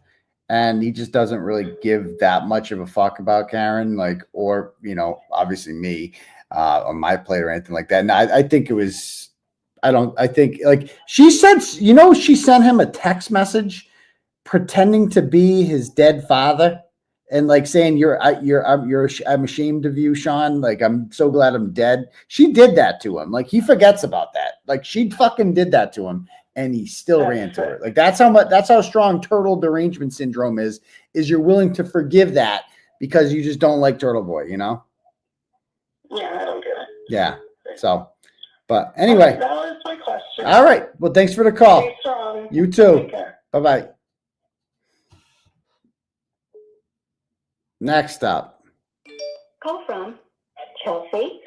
and he just doesn't really give that much of a fuck about Karen, like, or, you know, obviously me, on my plate or anything like that. And I think it was, I think like she said, you know, she sent him a text message pretending to be his dead father and like saying, I'm ashamed of you, Sean. Like, I'm so glad I'm dead. She did that to him. Like, he forgets about that. Like, she fucking did that to him. And he still ran to her. Like, that's how strong turtle derangement syndrome is you're willing to forgive that because you just don't like Turtleboy, you know? Yeah, I don't get it. Yeah. So, but anyway. That was my question. All right. Well, thanks for the call. Stay strong. You too. Take care. Bye-bye. Next up. Call from 𝗪𝗪.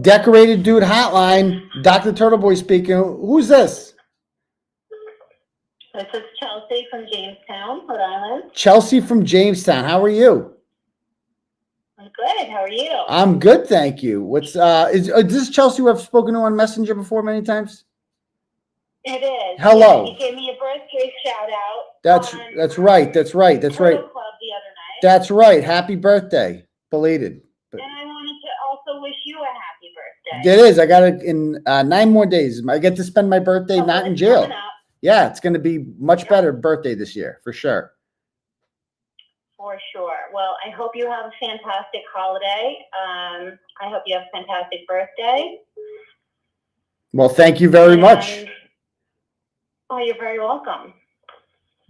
Decorated Dude Hotline. Dr. Turtleboy speaking. Who's this? This is 𝗪𝗪cy from Jamestown, Rhode Island. 𝗪𝗪cy from Jamestown. How are you? I'm good. How are you? I'm good, thank you. What's is this 𝗪𝗪cy who I've spoken to on Messenger before many times? It is. Hello. Yeah, you gave me a birthday shout out. That's right. That's right. That's right. Club the other night. That's right. Happy birthday, belated. And I wanted to also wish you a happy birthday. It is. I got it in 9 more days. I get to spend my birthday not in jail. Yeah, it's going to be much better birthday this year for sure. For sure. Well, I hope you have a fantastic holiday. I hope you have a fantastic birthday. Well, thank you very much. Oh, you're very welcome.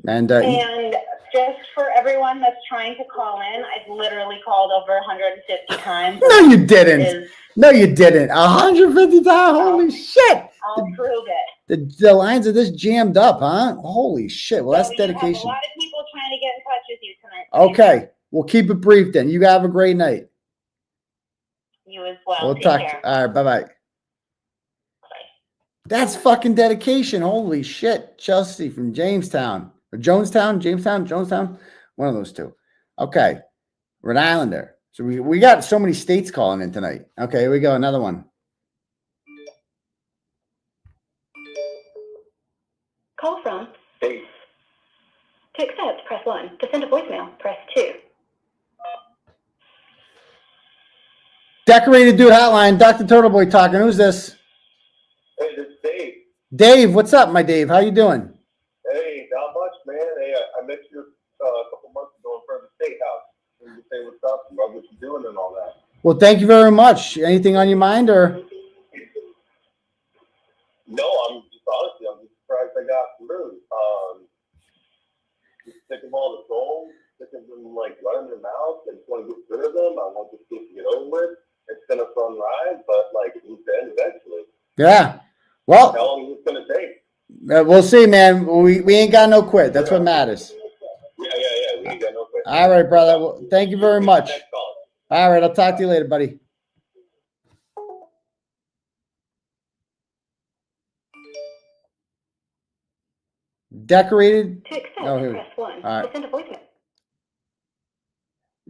And just for everyone that's trying to call in, I've literally called over 150 times. No, you didn't. No, you didn't. 150 times. Holy shit. I'll prove it. The lines are this jammed up, huh? Holy shit. Well, that's dedication. Have a lot of people trying to get in touch with you tonight. Okay. We'll keep it brief then. You have a great night. You as well. We'll Take talk. care. All right. Bye-bye. That's fucking dedication. Holy shit. 𝗪𝗪cy from Jamestown. Or Jonestown? Jamestown? Jonestown? One of those two. Okay. Rhode Islander. So we got so many states calling in tonight. Okay, here we go. Another one. Call from. To accept, press 1. To send a voicemail, press 2. Decorated Dude Hotline. Dr. Turtleboy talking. Who's this? Hey, this is Dave. Dave, what's up, my Dave? How you doing? Hey, not much, man. Hey, I met you a couple months ago in front of the steakhouse. And you say what's up and what you're doing and all that. Well, thank you very much. Anything on your mind or? No, I'm just surprised I got through. Just sticking all the goals, sticking them like right in their mouth, and just want to get rid of them. I want this to get over with. It's been a fun ride, but like we said, eventually. Yeah. Well, how long is it going to take? We'll see, man. We ain't got no quit. That's what matters. Yeah. We ain't got no quit. All right, brother. Well, thank you very much. All right. I'll talk to you later, buddy. Decorated. To accept, Oh, here. press 1. All right. To send a voicemail.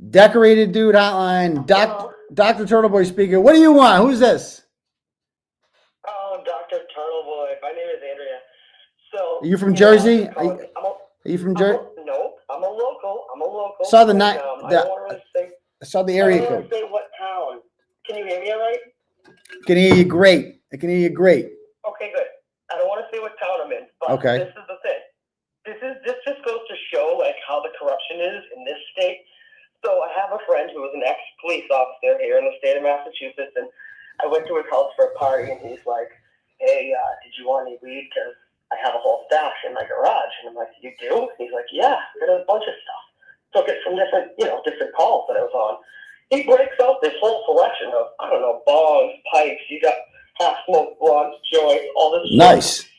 Decorated Dude Hotline. Dr. Turtleboy speaking. What do you want? Who's this? Oh, Dr. Turtleboy. My name is Andrea. So Are you from Jersey? Are you from Jersey? No, I'm a local. Saw the but, night. I don't want to really say. I saw the area I don't code. want to say what town. Can you hear me all right? Can hear you great. I can hear you great. Okay, good. I don't want to say what town I'm in, but Okay. this is the thing. This just goes to show like how the corruption is in this state. So I have a friend who was an ex-police officer here in the state of Massachusetts, and I went to his house for a party, and he's like, "Hey, did you want any weed? Because I have a whole stash in my garage." And I'm like, "You do?" He's like, "Yeah, I got a bunch of stuff. Took it from different calls that I was on." He breaks out this whole selection of, I don't know, bongs, pipes. You got half-smoked blunts, joints, all this. Nice. Shit.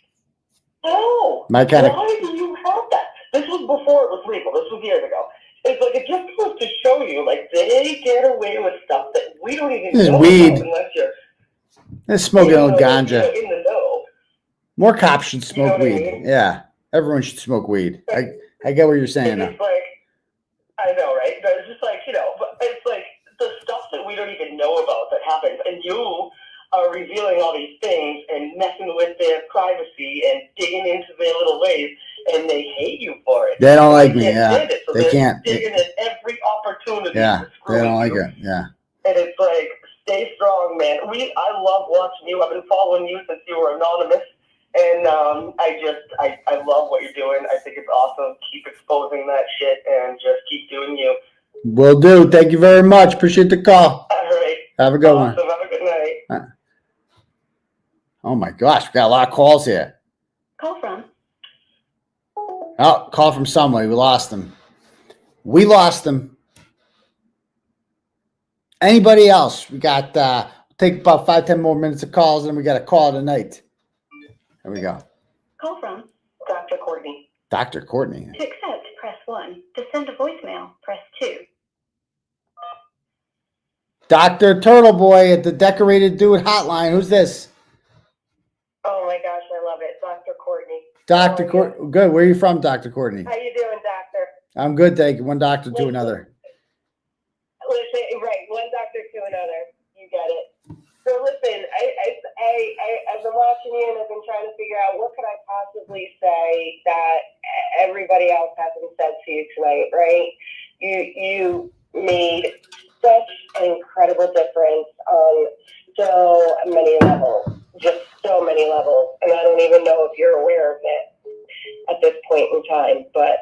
No. My kind of. Why do you have that? This was before it was legal. This was years ago. It's like it just goes to show you, like they get away with stuff that we don't even This is know weed. about unless you're They're smoking old ganja. in the know. More cops should smoke what I weed. mean? Yeah. Everyone should smoke weed. I get what you're saying now. It's like, I know, right? But it's just like, but it's like the stuff that we don't even know about that happens. And you are revealing all these things and messing with their privacy and digging into their little ways, and they hate you for it. They don't like me. Can't Yeah, stand it, so they they're can't. digging at every opportunity. Yeah, to screw they don't with like you. it. Yeah. And it's like, stay strong, man. I love watching you. I've been following you since you were anonymous. And I love what you're doing. I think it's awesome. Keep exposing that shit and just keep doing you. Will do. Thank you very much. Appreciate the call. All right. Have a good one. Awesome. Have a good night. Oh my gosh, we got a lot of calls here. Call from. Oh, call from somewhere. We lost them. We lost them. Anybody else? We got take about 5-10 more minutes of calls, and we got a call tonight. There we go. Call from. Dr. Courtney. Dr. Courtney. To accept, press 1. To send a voicemail, press 2. Dr. Turtleboy at the Decorated Dude Hotline. Who's this? Oh my gosh, I love it. Dr. Courtney. Dr. Courtney. Good. Where are you from, Dr. Courtney? How you doing, doctor? I'm good, thank you. One doctor to another. Listen, right, one doctor to another. You get it. So listen, I've been watching you and I've been trying to figure out what could I possibly say that everybody else hasn't said to you tonight, right? You made such an incredible difference on so many levels, just so many levels, and I don't even know if you're aware of it at this point in time, but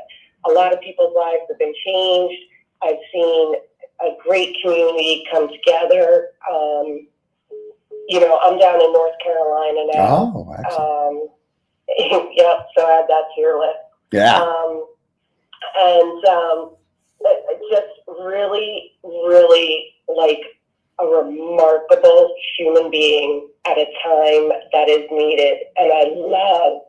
a lot of people's lives have been changed. I've seen a great community come together. I'm down in North Carolina now. Oh, excellent. Yep, so add that to your list. Yeah. Just really, really like a remarkable human being at a time that is needed. And I love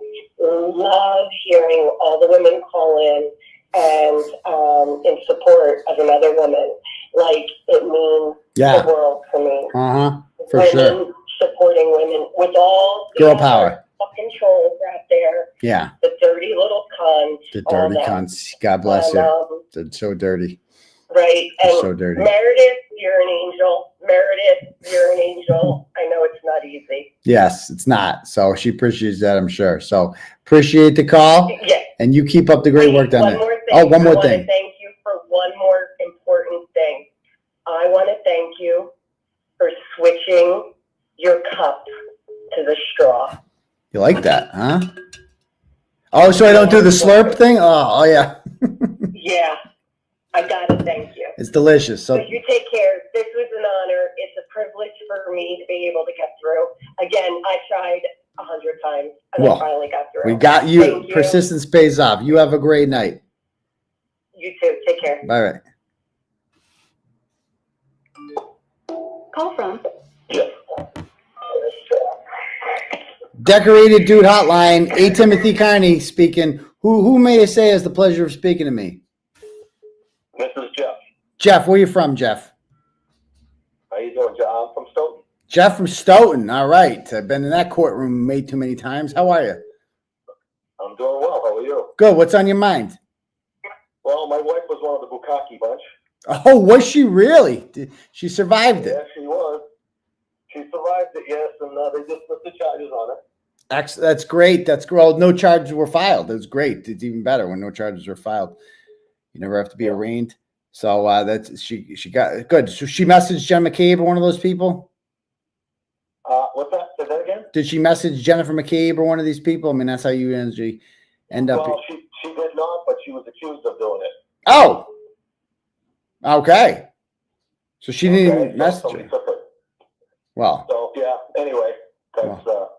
hearing all the women call in and in support of another woman. Like, it means the world to me. For women sure. supporting women with all the Girl other power. fucking trolls out there. Yeah. The dirty little cunts. The all dirty that. cunts. God bless you. They're so dirty. Right. They're And so dirty. Meredith, you're an angel. Meredith, you're an angel. I know it's not easy. Yes, it's not. So she appreciates that, I'm sure. So appreciate the call. Yeah. And you keep up the great work down One there. more thing. Oh, one more I want thing. to thank you for one more important thing. I want to thank you for switching your cup to the straw. You like that, huh? Oh, so I don't do the slurp thing? Oh yeah. Yeah. I got to thank you. It's delicious. So But you take care. This was an honor. It's a privilege for me to be able to get through. Again, I tried 100 times and I finally got through. we got you. Thank you. Persistence pays off. You have a great night. You too. Take care. Bye. Call from. Decorated Dude Hotline. Timothy Kearney speaking. Who may I say has the pleasure of speaking to me? This is Jeff. Jeff, where you from, Jeff? How you doing, Jeff? I'm from Stoughton. Jeff from Stoughton. All right. I've been in that courtroom way too many times. How are you? I'm doing well. How are you? Good. What's on your mind? Well, my wife was one of the 𝗏𝗏𝗃𝗍 bunch. Oh, was she really? She survived it. Yeah, she was. She survived it, yes, and they just put the charges on her. That's great. That's great. Well, no charges were filed. That's great. It's even better when no charges were filed. You never have to be arraigned. So that's she got good. So she messaged Jen McCabe or one of those people. What's that? Say that again? Did she message Jennifer McCabe or one of these people? I mean, that's how you end up. Well, she did not, but she was accused of doing it. Oh, okay. So she didn't even message her. Well, So yeah. Anyway, that's that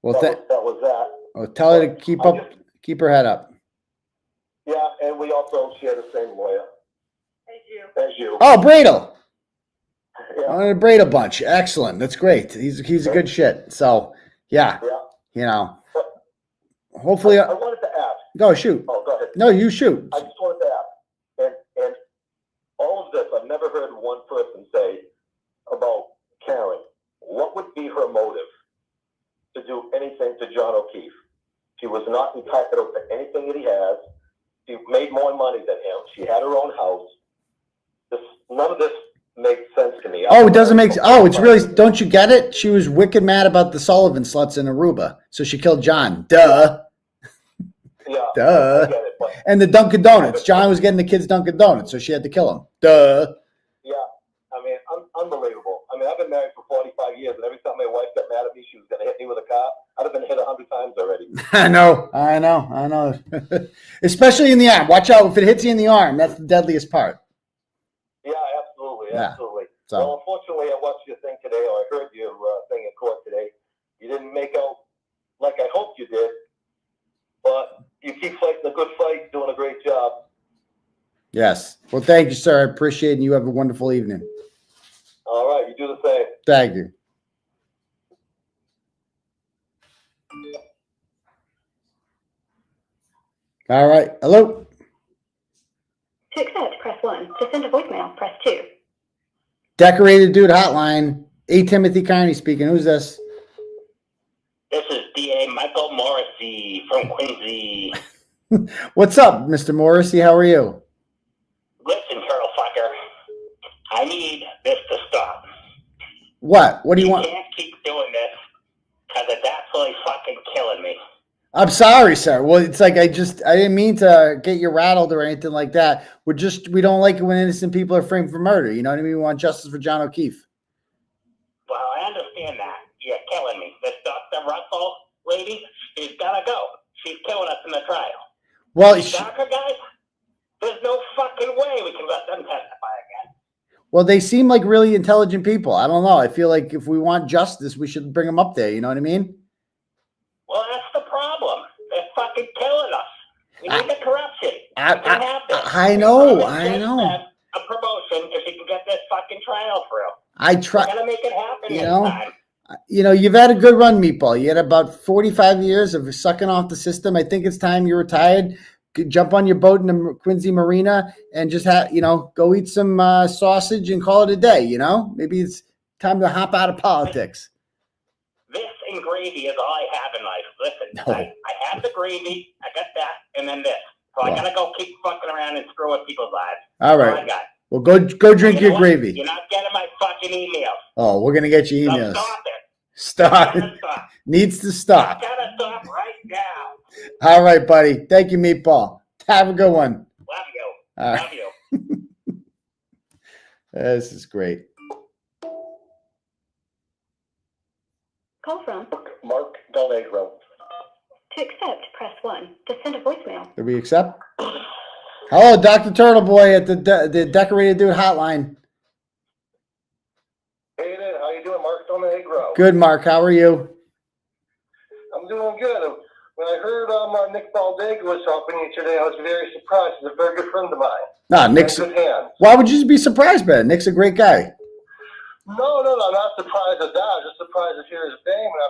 was that. Well, tell her to keep her head up. Yeah, and we also share the same lawyer. As you. Oh, Bradle. I'm in a Bradle bunch. Excellent. That's great. He's a good shit. So yeah. Hopefully. I wanted to ask. Go shoot. Oh, go ahead. No, you shoot. I just wanted to ask, and all of this, I've never heard one person say about Karen. What would be her motive to do anything to John O'Keefe? She was not entitled to anything that he has. She made more money than him. She had her own house. None of this make sense to me. Oh, it doesn't make. Oh, it's really. Don't you get it? She was wicked mad about the Sullivan sluts in Aruba, so she killed John. Duh. Yeah. Duh. I get it, but And the Dunkin' Donuts. John was getting the kids Dunkin' Donuts, so she had to kill him. Duh. yeah, I mean, unbelievable. I mean, I've been married for 45 years, and every time my wife got mad at me, she was going to hit me with a car. I'd have been hit 100 times already. I know. Especially in the arm. Watch out if it hits you in the arm. That's the deadliest part. Yeah, absolutely, Yeah. absolutely. So. Well, unfortunately, I watched your thing today, or I heard your thing in court today. You didn't make out like I hoped you did, but you keep fighting a good fight, doing a great job. Yes. Well, thank you, sir. I appreciate it, and you have a wonderful evening. All right, you do the same. Thank you. All right. Hello. To accept, press 1. To send a voicemail, press 2. Decorated Dude Hotline. 𝗵𝗲𝗄𝗎 Kearney speaking. Who's this? This is DA Michael Morrissey from Quincy. What's up, Mr. Morrissey? How are you? Listen, turtle fucker, I need this to stop. What? What do you want? You can't keep doing this because it's absolutely fucking killing me. I'm sorry, sir. Well, it's like I didn't mean to get you rattled or anything like that. We don't like it when innocent people are framed for murder. You know what I mean? We want justice for John O'Keefe. Well, I understand that. You're killing me. This Dr. Russell lady, she's got to go. She's killing us in the trial. Well, These DACA guys, there's no fucking way we can let them testify again. well, they seem like really intelligent people. I don't know. I feel like if we want justice, we should bring them up there. You know what I mean? Well, that's the problem. They're fucking killing us. We need the corruption. I know. A promotion if you can get this fucking trial through. I try. Gotta make it happen You this know? time. You've had a good run, Meatball. You had about 45 years of sucking off the system. I think it's time you retired. Jump on your boat in the Quincy Marina and just go eat some sausage and call it a day. Maybe it's time to hop out of politics. This and gravy is all I have in life. Listen, I have the gravy, I got that, and then this. So I gotta go keep fucking around and screw with people's lives. All That's right. all I got. Well, go drink your gravy. You're not getting my fucking emails. Oh, we're gonna get you So emails. stop it. Stop. Gotta stop. Needs to stop. Gotta stop right now. All right, buddy. Thank you, Meatball. Have a good one. Love you. All right. Love you. This is great. Call from. Mark Delnegro. To accept, press 1. To send a voicemail. Did we accept? Hello, Dr. Turtleboy at the Decorated Dude Hotline. Hey there, how you doing, Mark Delnegro? Good, Mark. How are you? I'm doing good. When I heard Nick Boldyga was helping you today, I was very surprised. He's a very good friend of mine. Nah, Nick's. Good hands. Why would you be surprised by it? Nick's a great guy. No, I'm not surprised at that. I'm just surprised to hear his name, and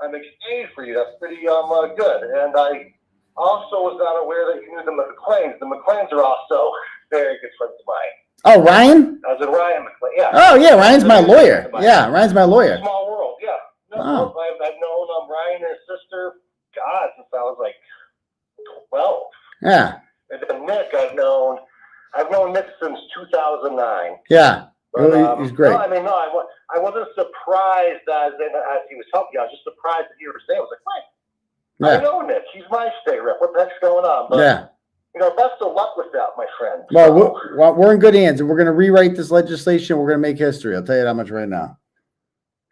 I'm excited for you. That's pretty good. And I also was not aware that you knew the McLeans. The McLeans are also very good friends of mine. Oh, Ryan? As in Ryan McLean, yeah. Oh, yeah, Ryan's my lawyer. Yeah, Ryan's my lawyer. Small world, yeah. No, I've known Ryan and his sister, God, since I was like 12. Yeah. And then Nick, I've known Nick since 2009. Yeah. But, Really, he's great. I wasn't surprised as he was helping you. I was just surprised to hear his name. I was like, wait, I know Nick. He's my state rep. What the heck's going on? But, Yeah. Best of luck with that, my friend. Well, we're in good hands, and we're going to rewrite this legislation. We're going to make history. I'll tell you that much right now.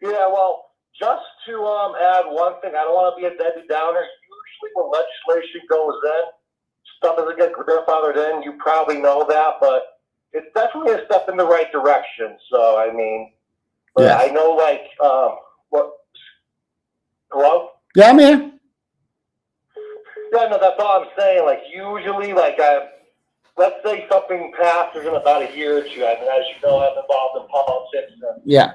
Yeah, well, just to add one thing, I don't want to be a Debbie Downer. Usually when legislation goes in, stuff doesn't get grandfathered in. You probably know that, but it's definitely a step in the right direction. So, I mean, I know, what? Hello? Yeah, I'm here. Yeah, no, that's all I'm saying. Usually, let's say something passes in about a year or two. I mean, as you know, I'm involved in politics. And, Yeah.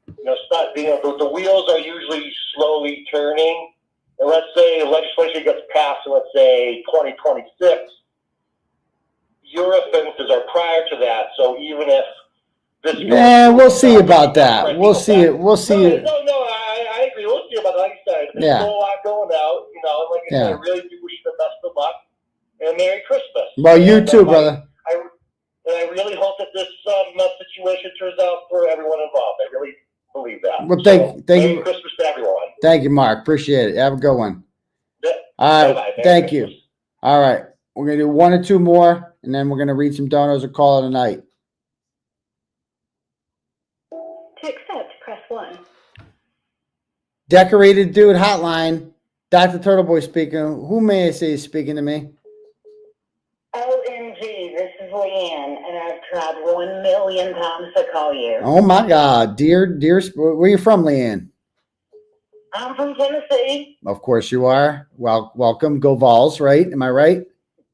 the wheels are usually slowly turning. And let's say legislation gets passed in, let's say, 2026. Your offenses are prior to that. So even if this Yeah, we'll see about that. We'll see it. We'll see it. No, I agree. We'll see about that. Like I said, there's still a lot going out. Like I said, I really do wish you the best of luck. And Merry Christmas. Well, you too, brother. And I really hope that this Well, thank Merry you. Christmas to everyone. Thank you, Mark. Appreciate it. Have a good one. Yeah. All right. Bye-bye. Merry Thank you. Christmas. All right. We're going to do 1 or 2 more, and then we're going to read some donos and call it a night. To accept, press 1. Decorated Dude Hotline. Dr. Turtleboy speaking. Who may I say is speaking to me? OMG, this is Leanne, and I've tried 1,000,000 times to call you. Oh, my God. Dear, where are you from, Leanne? I'm from Tennessee. Of course you are. Well, welcome. Go Vols, right? Am I right?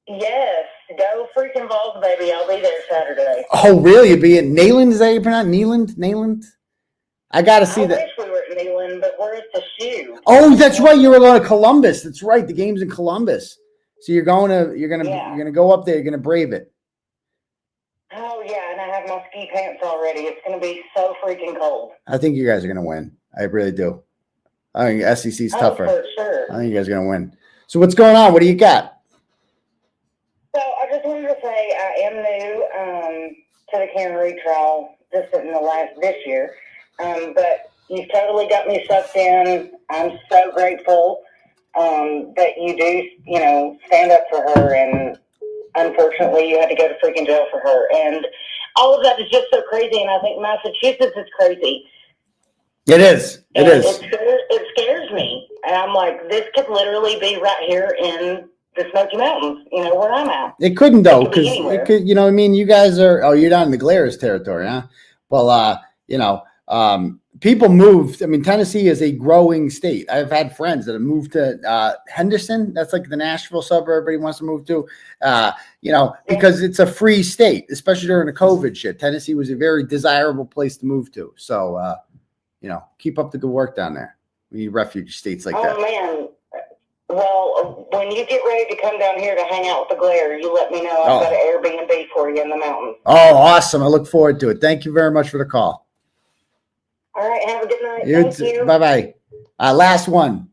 Yes, go freaking Vols, baby. I'll be there Saturday. Oh, really? You'll be in Neyland? Is that how you pronounce it? Neyland? I got to see that. I wish we were at Neyland, but we're at the Shoe. Oh, that's right. You're going to Columbus. That's right. The game's in Columbus. So you're gonna go up there. You're gonna brave it. Oh yeah, and I have my ski pants already. It's gonna be so freaking cold. I think you guys are gonna win. I really do. I think SEC's tougher. For sure. I think you guys are gonna win. So what's going on? What do you got? So I just wanted to say I am new to the Kearney trial just in this year, but you've totally got me sucked in. I'm so grateful that you do, stand up for her, and unfortunately you had to go to freaking jail for her, and all of that is just so crazy, and I think Massachusetts is crazy. It is. It scares me, and I'm like, this could literally be right here in the Smoky Mountains, where I'm at. It couldn't though, It could be because anywhere. it could. You guys are. Oh, you're down in the 𝗏𝗏𝗄𝗏 territory, huh? Well, people moved. I mean, Tennessee is a growing state. I've had friends that have moved to Henderson. That's like the Nashville suburb everybody wants to move to, because it's a free state, especially during the COVID shit. Tennessee was a very desirable place to move to. So, keep up the good work down there. We need refuge states like that. Oh, man. Well, when you get ready to come down here to hang out with the 𝗏𝗏𝗄𝗏, you let me know. I've got an Airbnb for you in the mountains. Oh, awesome. I look forward to it. Thank you very much for the call. All right. Have a good night. Thank you. Bye-bye. Last one.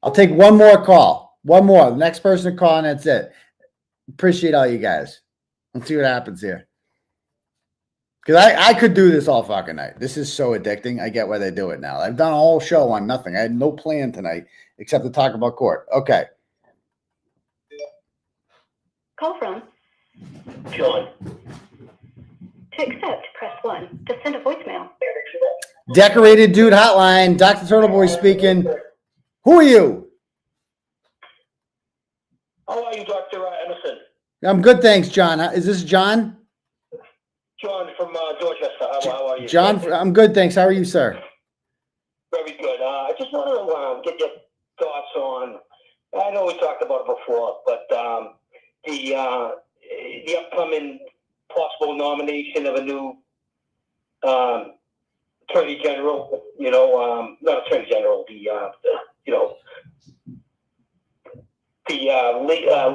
I'll take one more call. One more. The next person to call, and that's it. Appreciate all you guys. Let's see what happens here. Because I could do this all fucking night. This is so addicting. I get why they do it now. I've done a whole show on nothing. I had no plan tonight except to talk about court. Okay. Call from. John. To accept, press 1. To send a voicemail. Decorated Dude Hotline. Dr. Turtleboy speaking. Who are you? How are you, Dr. Emerson? I'm good, thanks, John. Is this John? John from Dorchester. How are you? John, I'm good, thanks. How are you, sir? Very good. I just wanted to get your thoughts on, I know we talked about it before, but the upcoming possible nomination of a new Attorney General, not Attorney General,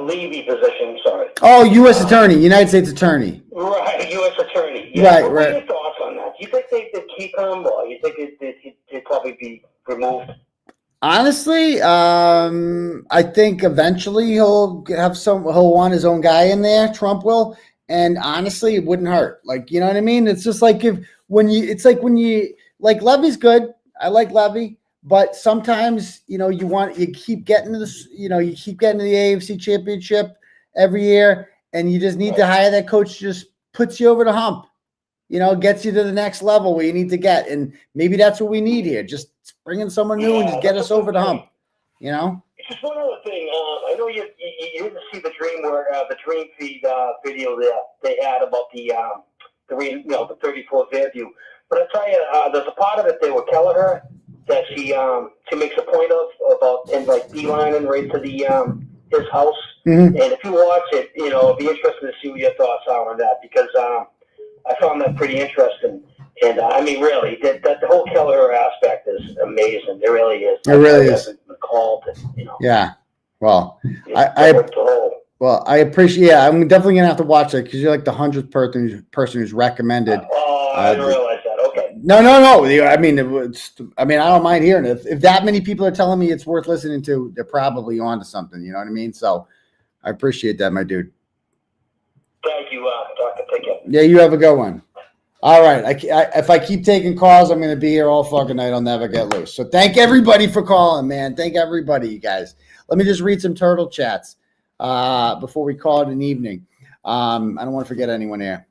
Levy position, sorry. Oh, U.S. Attorney, United States Attorney. Right, U.S. Attorney. Yeah. Right, what right. are your thoughts on that? Do you think they'd keep him, or you think it'd probably be removed? Honestly, I think eventually he'll want his own guy in there. Trump will, and honestly, it wouldn't hurt. Like, you know what I mean? It's just like when you Levy's good. I like Levy, but sometimes you keep getting to this. You keep getting to the AFC Championship every year, and you just need to hire that coach. Just puts you over the hump. Gets you to the next level where you need to get, and maybe that's what we need here. Just bring in someone new and just get us over the hump. Just one other thing. I know you didn't see the dream feed video that they had about the 34th Fairview. But I tell you, there's a part of it there with Kelleher that she makes a point of about beelining right to his house. Mm-hmm. And if you watch it, it'd be interesting to see what your thoughts are on that, because I found that pretty interesting. And I mean, really, that the whole Kelleher aspect is amazing. It really is. It really is. Called, Yeah. Well, I appreciate. Yeah, I'm definitely gonna have to watch it because you're like the 100th person who's recommended. I didn't realize that. Okay. No. I mean, I don't mind hearing it. If that many people are telling me it's worth listening to, they're probably onto something. You know what I mean? So, I appreciate that, my dude. Thank you, Doctor. Take care. Yeah, you have a good one. All right. If I keep taking calls, I'm going to be here all fucking night. I'll never get loose. So thank everybody for calling, man. Thank everybody, you guys. Let me just read some turtle chats before we call it an evening. I don't want to forget anyone here.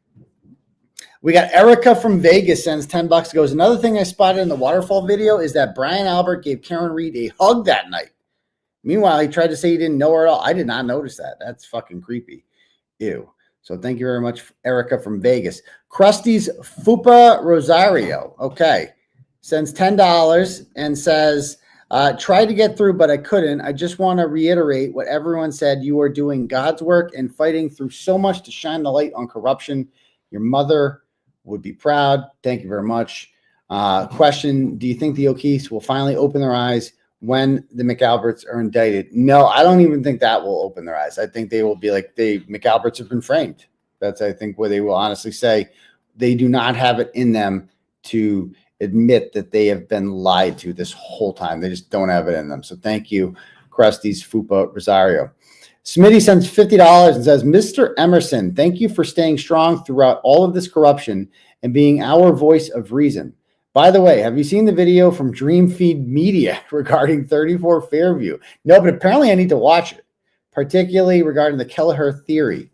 We got Erica from Vegas sends $10. Goes, another thing I spotted in the waterfall video is that Brian Albert gave Karen Reed a hug that night. Meanwhile, he tried to say he didn't know her at all. I did not notice that. That's fucking creepy. Ew. So thank you very much, Erica from Vegas. 𝗵𝗵𝗶𝗀𝗺 𝗧𝘂𝗍. Okay. Sends $10 and says, tried to get through, but I couldn't. I just want to reiterate what everyone said. You are doing God's work and fighting through so much to shine the light on corruption. Your mother would be proud. Thank you very much. Question, do you think the O'Keefes will finally open their eyes when the McAlberts are indicted? No, I don't even think that will open their eyes. I think they will be like, the McAlberts have been framed. That's, I think, where they will honestly say they do not have it in them to admit that they have been lied to this whole time. They just don't have it in them. So thank you, 𝗵𝗵𝗶𝗀𝗺. Smitty sends $50 and says, Mr. Emerson, thank you for staying strong throughout all of this corruption and being our voice of reason. By the way, have you seen the video from Dreamfeed Media regarding 34 Fairview? No, but apparently I need to watch it, particularly regarding the Kelleher theory.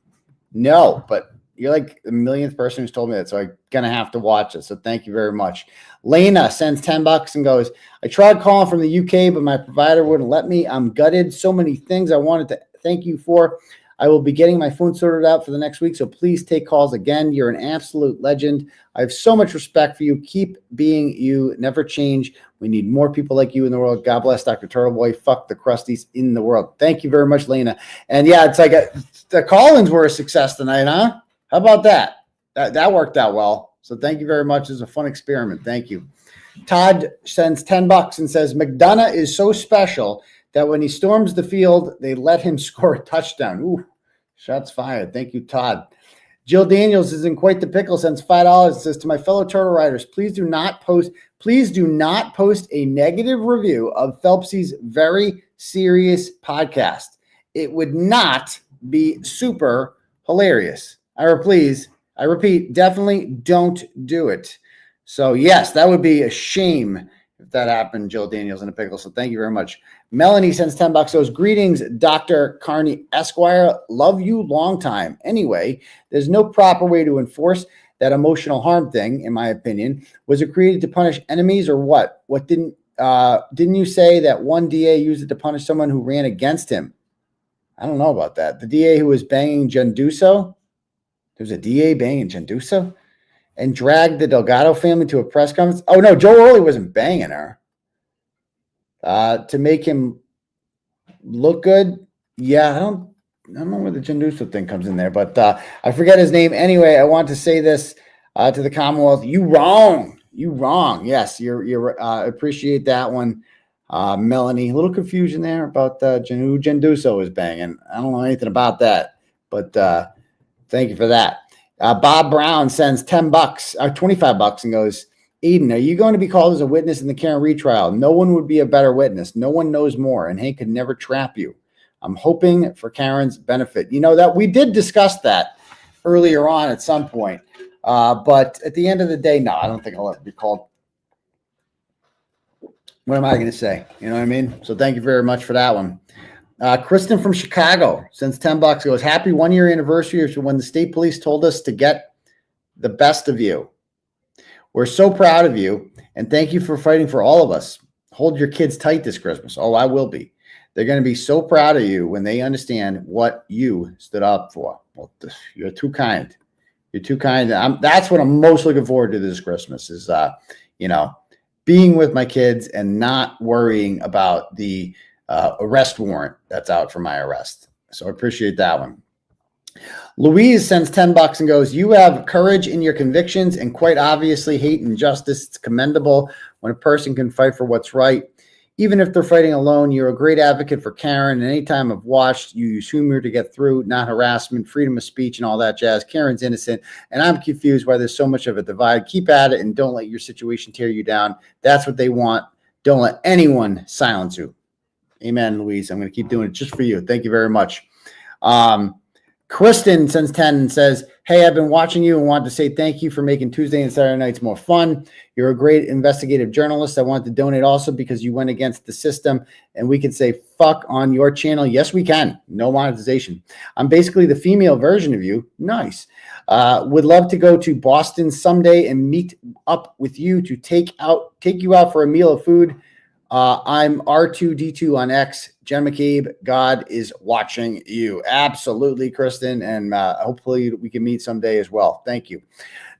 No, but you're like the millionth person who's told me that, so I'm going to have to watch it. So thank you very much. Lena sends $10 and goes, I tried calling from the UK, but my provider wouldn't let me. I'm gutted. So many things I wanted to thank you for. I will be getting my phone sorted out for the next week, so please take calls again. You're an absolute legend. I have so much respect for you. Keep being you. Never change. We need more people like you in the world. God bless Dr. Turtleboy. Fuck the crusties in the world. Thank you very much, Lena. And yeah, it's like the call-ins were a success tonight, huh? How about that? That worked out well. So thank you very much. It was a fun experiment. Thank you. Todd sends $10 and says, McDonough is so special that when he storms the field, they let him score a touchdown. Ooh, shots fired. Thank you, Todd. Jill Daniels is in quite the pickle, sends $5 and says, to my fellow turtle riders, please do not post a negative review of Phelpsy's very serious podcast. It would not be super hilarious. I repeat, definitely don't do it. So yes, that would be a shame if that happened, Jill Daniels in a pickle. So thank you very much. Melanie sends $10. Says, greetings, Dr. Kearney Esquire. Love you long time. Anyway, there's no proper way to enforce that emotional harm thing, in my opinion. Was it created to punish enemies or what? What didn't you say that one DA used it to punish someone who ran against him? I don't know about that. The DA who was banging Genduso? There's a DA banging Genduso? And dragged the Delgado family to a press conference? Oh, no, Joe Early wasn't banging her. To make him look good? Yeah, I don't know where the Genduso thing comes in there, but I forget his name. Anyway, I want to say this to the Commonwealth. You wrong. Yes, you're appreciate that one. Melanie, a little confusion there about who Genduso is banging. I don't know anything about that, but thank you for that. Bob Brown sends $25 and goes, Aidan, are you going to be called as a witness in the Karen Reed trial? No one would be a better witness. No one knows more, and Hank could never trap you. I'm hoping for Karen's benefit. You know that we did discuss that earlier on at some point, but at the end of the day, no, I don't think I'll ever be called. What am I going to say? You know what I mean? So thank you very much for that one. Kristen from Chicago sends $10. Goes, happy 1 year anniversary of when the state police told us to get the best of you. We're so proud of you, and thank you for fighting for all of us. Hold your kids tight this Christmas. Oh, I will be. They're going to be so proud of you when they understand what you stood up for. Well, you're too kind. You're too kind. That's what I'm most looking forward to this Christmas is, being with my kids and not worrying about the arrest warrant that's out for my arrest. So I appreciate that one. Louise sends $10 and goes, you have courage in your convictions and quite obviously hate injustice. It's commendable when a person can fight for what's right. Even if they're fighting alone, you're a great advocate for Karen. And anytime I've watched, you use humor to get through, not harassment, freedom of speech, and all that jazz. Karen's innocent, and I'm confused why there's so much of a divide. Keep at it and don't let your situation tear you down. That's what they want. Don't let anyone silence you. Amen, Louise. I'm going to keep doing it just for you. Thank you very much. Kristen sends 10 and says, Hey, I've been watching you and wanted to say thank you for making Tuesday and Saturday nights more fun. You're a great investigative journalist. I wanted to donate also because you went against the system, and we can say fuck on your channel. Yes, we can. No monetization. I'm basically the female version of you. Nice. Would love to go to Boston someday and meet up with you to take you out for a meal of food. I'm R2D2 on X. Jen McCabe, God is watching you. Absolutely, Kristen, and hopefully we can meet someday as well. Thank you.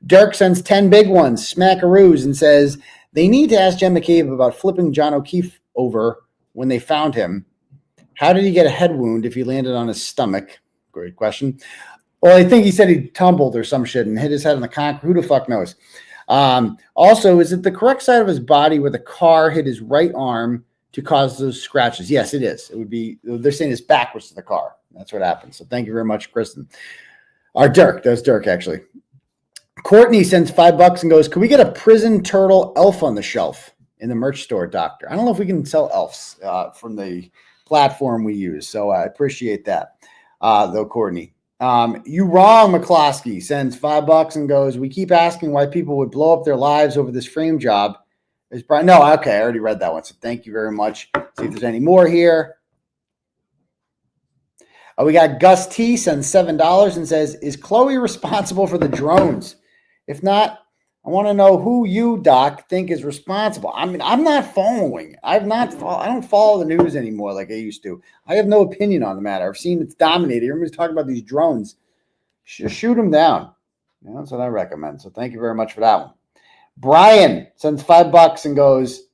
Dirk sends 10 big ones, smackaroos, and says they need to ask Jen McCabe about flipping John O'Keefe over when they found him. How did he get a head wound if he landed on his stomach? Great question. Well, I think he said he tumbled or some shit and hit his head on the concrete. Who the fuck knows? Also, is it the correct side of his body where the car hit his right arm to cause those scratches? Yes, it is. It would be, they're saying it's backwards to the car. That's what happened. So thank you very much, Kristen. Or Dirk. That's Dirk, actually. Courtney sends $5 and goes, can we get a prison turtle elf on the shelf in the merch store, Doctor? I don't know if we can sell elves from the platform we use. So I appreciate that, though, Courtney. You wrong, McCloskey sends $5 and goes, we keep asking why people would blow up their lives over this frame job. Is Brian? No, okay, I already read that one. So thank you very much. See if there's any more here. We got Gus T sends $7 and says, is Chloe responsible for the drones? If not, I want to know who you, Doc, think is responsible. I mean, I'm not following. I don't follow the news anymore like I used to. I have no opinion on the matter. I've seen it's dominated. Everybody's talking about these drones. Shoot them down. You know, that's what I recommend. So thank you very much for that one. Brian sends $5 and goes,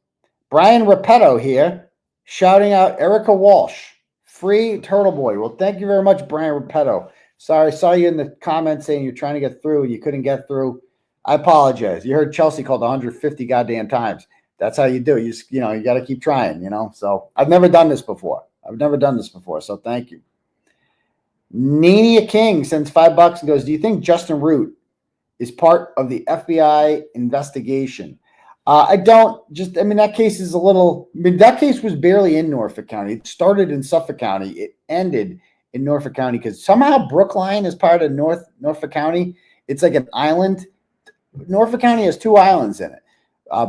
Brian Repetto here, shouting out Erica Walsh, free Turtleboy. Well, thank you very much, Brian Repetto. Sorry, I saw you in the comments saying you're trying to get through and you couldn't get through. I apologize. You heard Chelsea called 150 goddamn times. That's how you do. You got to keep trying, So I've never done this before. So thank you. Nania King sends $5 and goes, do you think Justin Root is part of the FBI investigation? That case is that case was barely in Norfolk County. It started in Suffolk County. It ended in Norfolk County because somehow Brookline is part of Norfolk County. It's like an island. Norfolk County has two islands in it,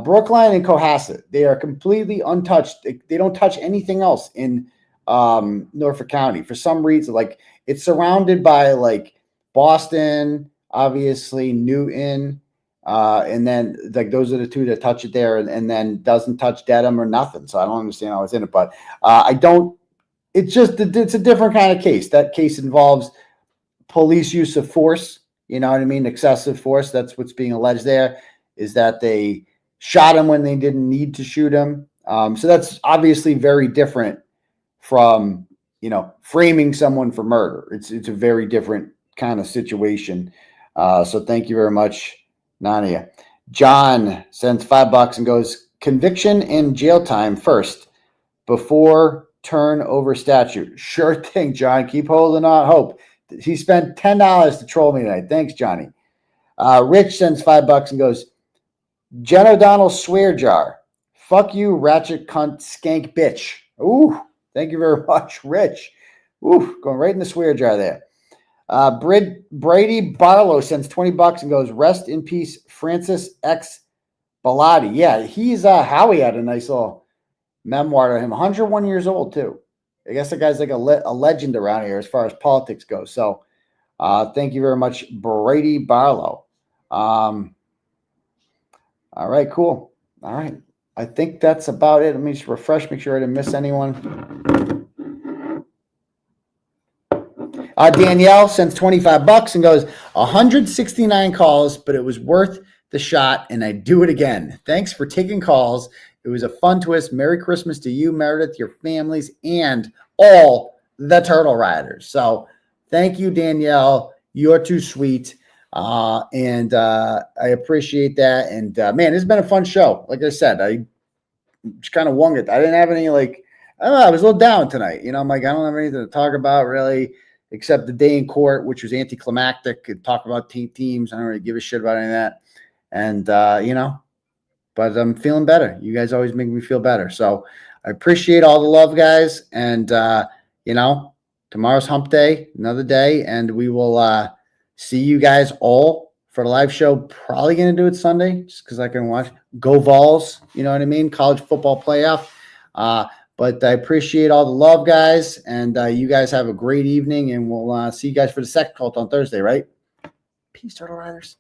Brookline and Cohasset. They are completely untouched. They don't touch anything else in Norfolk County for some reason. Like it's surrounded by like Boston, obviously Newton, and then like those are the two that touch it there, and then doesn't touch Dedham or nothing. So I don't understand how it's in it, but it's a different kind of case. That case involves police use of force. You know what I mean? Excessive force. That's what's being alleged there, is that they shot him when they didn't need to shoot him. So that's obviously very different from, framing someone for murder. It's a very different kind of situation. So thank you very much, Nania. John sends $5 and goes, conviction and jail time first before turnover statute. Sure thing, John. Keep holding on hope. He spent $10 to troll me tonight. Thanks, Johnny. Rich sends $5 and goes, Jen O'Donnell swear jar. Fuck you, ratchet cunt skank bitch. Ooh, thank you very much, Rich. Ooh, going right in the swear jar there. Brady Barlow sends $20 and goes, rest in peace, Francis X. Bellotti. Yeah, he's Howie had a nice little memoir to him. 101 years old, too. I guess the guy's like a legend around here as far as politics goes. So thank you very much, Brady Barlow. All right, cool. All right. I think that's about it. Let me just refresh, make sure I didn't miss anyone. Danielle sends $25 and goes, 169 calls, but it was worth the shot, and I'd do it again. Thanks for taking calls. It was a fun twist. Merry Christmas to you, Meredith, your families, and all the Turtle Riders. So thank you, Danielle. You're too sweet. And I appreciate that. And man, it's been a fun show. Like I said, I just kind of wung it. I didn't have any, I don't know, I was a little down tonight. I'm like, I don't have anything to talk about really, except the day in court, which was anticlimactic. Could talk about teams. I don't really give a shit about any of that. And, but I'm feeling better. You guys always make me feel better. So I appreciate all the love, guys. And, tomorrow's hump day, another day, and we will See you guys all for the live show. Probably going to do it Sunday just because I can watch. Go Vols, you know what I mean? College football playoff. But I appreciate all the love, guys. And you guys have a great evening. And we'll see you guys for the second cult on Thursday, right? Peace, Turtle Riders.